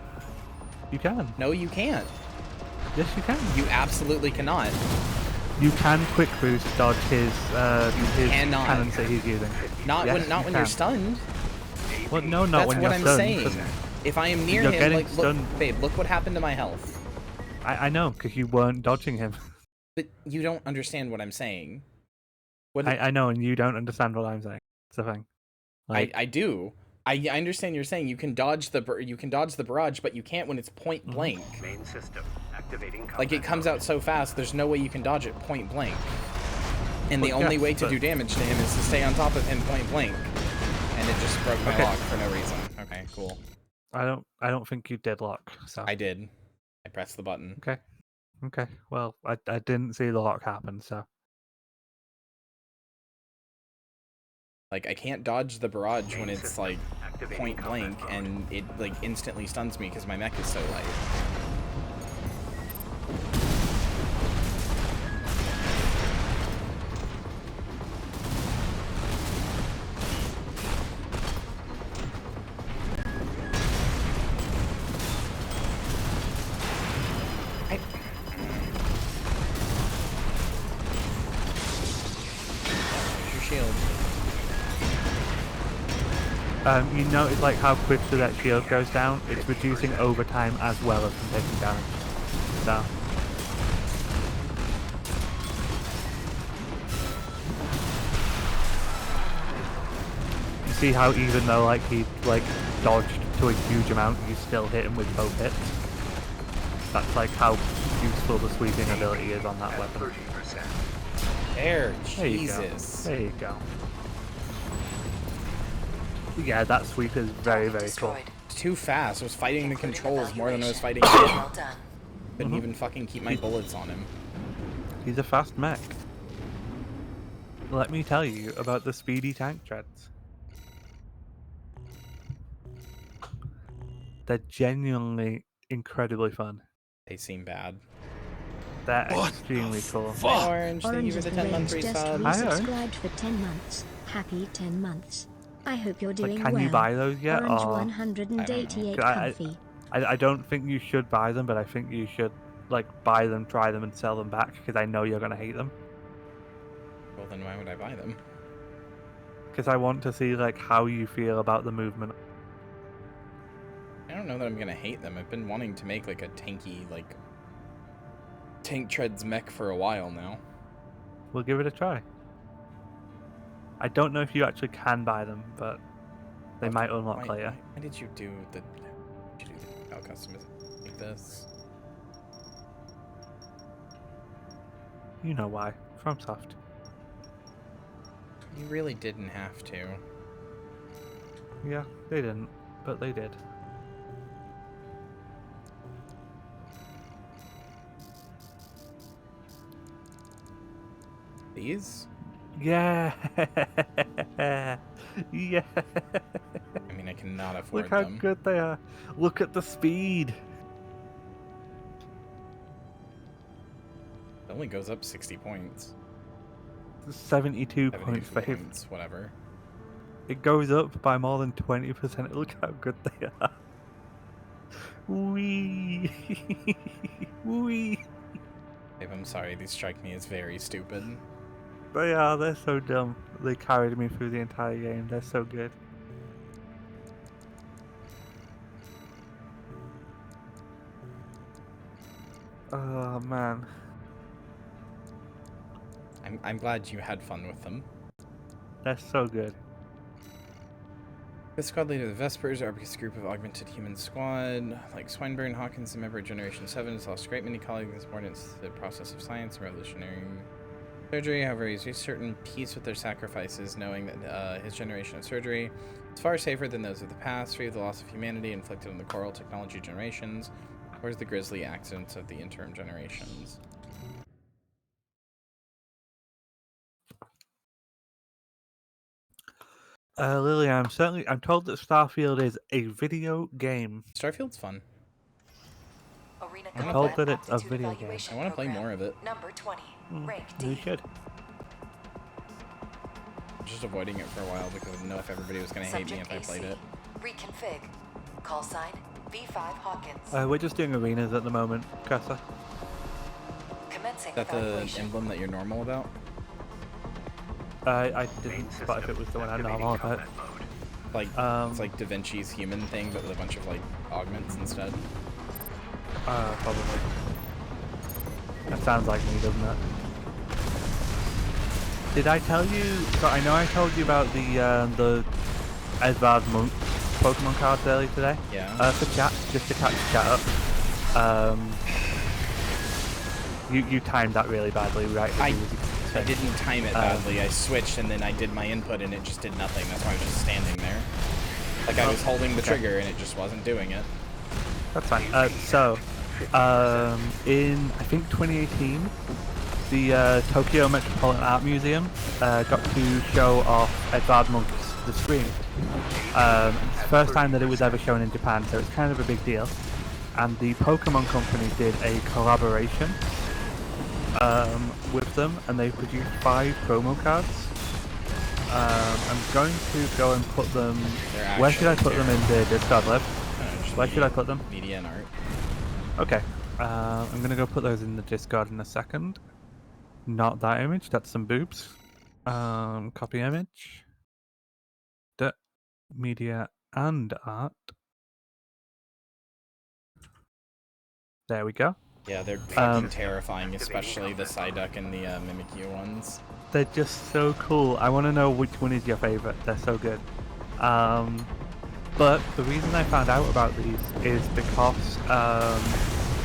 You can. No, you can't. Yes, you can. You absolutely cannot. You can quick boost dodge his cannons that he's using. Not when you're stunned. Well, no, not when you're stunned. That's what I'm saying. If I am near him, like, look, babe, look what happened to my health. I know, because you weren't dodging him. But you don't understand what I'm saying. I know, and you don't understand what I'm saying. It's the thing. Like, I do. I understand you're saying you can dodge the barrage, but you can't when it's point blank. Main system activating. Like, it comes out so fast, there's no way you can dodge it point blank. And the only way to do damage to him is to stay on top of him point blank. And it just broke my lock for no reason. Okay, cool. I don't think you did lock. So I did. I pressed the button. Okay. Okay. Well, I didn't see the lock happen, so. Like, I can't dodge the barrage when it's like point blank, and it like instantly stuns me because my mech is so light. You notice like how quickly that shield goes down? It's reducing overtime as well as from taking damage. So. You see how even though like he like dodged to a huge amount, you still hit him with both hits? That's like how useful the sweeping ability is on that weapon. There, Jesus. There you go. Yeah, that sweep is very, very cool. It's too fast. I was fighting the controls more than I was fighting him. Couldn't even fucking keep my bullets on him. He's a fast mech. Let me tell you about the speedy tank treads. They're genuinely incredibly fun. They seem bad. They're extremely cool. Hi, Orange. Thank you for the 10-month resub. Hi, subscribed for 10 months. Happy 10 months. I hope you're doing well. Can you buy those yet? Orange or... 188 comfy. I don't think you should buy them, but I think you should like buy them, try them, and sell them back because I know you're gonna hate them. Well, then why would I buy them? Because I want to see like how you feel about the movement. I don't know that I'm gonna hate them. I've been wanting to make like a tanky like tank treads mech for a while now. We'll give it a try. I don't know if you actually can buy them, but they might unlock later. Why did you do the customization like this? You know why. FromSoft. You really didn't have to. Yeah, they didn't, but they did. These? Yeah. Yeah. I mean, I cannot afford Look how them. good they are. Look at the speed. It only goes up 60 points. 72 points, 72 babe. points, whatever. It goes up by more than 20%. Look how good they are. Wee. Wee. Babe, I'm sorry, these strike me as very stupid. They are, they're so dumb. They carried me through the entire game. They're so good. Oh man. I'm glad you had fun with them. They're so good. The squad leader of the Vespers, RP's group of augmented human squad, like Swinburne, Hawkins, a member of Generation 7, has lost a great many colleagues this morning. It's the process of science and revolutionary surgery. However, he's reached certain peace with their sacrifices, knowing that his generation of surgery is far safer than those of the past, free of the loss of humanity inflicted on the coral technology generations, or the grisly accidents of the interim generations. Lily, I'm told that Starfield is a video game. Starfield's fun. Arena I'm Combat told that it's a Aptitude video game. Evaluation I want to play Program, more of it. Number 20, rank You D. should. I'm just avoiding it for a while because I didn't know if everybody was going to hate me if I played it. Reconfig. Call sign V5 Hawkins. We're just doing arenas at the moment, Kessa. Commencing Is that the evaluation. emblem that you're normal about? I didn't spot if it was the one I know all about. Like, it's like Da Vinci's human thing, but with a bunch of, like, augments instead. Probably. That sounds like me, doesn't it? Did I tell you? So I know I told you about the Edvard Monk Pokemon cards earlier today. Yeah. For chat, just to catch chat up. You timed that really badly, right? I didn't time it badly. I switched and then I did my input and it just did nothing. That's why I was just standing there. Like I was holding the trigger and it just wasn't doing it. That's fine. In I think 2018, the Tokyo Metropolitan Art Museum got to show off Edvard Munk's The Scream. It's the first time that it was ever shown in Japan, so it's kind of a big deal. And the Pokemon Company did a collaboration with them, and they produced 5 promo cards. I'm going to go and put them. Where should I put them in the Discord live? Where should I put them? Media and art. Okay. I'm gonna go put those in the Discord in a second. Not that image. That's some boobs. Copy image. Media and art. There we go. Yeah, they're fucking terrifying, especially the Psyduck and the Mimikyu ones. They're just so cool. I want to know which one is your favorite. They're so good. But the reason I found out about these is because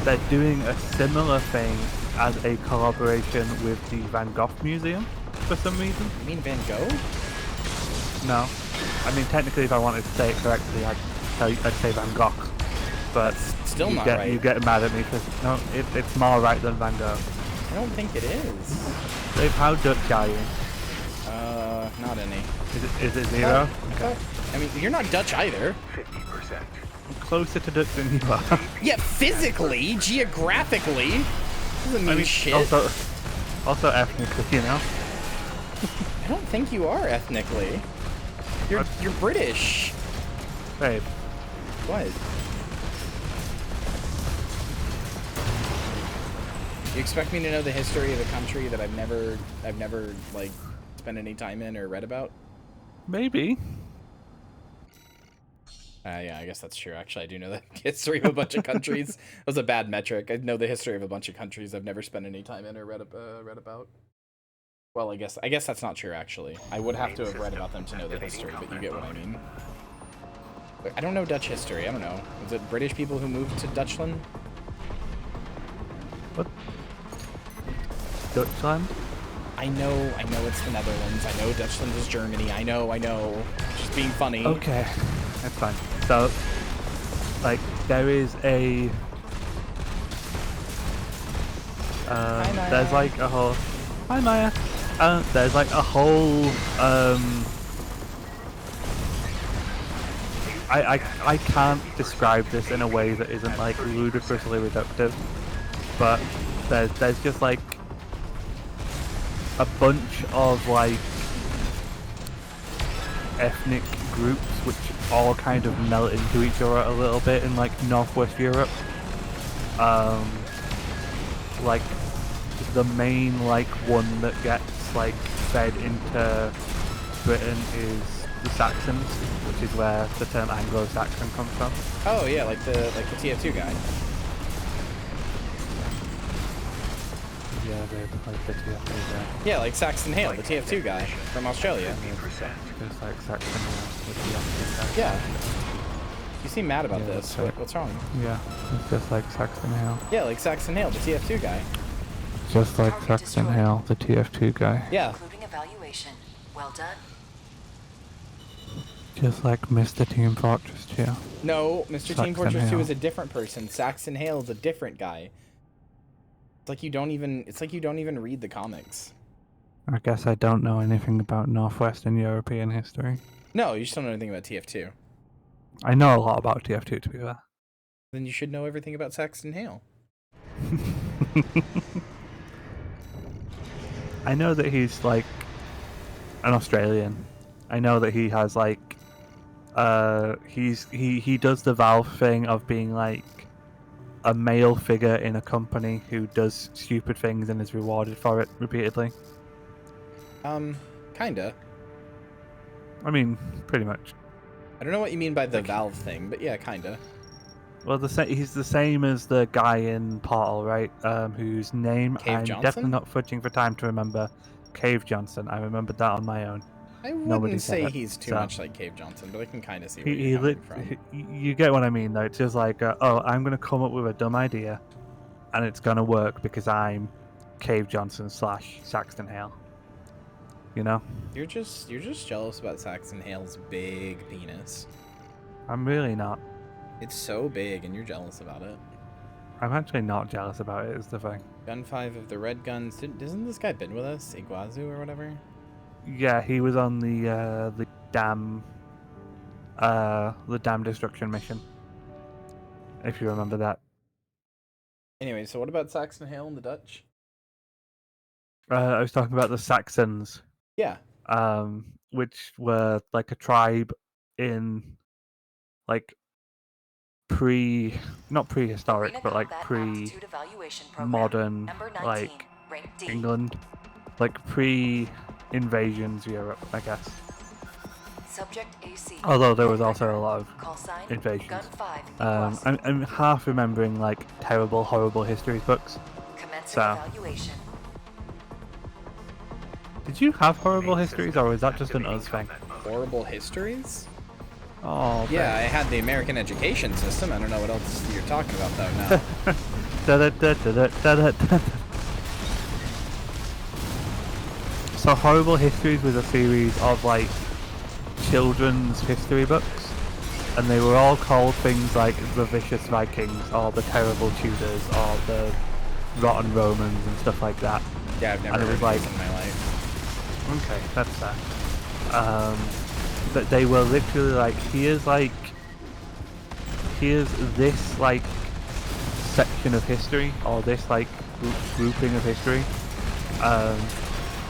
they're doing a similar thing as a collaboration with the Van Gogh Museum for some reason. You mean Van Gogh? No. I mean, technically, if I wanted to say it correctly, I'd say Van Gogh. But still not right. You get mad at me because no, it's more right than Van Gogh. I don't think it is. Dave, how Dutch are you? Not any. Is it 0? Okay. I mean, you're not Dutch either. 50%. I'm closer to Dutch than you are. Yeah, physically, geographically. Doesn't mean shit. Also ethnically, you know. I don't think you are ethnically. You're British. Babe. What? You expect me to know the history of a country that I've never like spent any time in or read about? Maybe. Yeah, I guess that's true. Actually, I do know the history of a bunch of countries. It was a bad metric. I know the history of a bunch of countries I've never spent any time in or read about. Well, I guess that's not true, actually. I would have to have read about them to know the history, but you get what I mean. I don't know Dutch history. I don't know. Was it British people who moved to Dutchland? What? Dutchland? I know it's the Netherlands. I know Dutchland is Germany. I know. Just being funny. Okay, that's fine. So, like, there is a... there's like a whole... Hi, Maya. There's like a whole... I can't describe this in a way that isn't like ludicrously reductive, but there's just like a bunch of like ethnic groups which all kind of melt into each other a little bit in like Northwest Europe. Like the main like one that gets like fed into Britain is the Saxons, which is where the term Anglo-Saxon comes from. Oh yeah, like the TF2 guy. Yeah, like the TF2 guy. Yeah, like Saxon Hale, the TF2 guy from Australia. Just like Saxon Hale, the TF2 guy. Yeah. You seem mad about this. What's wrong? Yeah, it's just like Saxon Hale. Yeah, like Saxon Hale, the TF2 guy. Just like Saxon Hale, the TF2 guy. Yeah. Including evaluation. Well done. Just like Mr. Team Fortress 2. No, Mr. Team Saxon Fortress 2 Hale. is a different person. Saxon Hale is a different guy. It's like you don't even read the comics. I guess I don't know anything about Northwestern European history. No, you just don't know anything about TF2. I know a lot about TF2 to be fair. Then you should know everything about Saxon Hale. I know that he's like an Australian. I know that he has like he does the Valve thing of being like a male figure in a company who does stupid things and is rewarded for it repeatedly. Kinda. I mean, pretty much. I don't know what you mean by the Valve thing, but yeah, kinda. Well, he's the same as the guy in Portal, right? Whose name I'm definitely not fudging for time to remember. Cave Johnson. I remembered that on my own. I wouldn't say he's too much like Cave Johnson, but I can kind of see where you're coming from. You get what I mean, though. It's just like, oh, I'm going to come up with a dumb idea, and it's going to work because I'm Cave Johnson / Saxon Hale. You know? You're just jealous about Saxon Hale's big penis. I'm really not. It's so big, and you're jealous about it. I'm actually not jealous about it, is the thing. Gun 5 of the Red Guns. Isn't this guy been with us? Iguazu or whatever? Yeah, he was on the dam destruction mission. If you remember that. Anyway, so what about Saxon Hale and the Dutch? I was talking about the Saxons. Yeah. Which were like a tribe in like not prehistoric, but like pre-modern, like England, like pre-invasions Europe, I guess. Subject AC. Although there was also a lot of invasions. I'm half remembering like terrible, horrible history books. So. Did you have horrible histories, or was that just an us thing? Horrible histories? Oh, yeah, I had the American education system. I don't know what else you're talking about, though, now. So Horrible Histories was a series of, like, children's history books, and they were all called things like The Vicious Vikings, or The Terrible Tudors, or The Rotten Romans, and stuff like that. Yeah, I've never heard of these in my life. Okay, that's fair. But they were literally like, here's this like section of history, or this like grouping of history.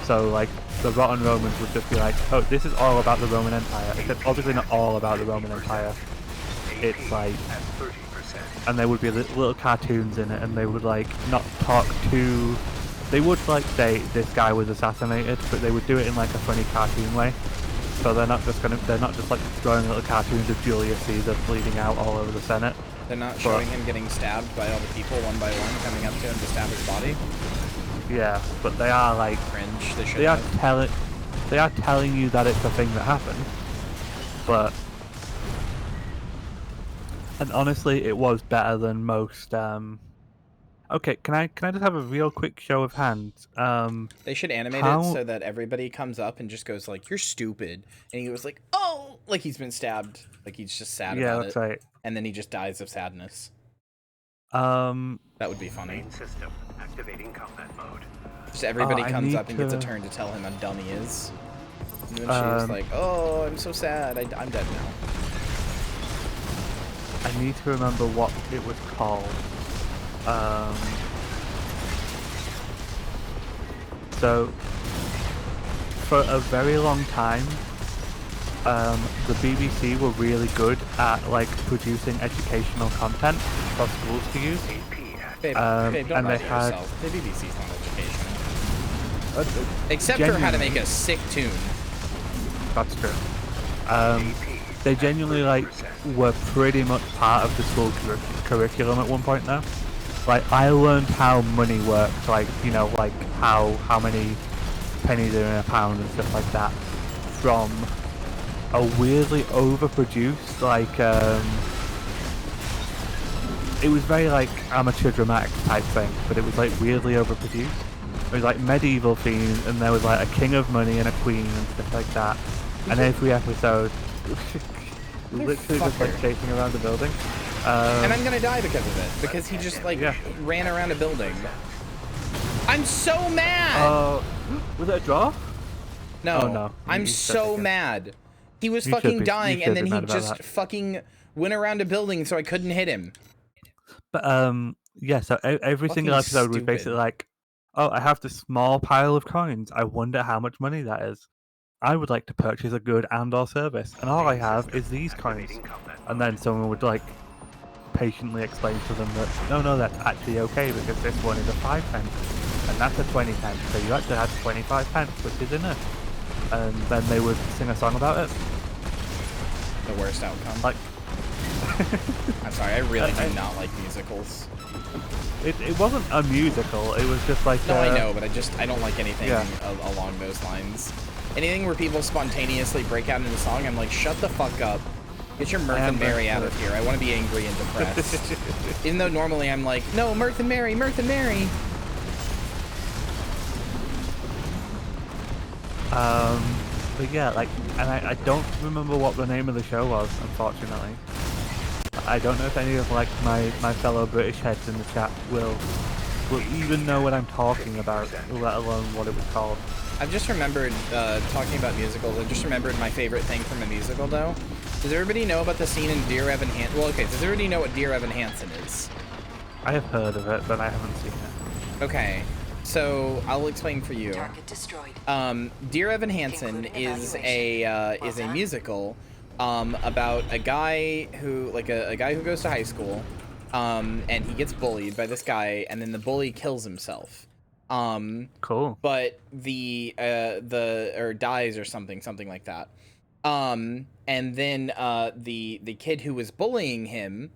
So like the Rotten Romans would just be like, oh, this is all about the Roman Empire, except obviously not all about the Roman Empire. It's like, and there would be little cartoons in it, and they would like not talk to. They would like say this guy was assassinated, but they would do it in like a funny cartoon way. So they're not just like drawing little cartoons of Julius Caesar bleeding out all over the Senate. They're not showing him getting stabbed by all the people one by one coming up to him to stab his body. Yeah, but they are like cringe. They are telling you that it's a thing that happened, but and honestly, it was better than most. Okay, can I just have a real quick show of hands? They should animate it so that everybody comes up and just goes like, "You're stupid," and he goes like, "Oh," like he's been stabbed, like he's just sad about it. Yeah, that's right. And then he just dies of sadness. That would be funny. Main system activating combat mode. Just everybody comes up and gets a turn to tell him how dumb he is. And then she was like, "Oh, I'm so sad. I'm dead now." I need to remember what it was called. So for a very long time, the BBC were really good at like producing educational content for schools to use. Babe, don't and lie they to had yourself. The BBC's not educational. Except for how to make a sick tune. That's true. They genuinely like were pretty much part of the school curriculum at one point though. Like I learned how money works, like you know, like how many pennies are in a pound and stuff like that, from a weirdly overproduced like it was very like amateur dramatic type thing, but it was like weirdly overproduced. It was like medieval themes, and there was like a king of money and a queen and stuff like that. And every episode, literally just like chasing around the building. And I'm gonna die because of it, because he just like ran around a building. I'm so mad. Was it a draw? No. Oh, no. I'm so mad. He was fucking dying, and then he just fucking went around a building, so I couldn't hit him. But yeah. So every single episode was basically like, oh, I have this small pile of coins. I wonder how much money that is. I would like to purchase a good and/or service, and all I have is these coins. And then someone would like patiently explain to them that no, that's actually okay because this one is a 5 pence, and that's a 20 pence. So you actually have 25 pence, which is enough. And then they would sing a song about it. The worst outcome. Like, I'm sorry, I really do not like musicals. It wasn't a musical. It was just like. No, I know, but I don't like anything along those lines. Anything where people spontaneously break out into song, I'm like, shut the fuck up. Get your Mirth and Mary out of here. I want to be angry and depressed. Even though normally I'm like, no, Mirth and Mary, Mirth and Mary. But yeah, like, and I don't remember what the name of the show was, unfortunately. I don't know if any of like my fellow British heads in the chat will even know what I'm talking about, let alone what it was called. I've just remembered, talking about musicals, I just remembered my favorite thing from a musical, though. Does everybody know about the scene in Dear Evan Hansen? Well, okay, does everybody know what Dear Evan Hansen is? I have heard of it, but I haven't seen it. Okay, so I'll explain for you. Target destroyed. Dear Evan Hansen is a musical about a guy who, like a guy who goes to high school, and he gets bullied by this guy, and then the bully kills himself. Cool. But or dies or something like that. And then the kid who was bullying him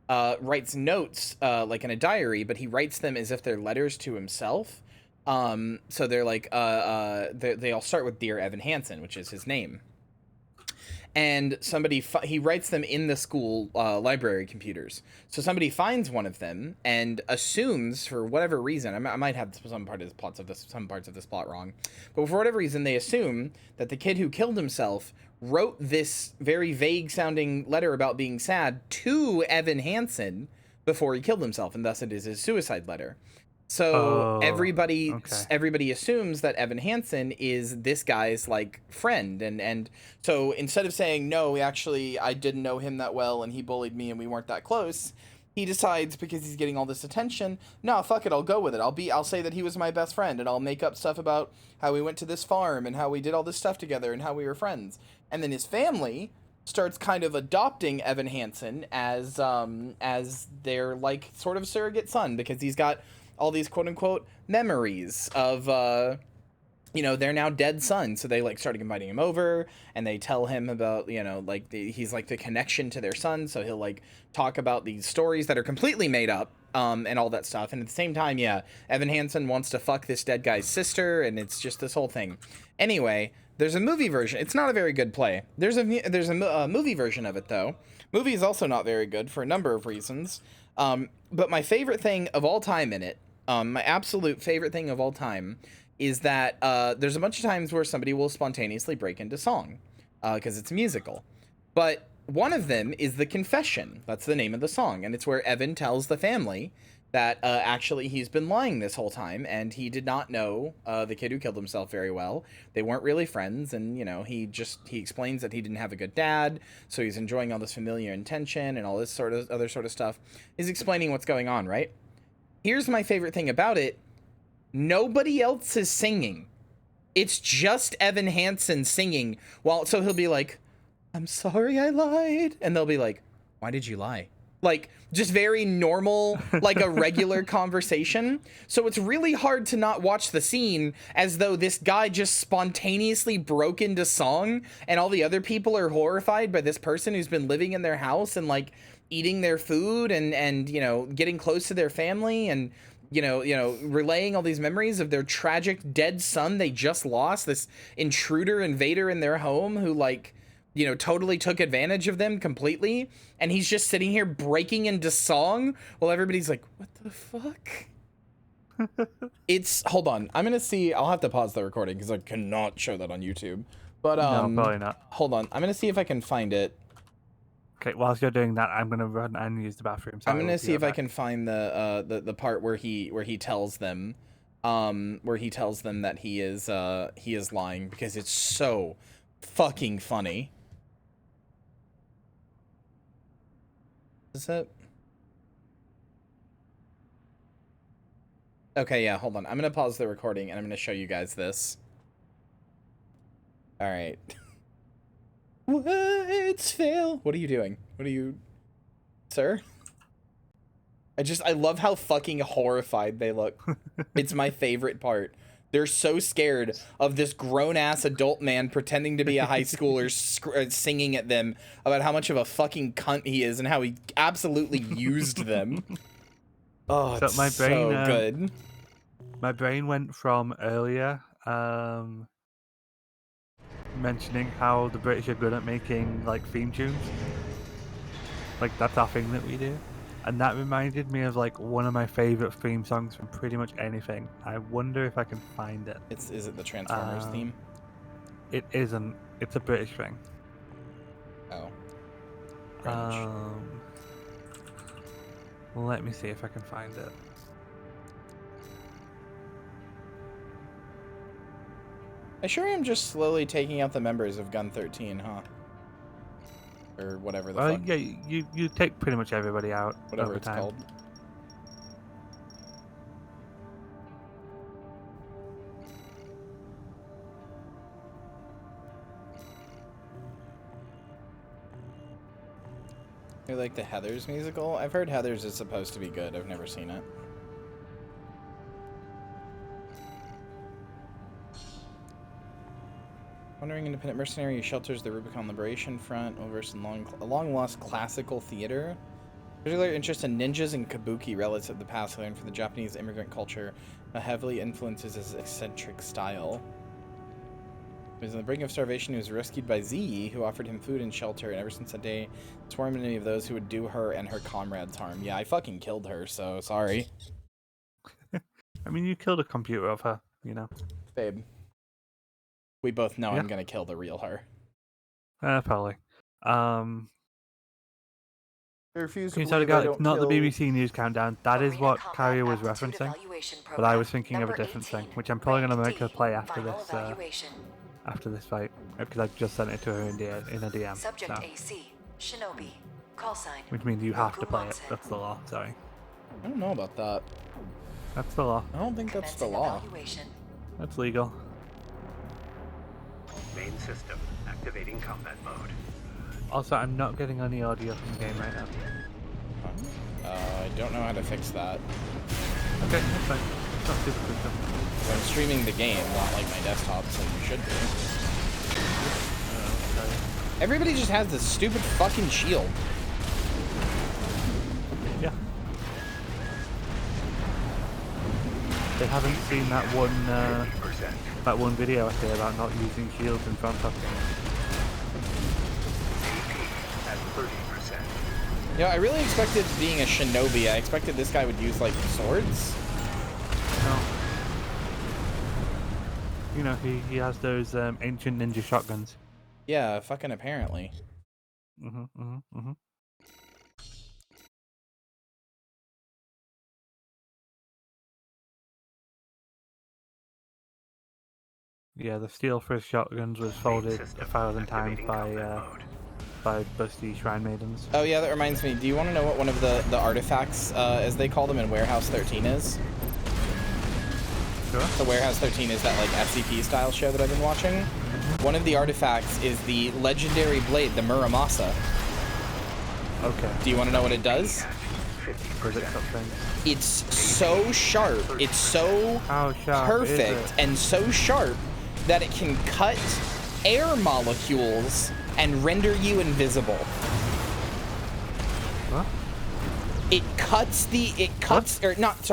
writes notes like in a diary, but he writes them as if they're letters to himself. So they're like they all start with Dear Evan Hansen, which is his name. And he writes them in the school library computers. So somebody finds one of them and assumes, for whatever reason, I might have some parts of this plot wrong, but for whatever reason, they assume that the kid who killed himself wrote this very vague-sounding letter about being sad to Evan Hansen before he killed himself, and thus it is his suicide letter. So everybody assumes that Evan Hansen is this guy's like friend, and so instead of saying no, I didn't know him that well and he bullied me and we weren't that close, he decides, because he's getting all this attention, no, fuck it, I'll go with it. I'll say that he was my best friend, and I'll make up stuff about how we went to this farm and how we did all this stuff together and how we were friends. And then his family starts kind of adopting Evan Hansen as their like sort of surrogate son, because he's got all these quote-unquote memories of, their now dead son. So they, like, started inviting him over, and they tell him about, he's, like, the connection to their son, so he'll, like, talk about these stories that are completely made up, and all that stuff. And at the same time, Evan Hansen wants to fuck this dead guy's sister, and it's just this whole thing. Anyway, there's a movie version. It's not a very good play. There's a movie version of it, though. Movie is also not very good for a number of reasons. But my favorite thing of all time in it, my absolute favorite thing of all time, is that there's a bunch of times where somebody will spontaneously break into song because it's a musical. But one of them is The Confession. That's the name of the song. And it's where Evan tells the family that actually he's been lying this whole time, and he did not know the kid who killed himself very well. They weren't really friends, and, he explains that he didn't have a good dad, so he's enjoying all this familiar attention and all this sort of other sort of stuff. He's explaining what's going on, right? Here's my favorite thing about it. Nobody else is singing. It's just Evan Hansen singing. So he'll be like, I'm sorry I lied. And they'll be like, why did you lie? Like, just very normal, like a regular conversation. So it's really hard to not watch the scene as though this guy just spontaneously broke into song and all the other people are horrified by this person who's been living in their house and like eating their food and you know, getting close to their family and you know, relaying all these memories of their tragic dead son they just lost, this intruder invader in their home who like, you know, totally took advantage of them completely. And he's just sitting here breaking into song while everybody's like, what the fuck? Hold on. I'm going to see. I'll have to pause the recording because I cannot show that on YouTube. But, no, probably not. Hold on. I'm going to see if I can find it. Okay, whilst you're doing that, I'm going to run and use the bathroom. I'm going to see if I can find the part where he tells them, that he is lying because it's so fucking funny. Is it? Okay, yeah, hold on. I'm gonna pause the recording and I'm gonna show you guys this. Alright. What's fail? What are you doing? What are you... Sir? I love how fucking horrified they look. It's my favorite part. They're so scared of this grown-ass adult man pretending to be a high schooler singing at them about how much of a fucking cunt he is and how he absolutely used them. Oh, so it's so good. My brain went from earlier mentioning how the British are good at making like theme tunes. Like that's our thing that we do. And that reminded me of like one of my favorite theme songs from pretty much anything. I wonder if I can find it. Is it the Transformers theme? It isn't. It's a British thing. Oh. Let me see if I can find it. I sure am just slowly taking out the members of Gun 13, huh? Or whatever the fuck. Yeah, you take pretty much everybody out. Whatever it's called. You like the Heathers musical? I've heard Heathers is supposed to be good. I've never seen it. Wandering Independent Mercenary shelters the Rubicon Liberation Front over some long-lost classical theater. Particular interest in ninjas and kabuki, relics of the past learned from the Japanese immigrant culture, heavily influences his eccentric style. He was on the brink of starvation. He was rescued by Z, who offered him food and shelter, and ever since that day, swarmed many of those who would do her and her comrades harm. Yeah, I fucking killed her, so sorry. I mean, you killed a computer of her, you know. Babe. We both know I'm gonna kill the real her. Probably. I refuse to believe it's not the BBC News countdown. That is what Kyria was referencing. But I was thinking of a different thing, which I'm probably gonna make her play after this fight, because I've just sent it to her in a DM. Subject AC, Shinobi, call sign. Which means you have to play it. That's the law. Sorry. I don't know about that. That's the law. I don't think that's the law. That's legal. Main system activating combat mode. Also, I'm not getting any audio from the game right now. I don't know how to fix that. Okay, that's fine. It's not super crucial. I'm streaming the game, not like my desktop, so you should be. Everybody just has this stupid fucking shield. Yeah. They haven't seen that one video I say about not using shields in front of them. At 30%. You know, I really expected, being a shinobi, I expected this guy would use like swords. No. You know, he has those ancient ninja shotguns. Yeah, fucking apparently. Yeah, the steel for his shotguns was folded 1,000 times by busty shrine maidens. Oh yeah, that reminds me. Do you want to know what one of the artifacts, as they call them in Warehouse 13 is? Sure. So Warehouse 13 is that like SCP style show that I've been watching. One of the artifacts is the legendary blade, the Muramasa. Okay. Do you want to know what it does? Is it something? It's so sharp. It's so How sharp perfect is it? and so sharp that it can cut air molecules and render you invisible. What?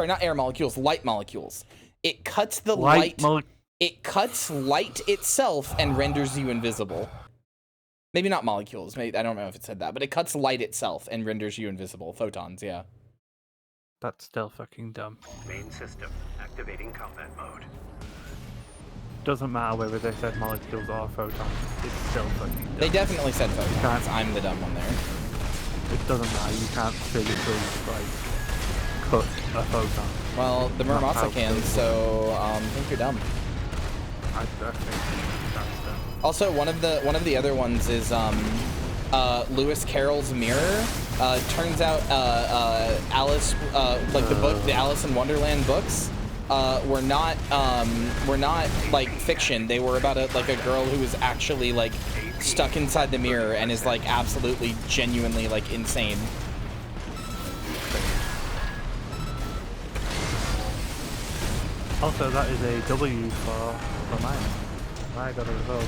Not air molecules, light molecules. It cuts the it cuts light itself and renders you invisible. Maybe not molecules. Maybe I don't know if it said that, but it cuts light itself and renders you invisible. Photons, yeah. That's still fucking dumb. Main system activating combat mode. Doesn't matter whether they said molecules or photons. It's still fucking dumb. They definitely said photons. I'm the dumb one there. It doesn't matter. You can't physically like cut a photon. Well, the Muramasa can, so I think you're dumb. I think that's dumb. Also, one of the other ones is Lewis Carroll's mirror. Turns out Alice, like the Alice in Wonderland books, were not like fiction. They were about a girl who was actually like stuck inside the mirror and is like absolutely genuinely like insane. Also, that is a W for mine. I got a result.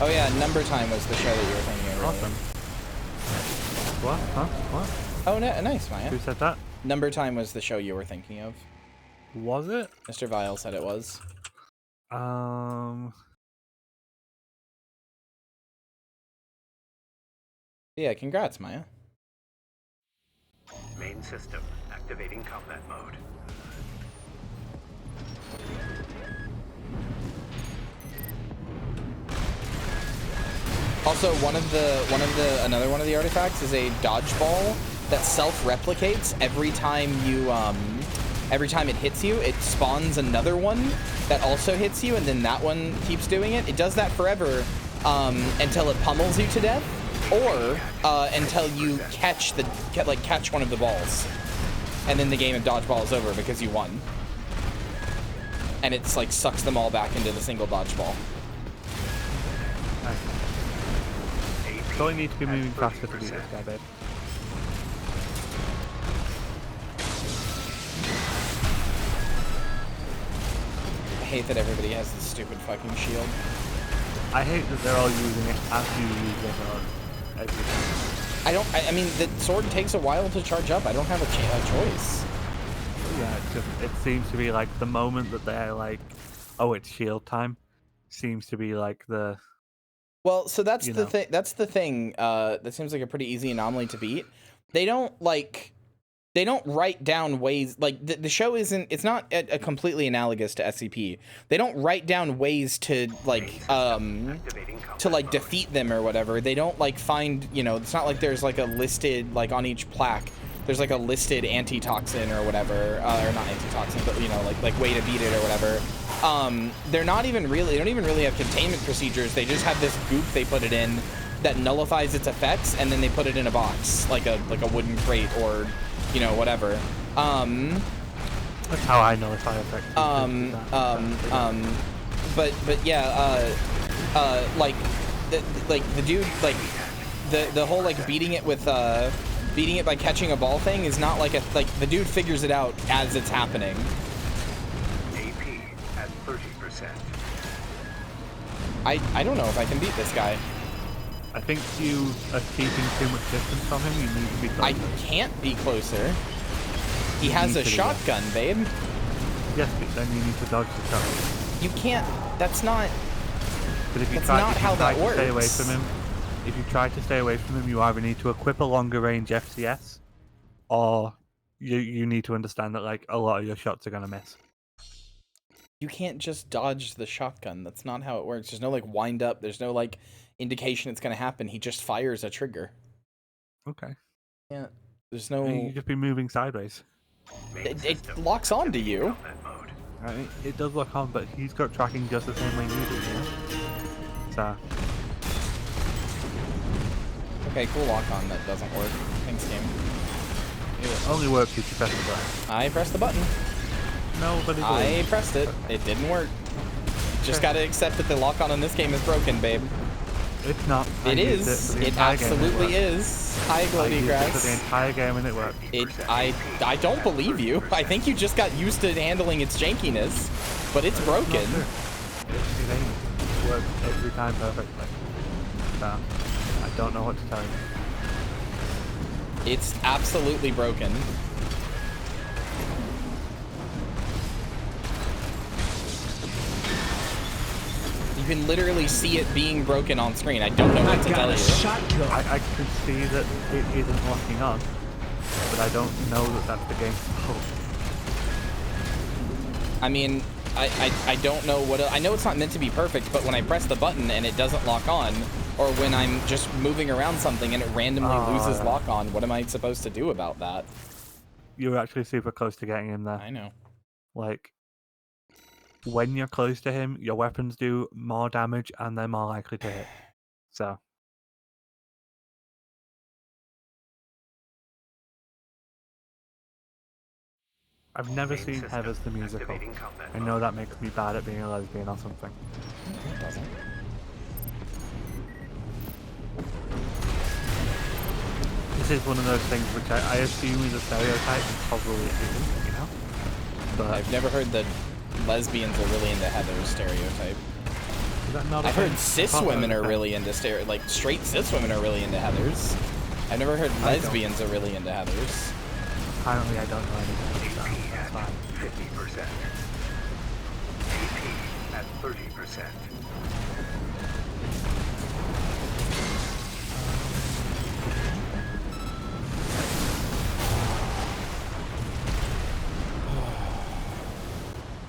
Oh yeah, Number Time was the show that you were thinking of. Awesome. What? Huh? What? Oh, no, nice, Maya. Who said that? Number Time was the show you were thinking of. Was it? Mr. Vile said it was. Yeah, congrats, Maya. Main system activating combat mode. Also, another one of the artifacts is a dodgeball that self-replicates every time it hits you. It spawns another one that also hits you, and then that one keeps doing it. It does that forever until it pummels you to death, or until you catch one of the balls, and then the game of dodgeball is over because you won. And it's like sucks them all back into the single dodgeball. So I need to be moving faster to beat this guy, babe. I hate that everybody has this stupid fucking shield. I hate that they're all using it after you use it on everything. I mean, the sword takes a while to charge up. I don't have a choice. Yeah, it seems to be like the moment that they're like, oh, it's shield time, seems to be like the... Well, so that's the thing. That's the thing. That seems like a pretty easy anomaly to beat. They don't write down ways, like the show isn't. It's not a completely analogous to SCP. They don't write down ways to defeat them or whatever. They don't like find. It's not like there's like a listed like on each plaque. There's like a listed antitoxin or whatever, or not antitoxin, but like way to beat it or whatever. They don't even really have containment procedures. They just have this goop they put it in that nullifies its effects, and then they put it in a box, like a wooden crate or, whatever. That's how I nullify effects. But yeah, like the dude, like the whole like beating it by catching a ball thing is not like the dude figures it out as it's happening. AP at 30%. I don't know if I can beat this guy. I think you are keeping too much distance from him. You need to be closer. I can't be closer. He has a shotgun, babe. Yes, but then you need to dodge the shotgun. You can't. That's not. But if you that's try, not if how you try that to works. stay away from him, if you try to stay away from him, you either need to equip a longer range FCS, or you need to understand that like a lot of your shots are gonna miss. You can't just dodge the shotgun. That's not how it works. There's no like wind up. There's no like indication it's gonna happen. He just fires a trigger. Okay. Yeah. There's no. You just be moving sideways. It locks onto you. Right. It does lock on, but he's got tracking just the same way you do. Yeah? So. Okay, cool lock on that doesn't work. Thanks, game. It only works if you press the button. I press the button. Nobody I believes. pressed it. It didn't work. Just gotta accept that the lock-on in this game is broken, babe. It's not. It is. It absolutely is. Hi, Glody Grass. For the entire game and it worked. I don't believe you. I think you just got used to handling its jankiness, but it's broken. It ain't. It works every time perfectly. So, I don't know what to tell you. It's absolutely broken. You can literally see it being broken on screen. I don't know what to tell you. I can see that it isn't locking on, but I don't know that that's the game's fault. I mean, I don't know what... I know it's not meant to be perfect, but when I press the button and it doesn't lock on, or when I'm just moving around something and it randomly loses lock on, what am I supposed to do about that? You were actually super close to getting him there. I know. Like, when you're close to him, your weapons do more damage and they're more likely to hit. So. I've never seen Heathers the musical. I know that makes me bad at being a lesbian or something. It doesn't. This is one of those things which I assume is a stereotype and probably isn't, you know? But I've never heard the lesbians are really into Heathers stereotype. Is that not I've heard cis women are really into like straight cis women are really into Heathers. I've never heard lesbians are really into Heathers. Apparently I don't know anything, so that's fine. 50%. AP at 30%.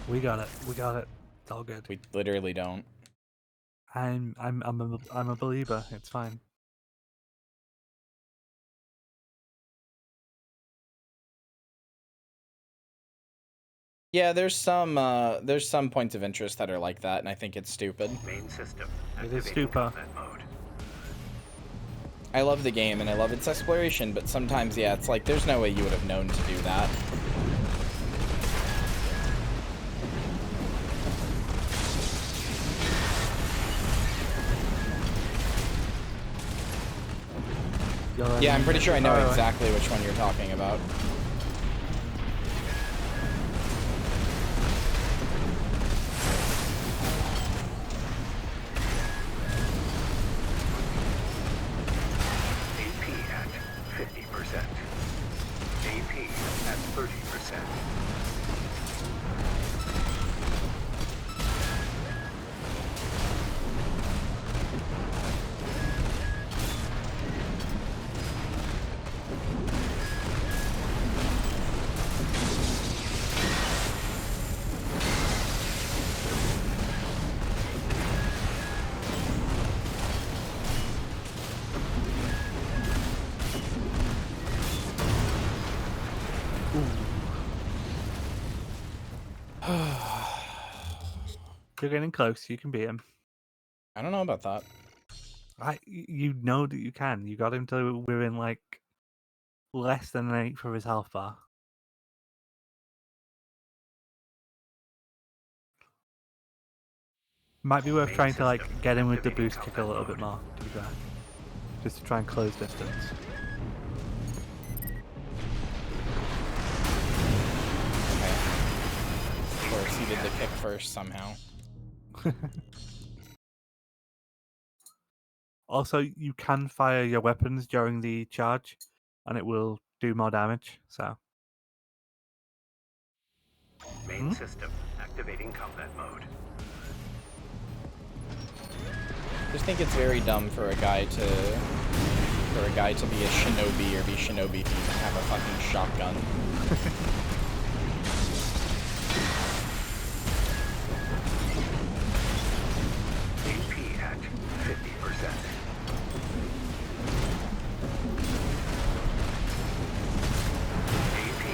We got it. We got it. It's all good. We literally don't. I'm a believer. It's fine. Yeah, there's some points of interest that are like that, and I think it's stupid. Main system. It is stupid. I love the game and I love its exploration, but sometimes, yeah, it's like there's no way you would have known to do that. Yeah, I'm pretty sure I know exactly which one you're talking about. AP at 50%. AP at 30%. You're getting close. You can beat him. I don't know about that. You know that you can. You got him to within like less than an 8th of his health bar. Might be worth trying to like get him with the boost kick a little bit more, to be fair. Just to try and close distance. Okay. Of course, he did the kick first somehow. Also, you can fire your weapons during the charge, and it will do more damage, so... Main system. Activating combat mode. I just think it's very dumb for a guy to be a shinobi or be shinobi and have a fucking shotgun. AP at 50%. AP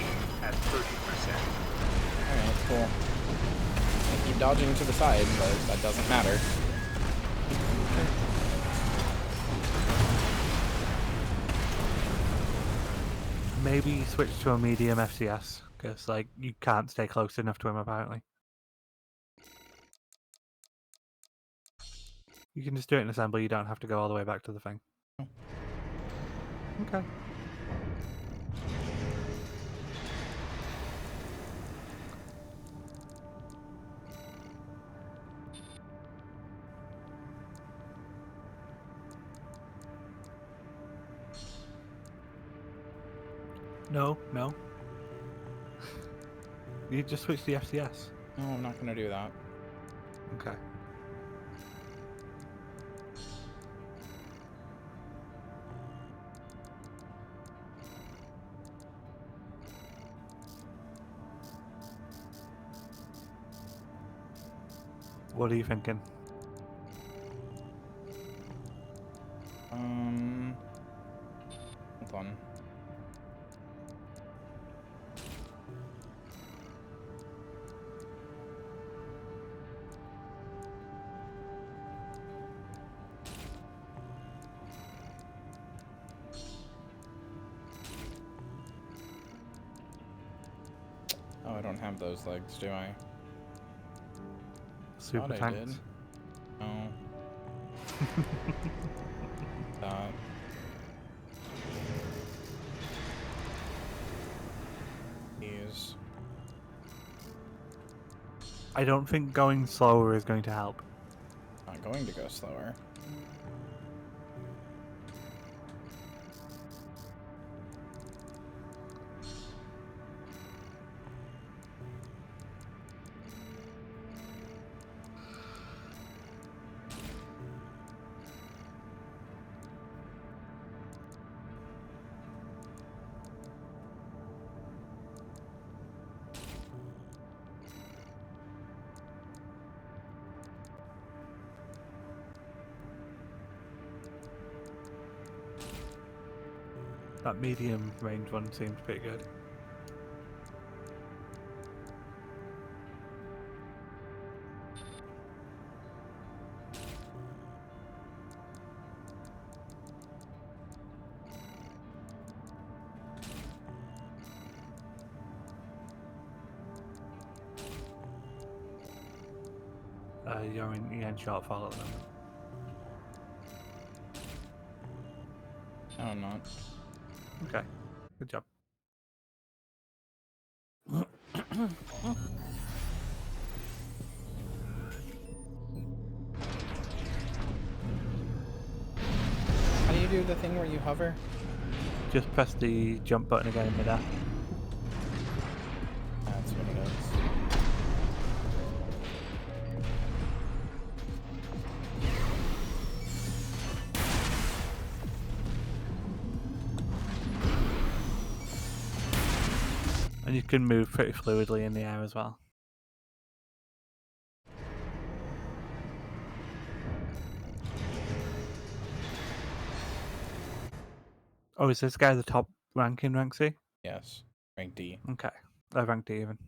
at 30%. Alright, cool. I keep dodging to the side, but that doesn't matter. Maybe switch to a medium FCS, because like you can't stay close enough to him apparently. You can just do it in assembly. You don't have to go all the way back to the thing. Okay. No. You just switch the FCS. No, I'm not gonna do that. Okay. What are you thinking? Hold on. Oh, I don't have those legs, do I? Super Thought I tanks. did. Oh. That. These. I don't think going slower is going to help. Not going to go slower. That medium range one seems pretty good. You're in shortfall at the moment. No, I'm not. Okay, good job. How do you do the thing where you hover? Just press the jump button again in midair. That's what it is. And you can move pretty fluidly in the air as well. Oh, is this guy the top rank in rank C? Yes. Rank D. Okay. Rank D even.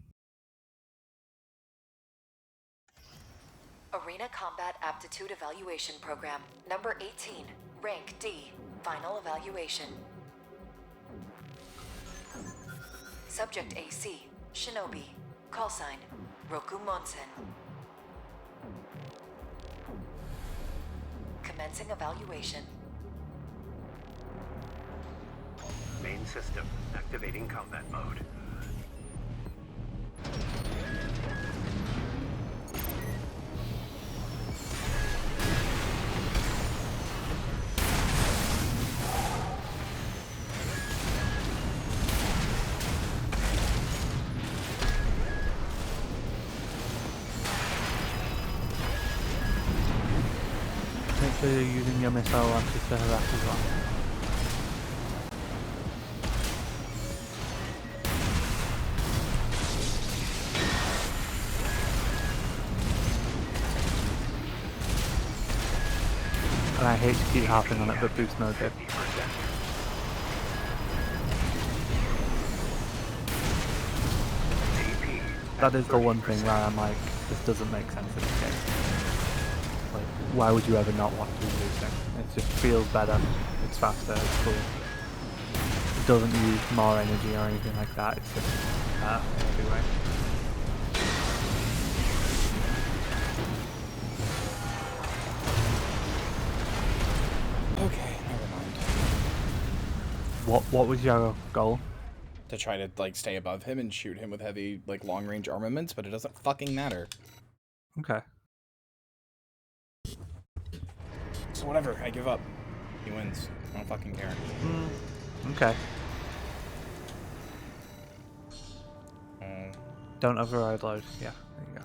Arena Combat Aptitude Evaluation Program, number 18, rank D, final evaluation. Subject AC, Shinobi, call sign, Roku Monsen. Commencing evaluation. Main system activating combat mode. Make sure you're using your missile launchers to harass as well. And I hate to keep harping on it, but boost no good. That is the one thing where I'm like, this doesn't make sense in this game. Like, why would you ever not want to do boosting? It just feels better, it's faster, it's cool. It doesn't use more energy or anything like that, it's just, Anyway. Okay, never mind. What was your goal? To try to like stay above him and shoot him with heavy like long range armaments, but it doesn't fucking matter. Okay. So whatever, I give up. He wins. I don't fucking care. Okay. Uh, Don't override load. Yeah, there you go.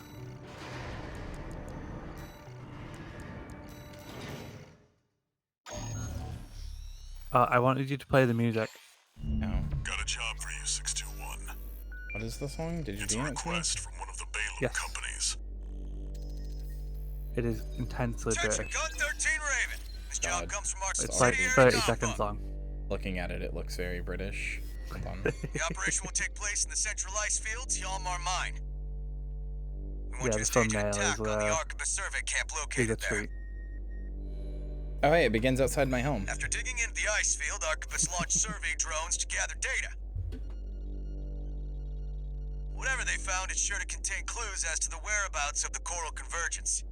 I wanted you to play the music. no. Got a job for you, 621. What is the song? Did you It's a DM it to me? request from one of the Balaam Yes. companies. It is intensely British. Gun 13 Raven. This God. job comes from our It's Sorry. like subsidiary 30 seconds Dog. long. Looking at it, it looks very British. Hold on. The operation will take place in the central ice fields, Yalmar Mine. We want Yeah, you the to stage an thumbnail attack is on the Arquebus survey camp big a located there. treat. Oh hey, it begins outside my home. After digging into the ice field, Arquebus launched survey drones to gather data. Whatever they found is sure to contain clues as to the whereabouts of the coral convergence.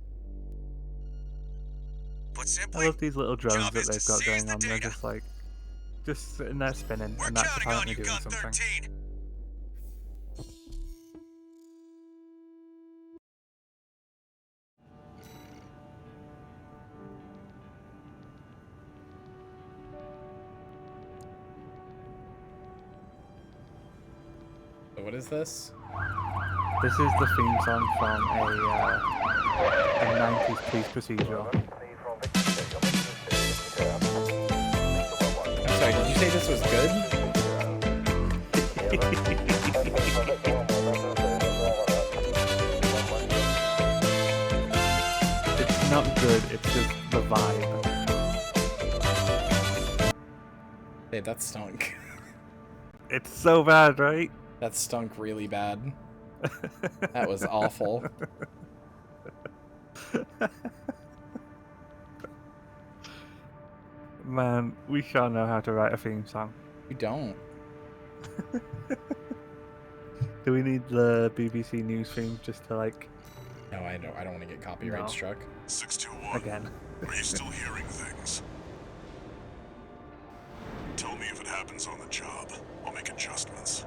Put I simply, love these little drones job that is to they've got seize going the on. They're data. just like, just sitting there spinning, We're and that's counting on apparently you, doing Gun something. 13. So what is this? This is the theme song from a 90s police procedural. I'm sorry, did you say this was good? It's not good, it's just the vibe. Hey, that stunk. It's so bad, right? That stunk really bad. That was awful. Man, we sure know how to write a theme song. We don't. Do we need the BBC News theme just to like... No, I don't want to get copyright No. struck. 621. Again. Are you still hearing things? Tell me if it happens on the job. I'll make adjustments.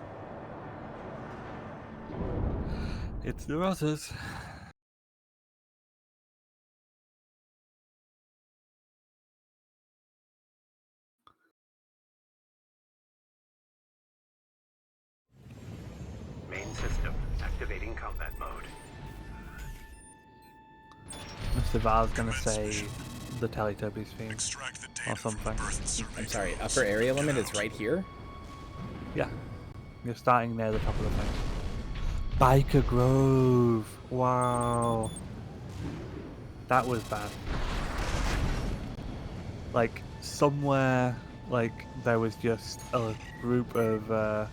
It's the Rosses. Main system activating combat mode. Mr. Val's gonna say the Teletubbies theme Extract the or data from the something. birth and survey I'm sorry, drones. upper area limit Get is out. right here? Yeah. You're starting near the top of the thing. Biker Grove! Wow. That was bad. Like, somewhere, like, there was just a group of,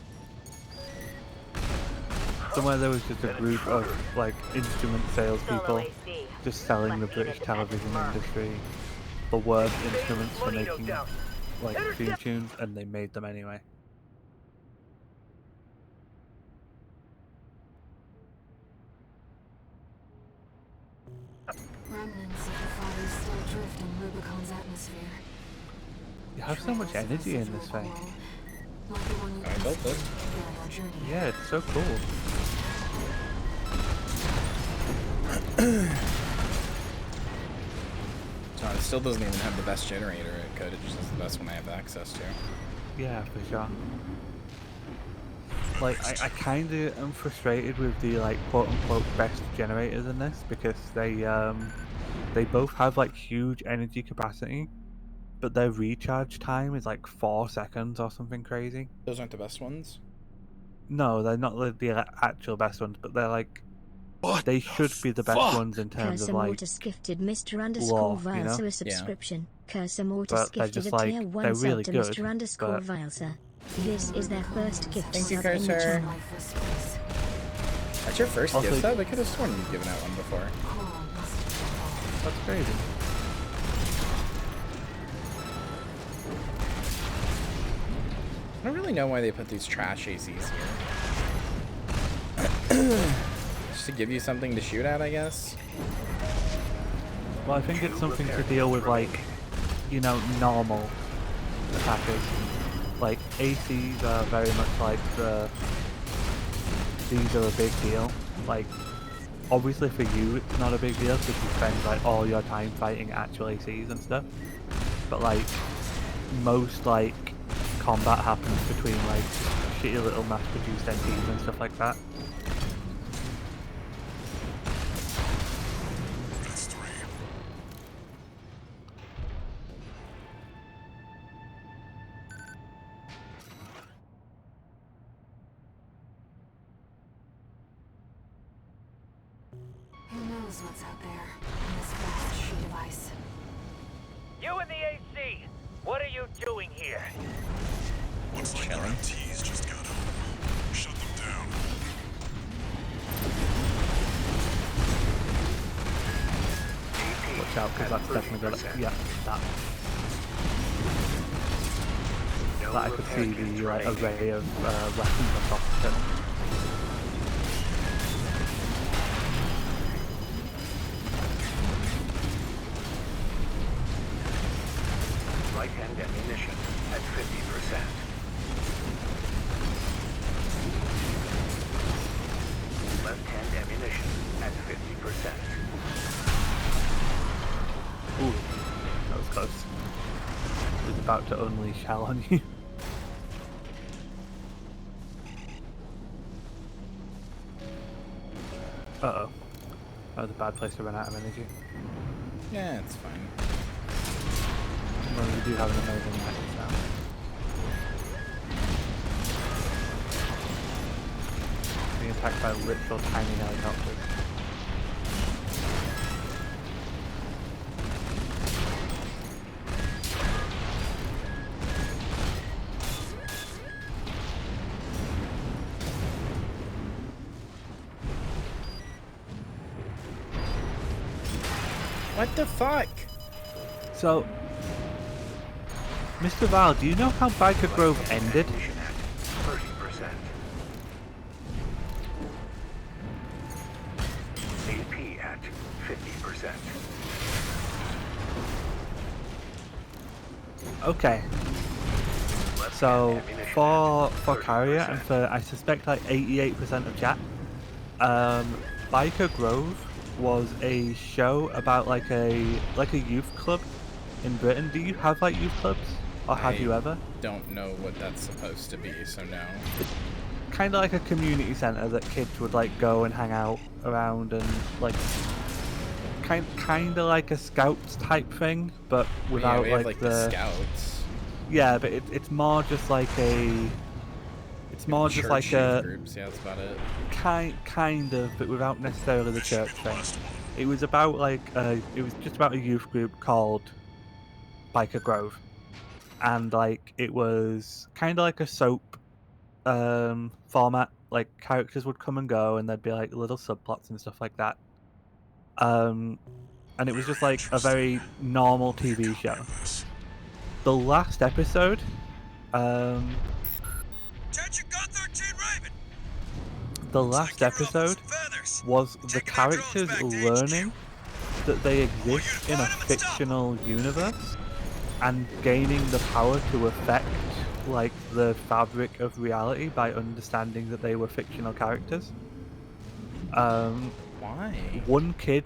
somewhere there was just a group of, like, instrument salespeople just selling the British television industry the worst instruments for making, like, theme tunes, and they made them anyway. Remnants of the fires still drift in Rubicon's atmosphere. You have so much Trails of energy in residual this thing. coral, like the one we I built pieced it. during our journey. Yeah, it's so cool. No, it still doesn't even have the best generator it could. It just has the best one I have access to. Yeah, for sure. Like, I kind of am frustrated with the, like, quote-unquote best generators in this, because they both have, like, huge energy capacity, but their recharge time is, like, 4 seconds or something crazy. Those aren't the best ones? No, they're not the actual best ones, but they're, like, they should be the best ones in terms of, Cursor like, Mortis gifted Mr. lore, Viles you know? a subscription. Cursor But Mortis they're gifted just, a like, tier 1 they're sub really to good, Mr. but- Viles. This is their first gift Thank you, sub in the Cursor. channel. Lifeless space. That's your first Also- gift sub? I could have sworn you'd given out one before. Coral must have evolved. That's crazy. I don't really know why they put these trash ACs here. Just to give you something to shoot at, I guess. Well, I think it's something to deal with, like, you know, normal attackers. Like, ACs are very much like these are a big deal. Like, obviously for you it's not a big deal because you spend like all your time fighting actual ACs and stuff. But like, most like combat happens between like shitty little mass-produced NPCs and stuff like that. Who knows what's out there in this vast sheet of ice? You in the AC! What are you doing here? Looks like our MTs just got home. Shut them down. Watch out, because that's definitely got it. Yeah, that. That I could see the like, array of weapons on top of it. Right-hand ammunition at 50%. Left-hand ammunition at 50%. Ooh, that was close. It was about to unleash hell on you. Uh-oh. That was a bad place to run out of energy. Yeah, it's fine. Well, we do have an amazing map now. Being attacked by literal tiny helicopters. What the fuck? So, Mr. Val, do you know how Biker Grove ended? 30%. AP at 50%. Okay. So, for Kyria and for, I suspect, like 88% of chat, Biker Grove was a show about like a youth club in Britain. Do you have like youth clubs? Or have you ever? Don't know what that's supposed to be, so no. It's kind of like a community centre that kids would like go and hang out around and like kind of like a scouts type thing, but without we have, like the scouts. Yeah, but it's more just like a. It's more just like a groups. Yeah, that's about it. Kind of, but without necessarily the church thing. It was about like it was just about a youth group called Biker Grove. And like it was kind of like a soap format. Like characters would come and go, and there'd be like little subplots and stuff like that. And it was just like a very normal TV show. The last episode, the last episode was the characters learning that they exist in a fictional universe and gaining the power to affect like the fabric of reality by understanding that they were fictional characters. Why? One kid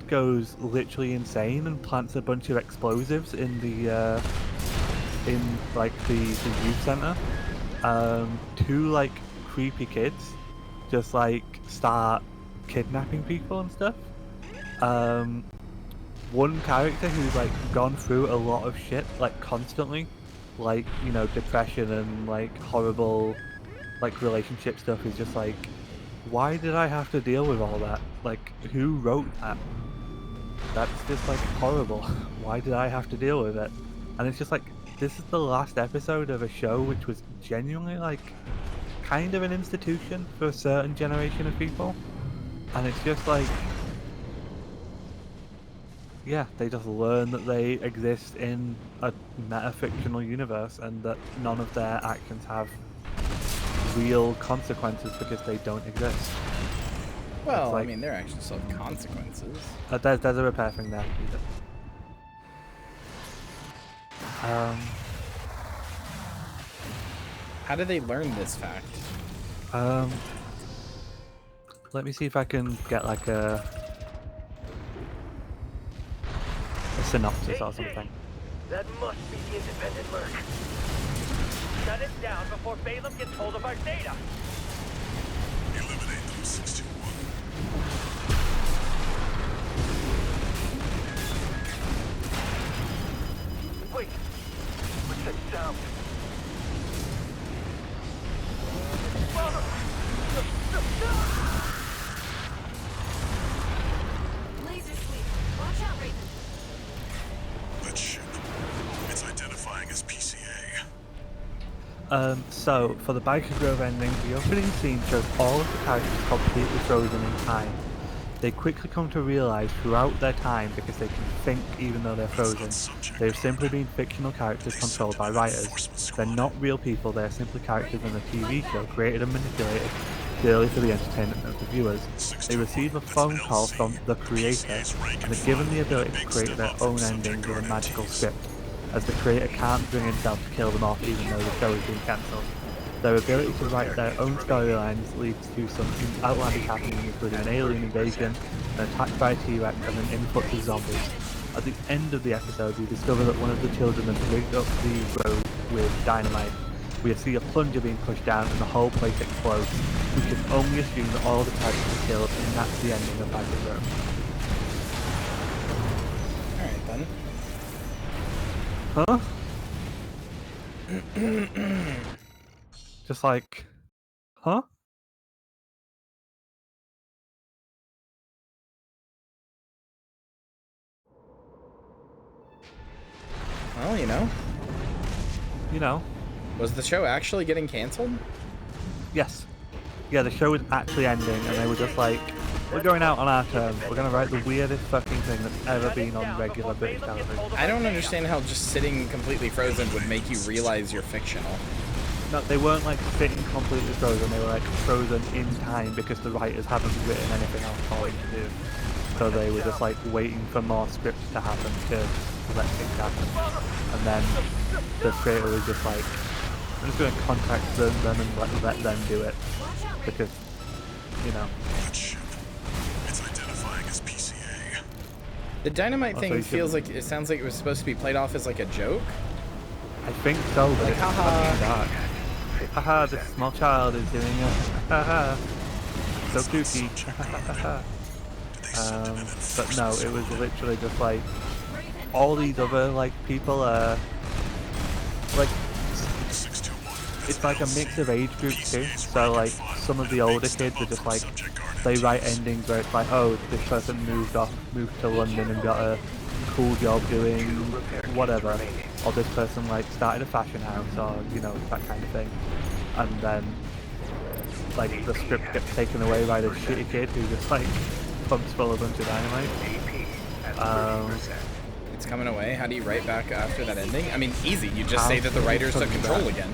goes literally insane and plants a bunch of explosives in the youth center. Two like creepy kids just like start kidnapping people and stuff. One character who's like gone through a lot of shit like constantly, like, you know, depression and like horrible like relationship stuff, is just like, why did I have to deal with all that? Like, who wrote that? That's just like horrible. Why did I have to deal with it? And it's just like, this is the last episode of a show which was genuinely like kind of an institution for a certain generation of people, and it's just like, yeah, they just learn that they exist in a meta-fictional universe and that none of their actions have real consequences because they don't exist. Well, like, I mean, they're actually still have consequences. There's a repair thing there. How do they learn this fact? Let me see if I can get like a synopsis or something. That must be the independent merc. Shut it down before Balaam gets hold of our data. Eliminate them, 621. Wait, what's that sound? Laser sweep. Watch out, Raven. That ship. It's identifying as PCA. So for the Biker Grove ending, the opening scene shows all of the characters completely frozen in time. They quickly come to realize throughout their time, because they can think even though they're frozen, they've simply been fictional characters controlled by writers. They're not real people, they're simply characters in a TV show created and manipulated purely for the entertainment of the viewers. They receive a phone call from the creator and are given the ability to create their own endings with a magical script, as the creator can't bring himself to kill them off even though the show has been cancelled. Their ability to write their own storylines leads to some outlandish happenings, including an alien invasion, an attack by a T-Rex, and an influx of zombies. At the end of the episode, we discover that one of the children has rigged up the road with dynamite. We see a plunger being pushed down and the whole place explodes. We can only assume that all the characters are killed, and that's the ending of Biker Grove. Alright then. Huh? Just like, huh? Well, you know. Was the show actually getting canceled? Yes. Yeah, the show was actually ending, and they were just like, we're going out on our terms. We're going to write the weirdest fucking thing that's ever been on regular British television. I don't understand how just sitting completely frozen would make you realize you're fictional. No, they weren't like sitting completely frozen, they were like frozen in time because the writers haven't written anything else for it to do. So they were just like waiting for more scripts to happen to let things happen. And then the creator was just like, I'm just going to contact them and let them do it. Because, It's identifying as PCA. The dynamite thing feels like, it sounds like it was supposed to be played off as like a joke. I think so, but like, it's fucking dark. Haha, this small child is doing a haha. So kooky. But no, it was literally just like all these other like people are like, it's like a mix of age groups too. So like some of the older kids are just like, they write endings where it's like, oh, this person moved to London and got a cool job doing whatever, or this person like started a fashion house, or that kind of thing. And then like the script gets taken away by this shitty kid who just like pumps full of a bunch of dynamite. It's coming away. How do you write back after that ending? I mean, easy. You just say that the writers took control again.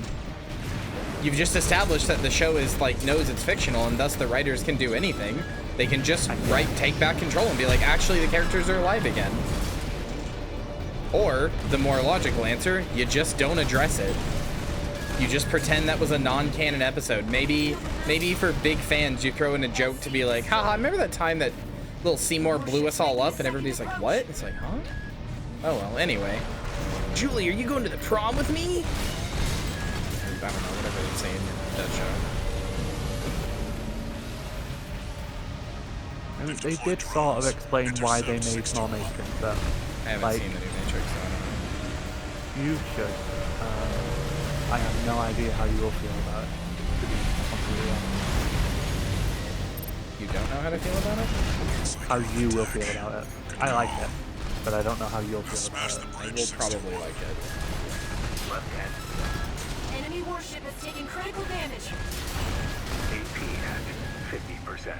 You've just established that the show is like, knows it's fictional, and thus the writers can do anything. They can just take back control and be like, actually the characters are alive again. Or the more logical answer, you just don't address it. You just pretend that was a non-canon episode. Maybe for big fans, you throw in a joke to be like, haha, remember that time that little Seymour blew us all up? And everybody's like, what? It's like, huh? Oh well, anyway. Julie, are you going to the prom with me? I don't know, whatever they say in that show. I mean, they did sort of explain why they made more Matrix, but I haven't seen the new Matrix, so I don't know. You should. I have no idea how you will feel about it, to be completely honest. You don't know how to feel about it? How you will feel about it. I like it, but I don't know how you'll feel about it. I will probably like it. Enemy warship has taken critical damage. AP at 50%.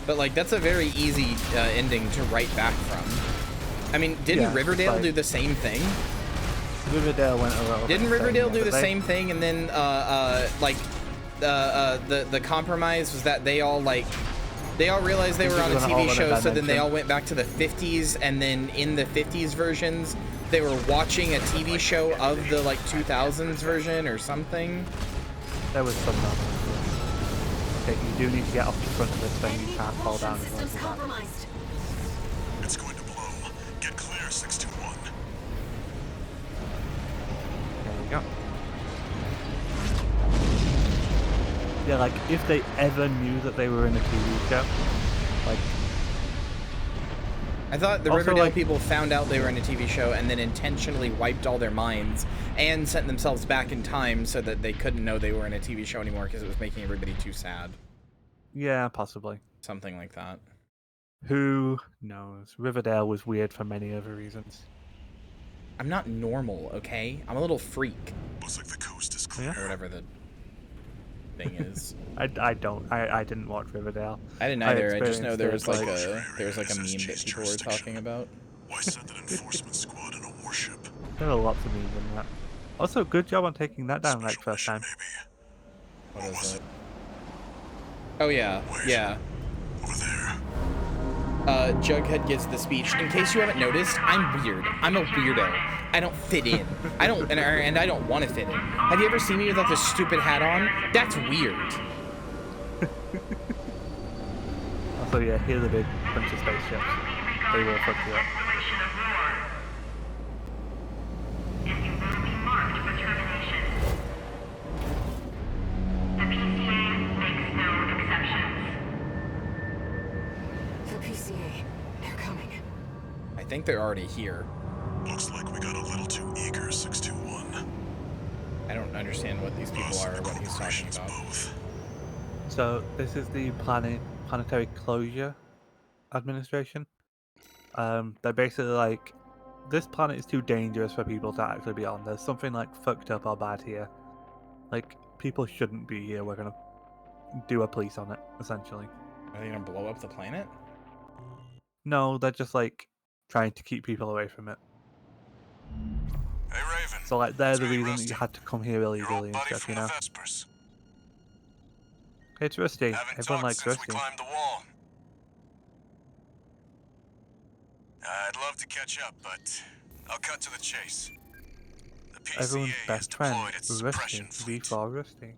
But like, that's a very easy ending to write back from. I mean, didn't Yeah, Riverdale like- do the same thing? Riverdale went a little. Didn't bit Riverdale insane, do yeah, the but same thing? And then, the compromise was that they all realized they were on a TV show, so then they all went back to the 50s, and then in the 50s versions, they were watching a TV show of the, like, 2000s version or something. There was some nonsense. Okay, you do need to get off the front of this thing, you can't fall down as well as that. It's going to blow. Get clear, 621. There we go. Yeah, like, if they ever knew that they were in a TV show, like... I thought the Also, Riverdale like- people found out they were in a TV show and then intentionally wiped all their minds and sent themselves back in time so that they couldn't know they were in a TV show anymore because it was making everybody too sad. Yeah, possibly. Something like that. Who knows? Riverdale was weird for many other reasons. I'm not normal, okay? I'm a little freak. Looks like the coast is clear. Or whatever the thing is. I didn't watch Riverdale. I didn't either. I just know there was experienced like a meme that people were talking about. Why send an enforcement squad in a warship? There are lots of memes in that. Also, good job on taking that down like first time. What is it? Oh yeah, yeah. Over there. Jughead gives the speech. In case you haven't noticed, I'm weird. I'm a weirdo. I don't fit in. I don't, and I don't want to fit in. Have you ever seen me without this stupid hat on? That's weird. Also, yeah, here's a big bunch of spaceships. They will fuck you up. I think they're already here. Looks like we got a little too eager, 621. I don't understand what these people are or what he's talking about. So this is the Planetary Closure Administration. They're basically like, this planet is too dangerous for people to actually be on. There's something like fucked up or bad here. Like, people shouldn't be here. We're gonna do a police on it, essentially. Are they gonna blow up the planet? No, they're just like trying to keep people away from it. Hey Raven. So like, they're the reason that you had to come here illegally and stuff, you know. Vespers. It's Rusty. Haven't Everyone talked likes since Rusty. we climbed the wall. I'd love to catch up, but I'll cut to the chase. The PCA Everyone's has best friend, deployed its Rusty. suppression fleet, V4 Rusty.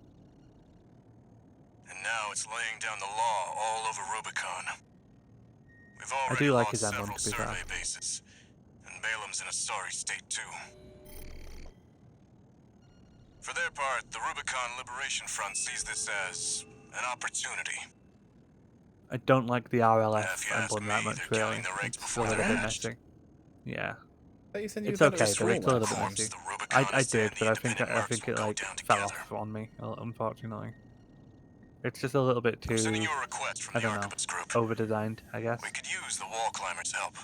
and now it's laying down the law all over Rubicon. We've I already do like lost his emblem, several to be fair. survey bases, and Balam's in a sorry state too. For their part, the Rubicon Liberation Front sees this as an opportunity. I don't like the RLF If you ask emblem me, that much, they're really. counting the rakes It's a before little they're bit hatched. messy. Yeah. You said you It's thought it okay, was the rake's a cool. little bit messy. I did, but I think it like fell off on me, unfortunately. It's just a little bit too, sending you a request from I the don't know, Archibald's group. over-designed, I guess. We could use the wall climbers' help.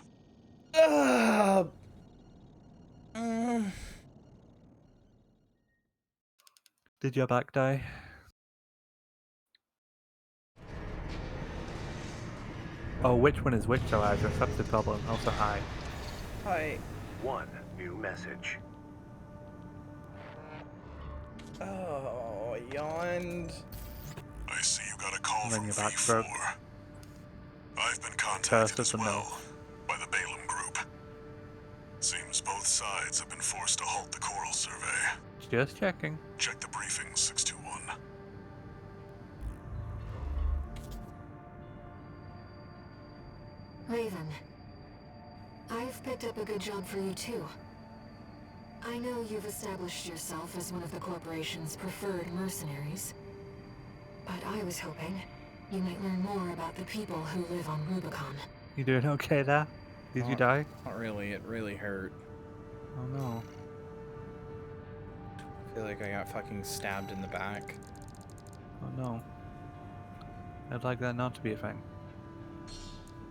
Did your back die? Oh, which one is which, Elijah? That's the problem. Also, hi. Hi. One new message. Oh, yawned. I see you got a call And then from your back V4. broke. I've been First contacted of as the well by the Balaam group. Seems both sides have been forced to halt the coral survey. Just checking. Check the briefing, 621. Raven, I've picked up a good job for you too. I know you've established yourself as one of the corporation's preferred mercenaries, but I was hoping you might learn more about the people who live on Rubicon. You doing okay there? Did you die? Not really. It really hurt. Oh no. I feel like I got fucking stabbed in the back. Oh no. I'd like that not to be a thing.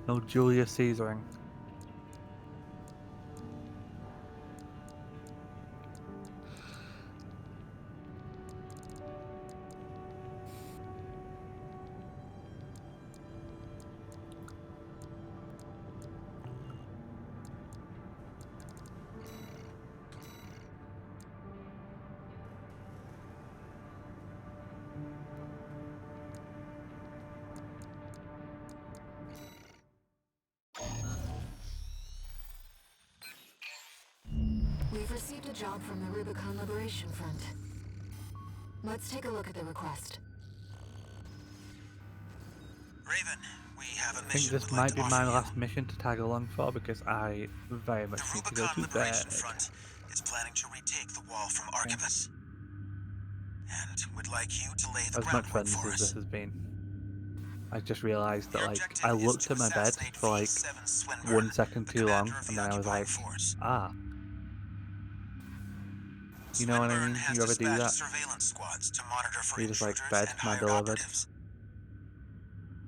No Julius Caesaring. received a job from the Rubicon Liberation Front. Let's take a look at the request. Raven, we have a I think mission this we'd like might to be offer my you. last mission to tag along for because I very much The need to go Rubicon to bed. Liberation Front is planning to retake the wall from Archibus. And we'd like you to lay the As much fun groundwork for as us. this has been, I just realised that Your like objective I is looked to at my bed assassinate for like V7 Swinburne, 1 second the too long, commander of and the then I was occupying like, force. you know what I Swinburne mean? has You ever do dispatched that? surveillance squads to monitor for You just like intruders bed, and man hire delivered. operatives.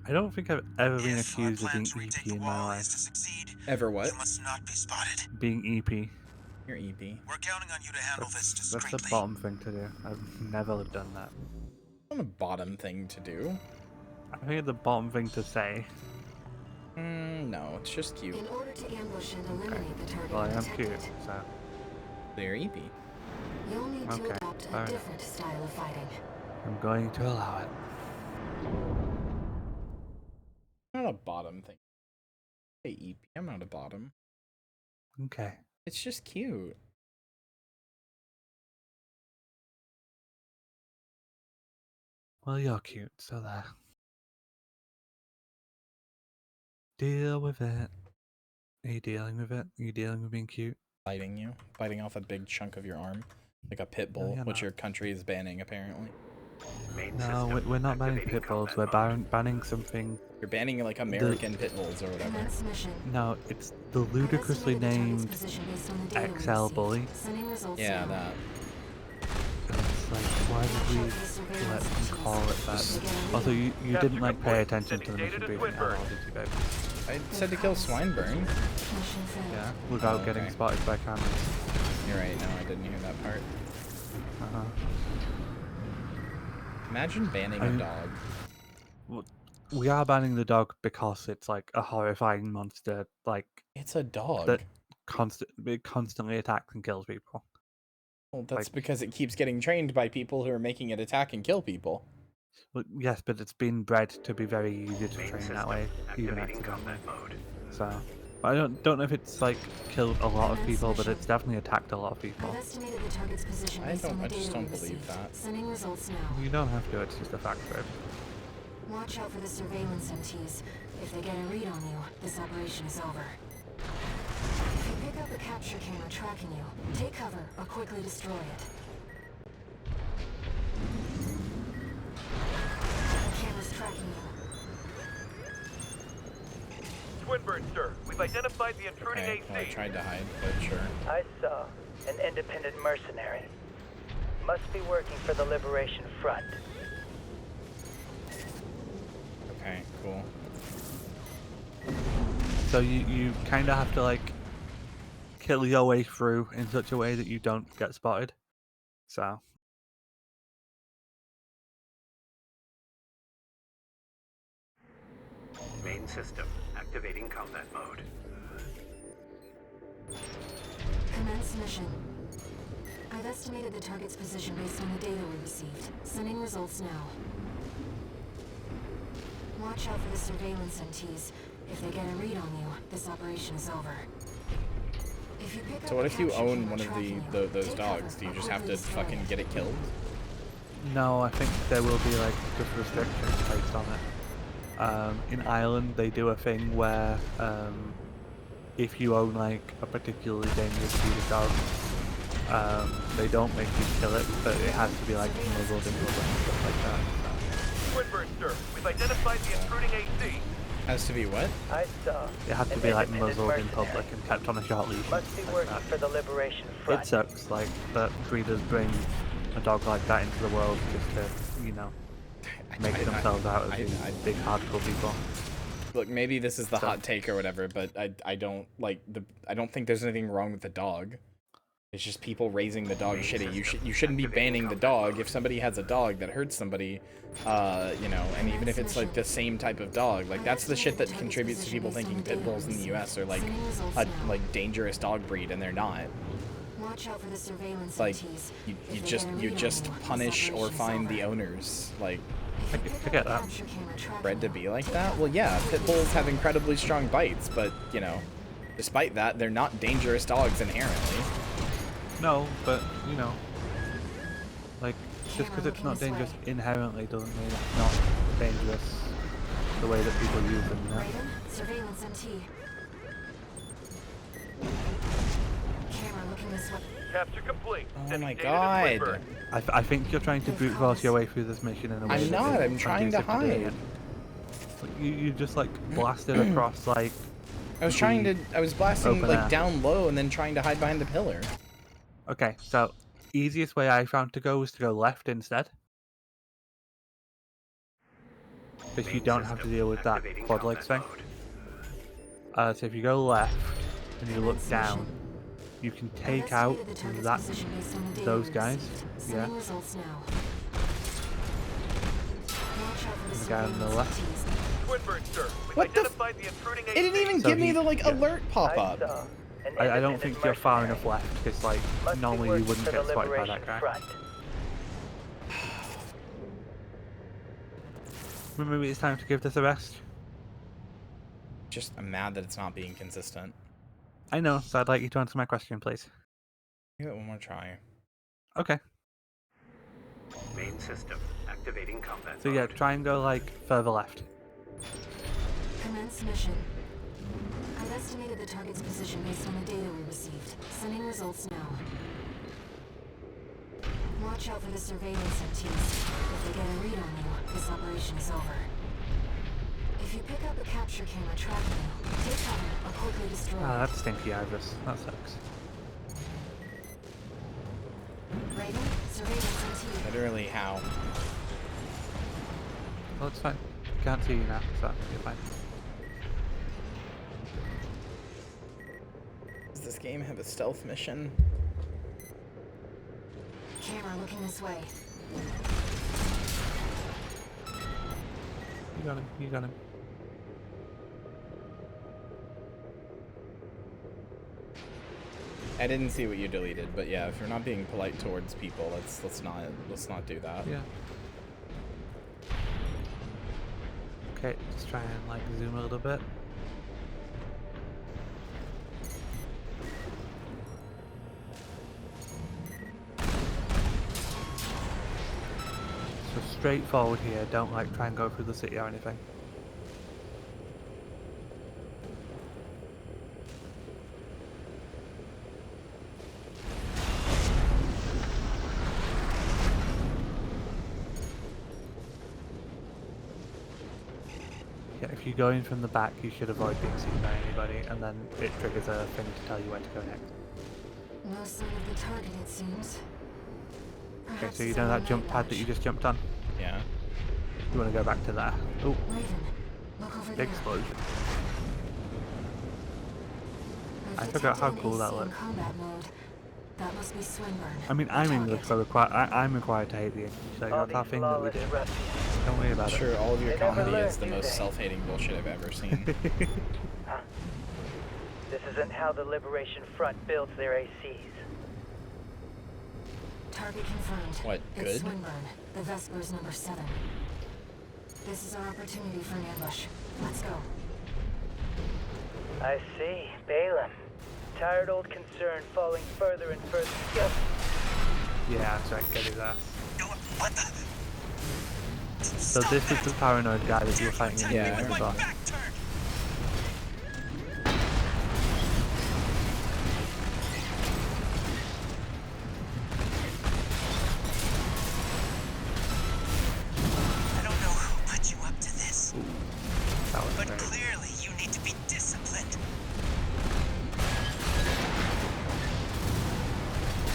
I don't think I've ever been If our accused of plan being to retake EP the in my wall is to life. succeed, Ever what? you must not be spotted. Being EP. You're EP. We're counting on you to handle this That's discreetly. the bottom thing to do. I've never done that. Not a bottom thing to do. I think it's the bottom thing to say. No, it's just cute. In order to ambush and eliminate the target Well, I and am detect cute, it, so They're EP. you'll need to Okay, adopt fair a enough. different style of fighting. I'm going to allow it. Not a bottom thing. Hey, EP. I'm not a bottom. Okay. It's just cute. Well, you're cute, so there. Deal with it. Are you dealing with it? Are you dealing with being cute? Biting you. Biting off a big chunk of your arm. Like a pit bull, you're which not. your country is banning, apparently. Main No, system we're not banning activating pit bulls. combat We're mode. banning something. You're banning, like, American pit bulls or whatever. Commence mission. No, it's the I've ludicrously estimated the target's named position based on the data we XL received. bully. Sending results Yeah, now. that. And it's like, why did we let them call it that? Also, you didn't like pay attention to the mission briefing at all, did you, babe? I said to kill Swinburne. Mission failed. Yeah, without Oh, getting okay. spotted by cameras. You're right, no, I didn't hear that part. Imagine banning a dog. Well, we are banning the dog because it's like a horrifying monster, like It's a dog. that it constantly attacks and kills people. Well, that's like- because it keeps getting trained by people who are making it attack and kill people. Well, yes, but it's been bred to be very easy to Main train system that way, even activating accidentally. combat mode. So, I don't know if it's like killed a lot of people, but it's definitely attacked a lot of people. I've estimated the target's position based on the I just data don't we believe received. that. Sending results now. You don't have to; it's just a fact, babe. Watch out for the surveillance MTs. If they get a read on you, this operation is over. If you pick up a capture camera tracking you, take cover or quickly destroy it. The camera's tracking you. Swinburne, sir. We've identified the intruding Okay, well, I AC. tried to hide, but sure. I saw an independent mercenary. Must be working for the Liberation Front. Okay, cool. So you kind of have to like kill your way through in such a way that you don't get spotted. So. Main system activating combat mode. Commence mission. I've estimated the target's position based on the data we received. Sending results now. Watch out for the surveillance MTs. If they get a read on you, this operation is over. If you pick So up what a if you capture own camera one of tracking those you, take dogs? cover Do you or just have quickly to destroy fucking it. get it killed? No, I think there will be like just restrictions placed on it. In Ireland, they do a thing where if you own like a particularly dangerous breed of dog, they don't make you kill it, but it has to be like muzzled in public and stuff like that. Swinburne, sir. We've identified the intruding AC. Has to be what? I saw It has to an be like independent muzzled in mercenary. public and kept on a short leash. Must be like working that. for the Liberation Front. It sucks, like that breeders bring a dog like that into the world just to, you know, make themselves out as these big hardcore people. Look, maybe this is the hot take or whatever, but I don't like I don't think there's anything wrong with the dog. It's just people raising the dog shitty. You shouldn't be banning the dog if somebody has a dog that hurts somebody, you know, and even if it's like the same type of dog, like that's the shit that contributes to people thinking pit bulls in the U.S. are like a dangerous dog breed, and they're not. Watch out for the surveillance Like MTs. you If they just get a you read on just you, this punish or operation is find over. the owners. Like I get that. Capture camera tracking bred to you. be like that? Well, yeah, pit bulls have incredibly strong bites, but you know, despite that, they're not dangerous dogs inherently. No, but you know, like just because it's not dangerous inherently doesn't mean it's not dangerous the way that people use them. You know? Surveillance MT. Camera looking this way. Capture complete. Oh my god. I think you're trying to brute force your way through this mission in a way. I'm not. I'm trying to hide. You just like blasted across like. I was blasting like down low and then trying to hide behind the pillar. Okay, so easiest way I found to go was to go left instead. Because you don't have to deal with that quad legs thing. So if you go left and you look down, you can take out those guys. Yeah. The guy on the left. What the? It didn't even give me the like alert pop up. I don't think you're far enough left because like normally you wouldn't get spotted by that guy. Maybe it's time to give this a rest. Just I'm mad that it's not being consistent. I know, so I'd like you to answer my question, please. Give it one more try. Okay. Main system activating combat. So yeah, try and go like further left. Commence mission. I've estimated the target's position based on the data we received. Sending results now. Watch out for the surveillance MTs. If they get a read on you, this operation is over. If you pick up a capture camera tracking you, take cover or quickly destroy it. Ah, that's stinky, Iris. That sucks. Raven, surveillance MT. Literally how? Well, it's fine. Can't see you now, so you're fine. Does this game have a stealth mission? Camera looking this way. You got him, you got him. I didn't see what you deleted, but yeah, if you're not being polite towards people, let's not do that. Yeah. Okay, just try and like zoom a little bit. So straight forward here, don't like try and go through the city or anything. Yeah, if you go in from the back, you should avoid being seen by anybody, and then it triggers a thing to tell you where to go next. No sign of the target, it seems. Okay, so you know that jump pad that you just jumped on? Yeah. You want to go back to there. Oh, Look over big there. explosion. I forgot how cool that looks. Combat mode. That must be Swinburne. I mean, I'm English, so I'm required to hate the English, so that's our thing that we do. Don't worry about it. Sure, all of your comedy is the most self-hating bullshit I've ever seen. Huh? This isn't how the Liberation Front builds their ACs. Target confirmed. What, It's good? Swinburne, the Vespers number 7. This is our opportunity for an ambush. Let's go. I see. Balaam. Tired old concern falling further and further. Yep. Yeah, that's right, get his ass. What the? So this is the paranoid guy that you were fighting in the Yeah, I game as well. I don't know who put you up to this, That was but great. clearly you need to be disciplined.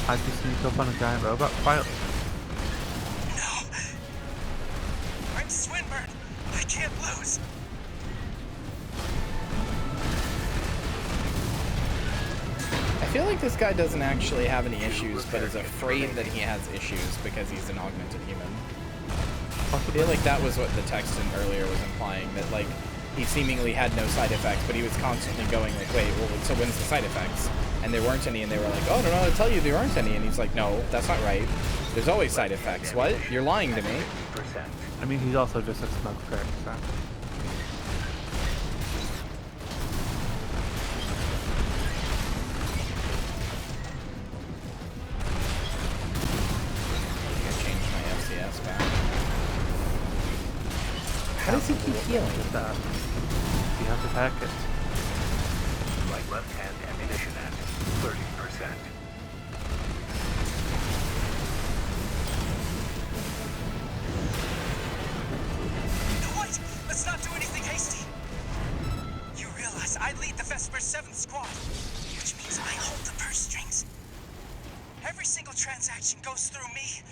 How'd you sneak up on a giant robot quietly? No. I'm Swinburne. I can't lose. I feel like this guy doesn't actually have any issues, but is afraid that he has issues because he's an augmented human. I feel like that was what the text in earlier was implying, that like he seemingly had no side effects, but he was constantly going like, wait, well, so when's the side effects? And there weren't any, and they were like, oh, I don't know how to tell you there aren't any. And he's like, no, that's not right. There's always side effects. What? You're lying to me. I mean, he's also just a smoke critic, so. How does he keep healing? You have to pack it. Right left hand ammunition at 30%. Wait! Let's not do anything hasty! You realize I lead the Vesper 7th Squad, which means I hold the purse strings. Every single transaction goes through me.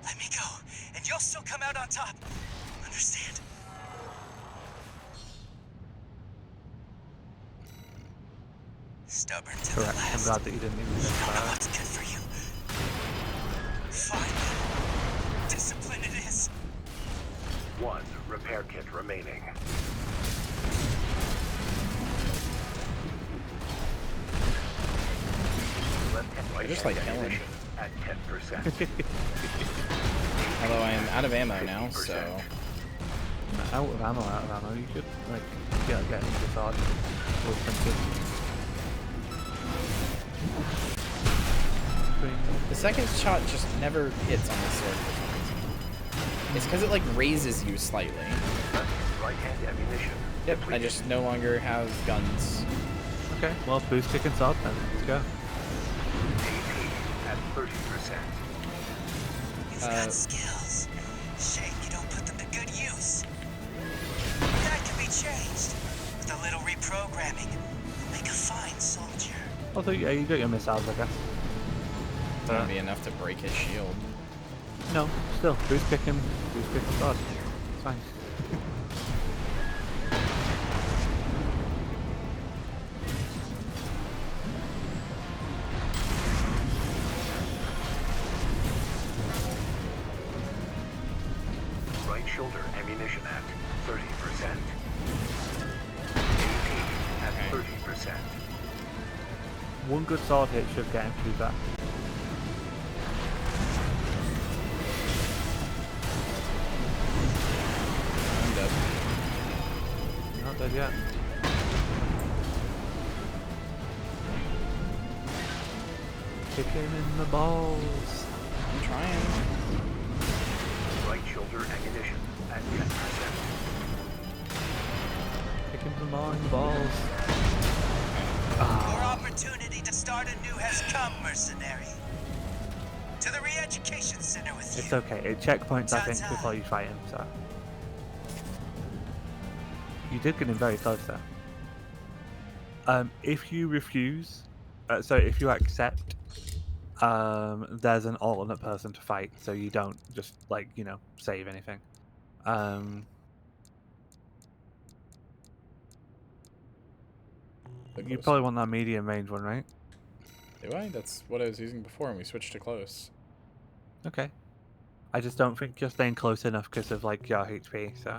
Let me go, and you'll still come out on top. Understand? Stubborn to Correct. the last. I'm glad that you didn't even think You know about what's it. good for you. Fine. Discipline it is. 1 repair kit remaining. Left and right just like hand Helen. ammunition at 10%. Although I am out of ammo now, so... Out of ammo. You should, like, get into sword. Or something. The second shot just never hits on this sword for some reason. It's because it, like, raises you slightly. Right hand ammunition. Yep, I just no longer have guns. Okay, well, boost kick and sword then. Let's go. AP at 30%. You've got skills. Shame you don't put them to good use. That can be changed. With a little reprogramming, you'll make a fine soldier. Although, yeah, you got your missiles, I guess. It's gonna be enough to break his shield. No, still, boost kick and sword. It's fine. Right shoulder ammunition at 30%. AP at 30%. One good sword hit should get him through that. I'm dead. Not dead yet. Kick him in the balls. I'm trying. Right shoulder ammunition at 10%. Kick him some more in the balls. Your opportunity to start anew has come, mercenary. To the re-education center with you. It's okay. It checkpoints, I think, before you fight him, so. You did get him very close there. If you refuse, if you accept, there's an alternate person to fight, so you don't just, like, you know, save anything. You probably want that medium range one, right? Do I? That's what I was using before, and we switched to close. Okay. I just don't think you're staying close enough because of, like, your HP, so.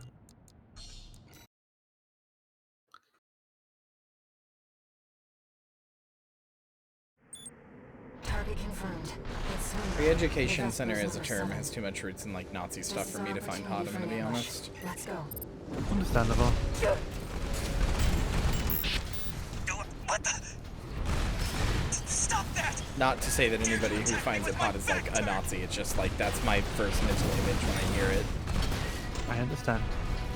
Target confirmed. It's Swimmer. Re-education The center Vesper's as a number term 7. has too much roots in, like, Nazi stuff This for is me our to find hot, opportunity I'm gonna be for an ambush. honest. Let's go. Understandable. What the? Stop that! Not to say that anybody who finds it hot is, like, a Nazi, it's just, like, that's my first mental image when I hear it. I understand.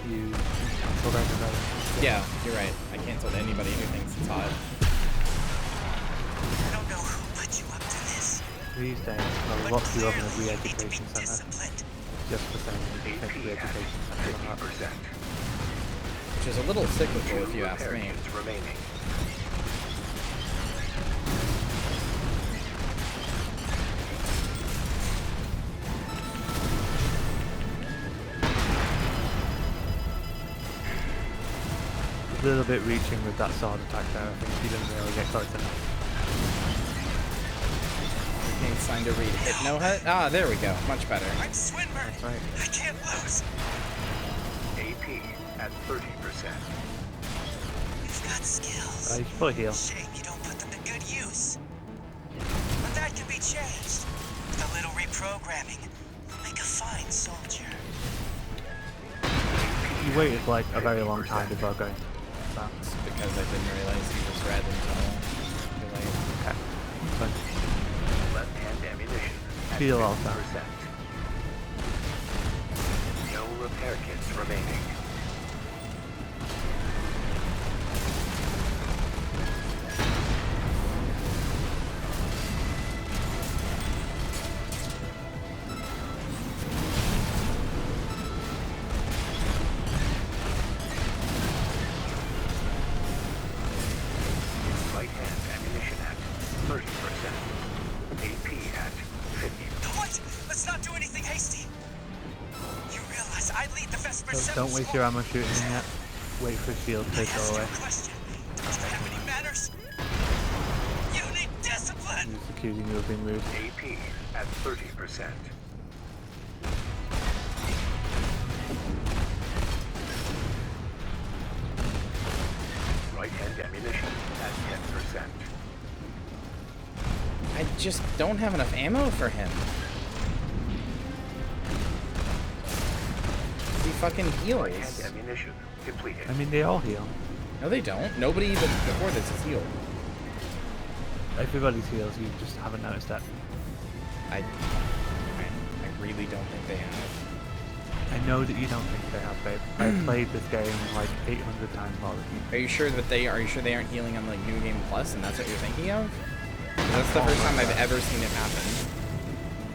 You cancelled everybody. Yeah, you're right. I canceled anybody who thinks it's hot. I don't know who put you up to this. These days, I'll lock you up in a re-education center. Just for saying you can take re-education center or not. Which is a little cyclical if you ask me. Remaining. A little bit reaching with that sword attack there. I think he didn't really get close enough. Can't sign to read Hypno Hut. Ah, there we go. Much better. I'm Swinburne. That's right. I can't lose. AP at 30%. You've got skills. You should probably heal. Shame you don't put them to good use. But that can be changed. With a little reprogramming, you'll make a fine soldier. You waited like a very long time before going. That's because I didn't realize he was red until too late. Okay. Fine. Left hand ammunition at Heal also. 50%. No repair kits remaining. Right hand ammunition at 30%. AP at 50. What? Let's not do anything hasty. You realize I lead the Vesper 7 Don't waste your ammo shooting him yet. Wait for his shield to go away. Question. Don't you have any manners? You need discipline! He's accusing you of being rude. AP at 30%. Right hand ammunition at 10%. I just don't have enough ammo for him. He fucking heals. Right hand ammunition depleted. I mean, they all heal. No, they don't. Nobody even before this is healed. Everybody's heals, you just haven't noticed that. I really don't think they have. I know that you don't think they have, babe. I've played this game like 800 times more than you. Are you sure that they aren't healing on like New Game Plus and that's what you're thinking of? That's the first time I've ever seen it happen.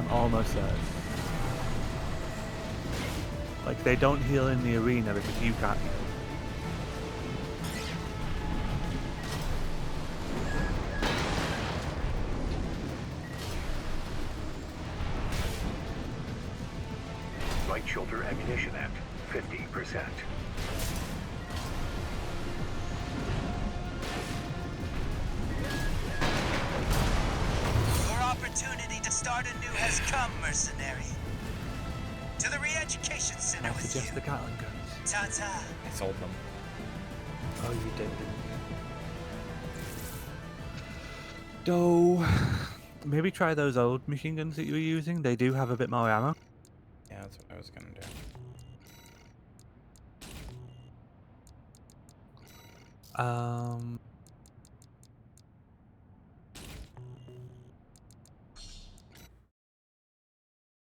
I'm almost certain. Like, they don't heal in the arena because you can't heal. Right shoulder ammunition at 50%. Your opportunity to start anew has come, mercenary. To the re-education center I with suggest you. the Gatling guns. Ta-ta. I sold them. Oh, you did, didn't you? So, maybe try those old machine guns that you were using. They do have a bit more ammo. Yeah, that's what I was gonna do.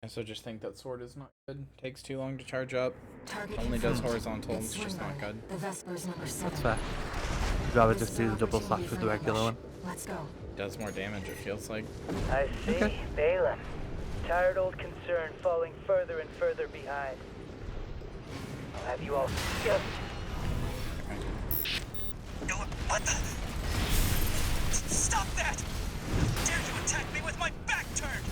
I also just think that sword is not good. Takes too long to charge up. Only does horizontal. It's just not good. The Vesper's number 7. That's fair. I'd rather just do the double slash with the regular one. Let's go. Does more damage, it feels like. I see. Balaam. Tired old concern falling further and further behind. I'll have you all scuffed. What the? Stop that! How dare you attack me with my back turned?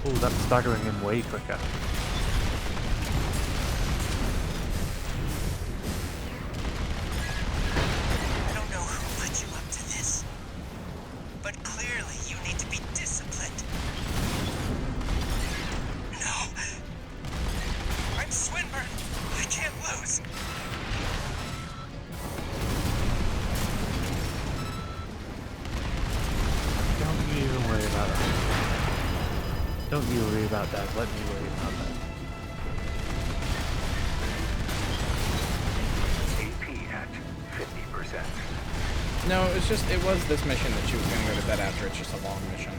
Oh, that's staggering him way quicker. I don't know who led you up to this, but clearly you need to be disciplined. No. I'm Swinburne. I can't lose. Don't you even worry about that. Don't you worry about that. Let me worry about that. AP at 50%. No, it was this mission that she was gonna go to bed after. It's just a long mission.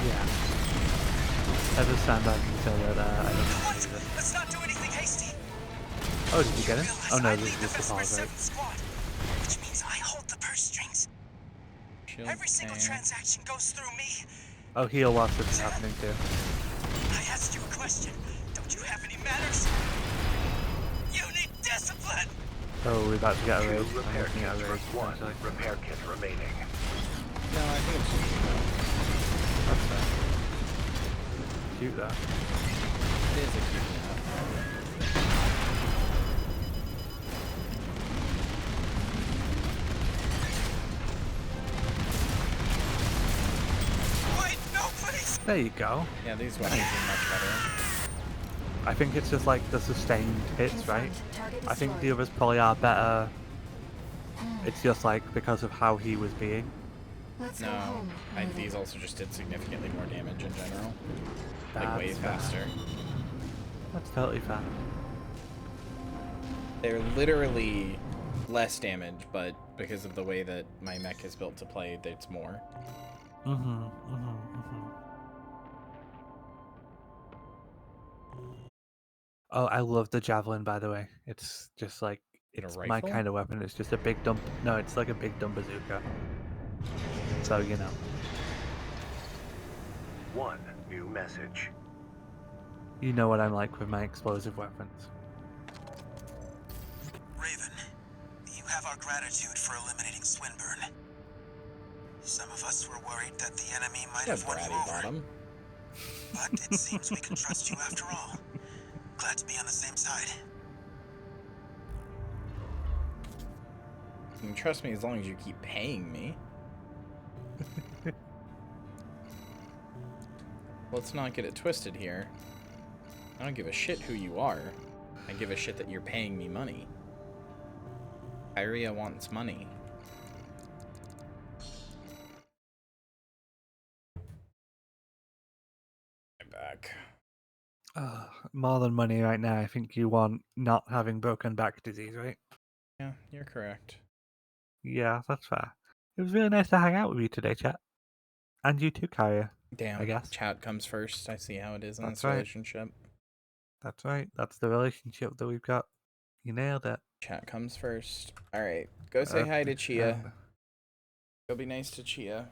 Yeah. As a stand back and say that I don't What? believe it. Let's not do anything hasty. Oh, did you get it? Oh no, I this lead is the just the Vesper pause, 7 right? squad, which means I hold the purse strings. Shield Every single tank. transaction goes through me. Oh, heal whilst this is happening too. I asked you a question. Don't you have any manners? You need discipline. Oh, we're about to get a raid. Two I'm repair looking at a kits raid. plus one Essentially. repair kit remaining. No, I think it's just That's fair. Cute that. it is a cute map. Wait, no, please. There you go. Yeah, these weapons are much better. I think it's just like the sustained hits, right? I think the others probably are better. It's just like because of how he was being. No, these also just did significantly more damage in general. Like way That's fair. faster. That's totally fair. They're literally less damage, but because of the way that my mech is built to play, it's more. Oh, I love the javelin, by the way. It's just like, it's my rifle? kind of weapon. It's just a big dump. No, it's like a big dumb bazooka. So, you know. One new message. You know what I'm like with my explosive weapons. Raven, you have our gratitude for eliminating Swinburne. Some of us were worried that the enemy might have won you over. Bottom. But it seems we can trust you after all. Glad to be on the same side. You can trust me as long as you keep paying me. Let's not get it twisted here. I don't give a shit who you are. I give a shit that you're paying me money. Kyria wants money. I'm back. More than money right now, I think you want not having broken back disease, right? Yeah, you're correct. Yeah, that's fair. It was really nice to hang out with you today, chat. And you too, Kyria. Damn, I guess. chat comes first. I see how it is in That's this right. relationship. That's right. That's the relationship that we've got. You nailed it. Chat comes first. Alright, go say hi to Chia. And Go be nice to Chia.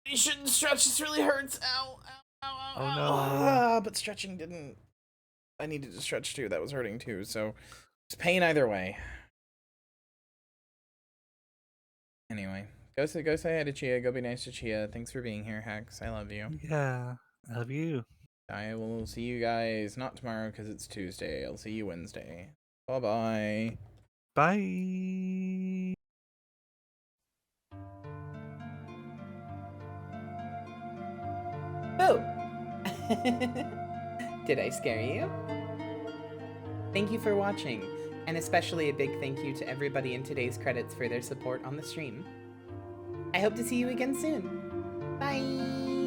You shouldn't stretch, this really hurts. Ow, ow, ow, ow, Oh, ow. no. Ah, but stretching didn't... I needed to stretch too, that was hurting too, so... It's pain either way. Anyway, go say hi to Chia, go be nice to Chia. Thanks for being here, Hex. I love you. yeah, I love you. I will see you guys, not tomorrow because it's Tuesday. I'll see you Wednesday. Bye-bye. Bye. Boo! Did I scare you? Thank you for watching, and especially a big thank you to everybody in today's credits for their support on the stream. I hope to see you again soon. Bye!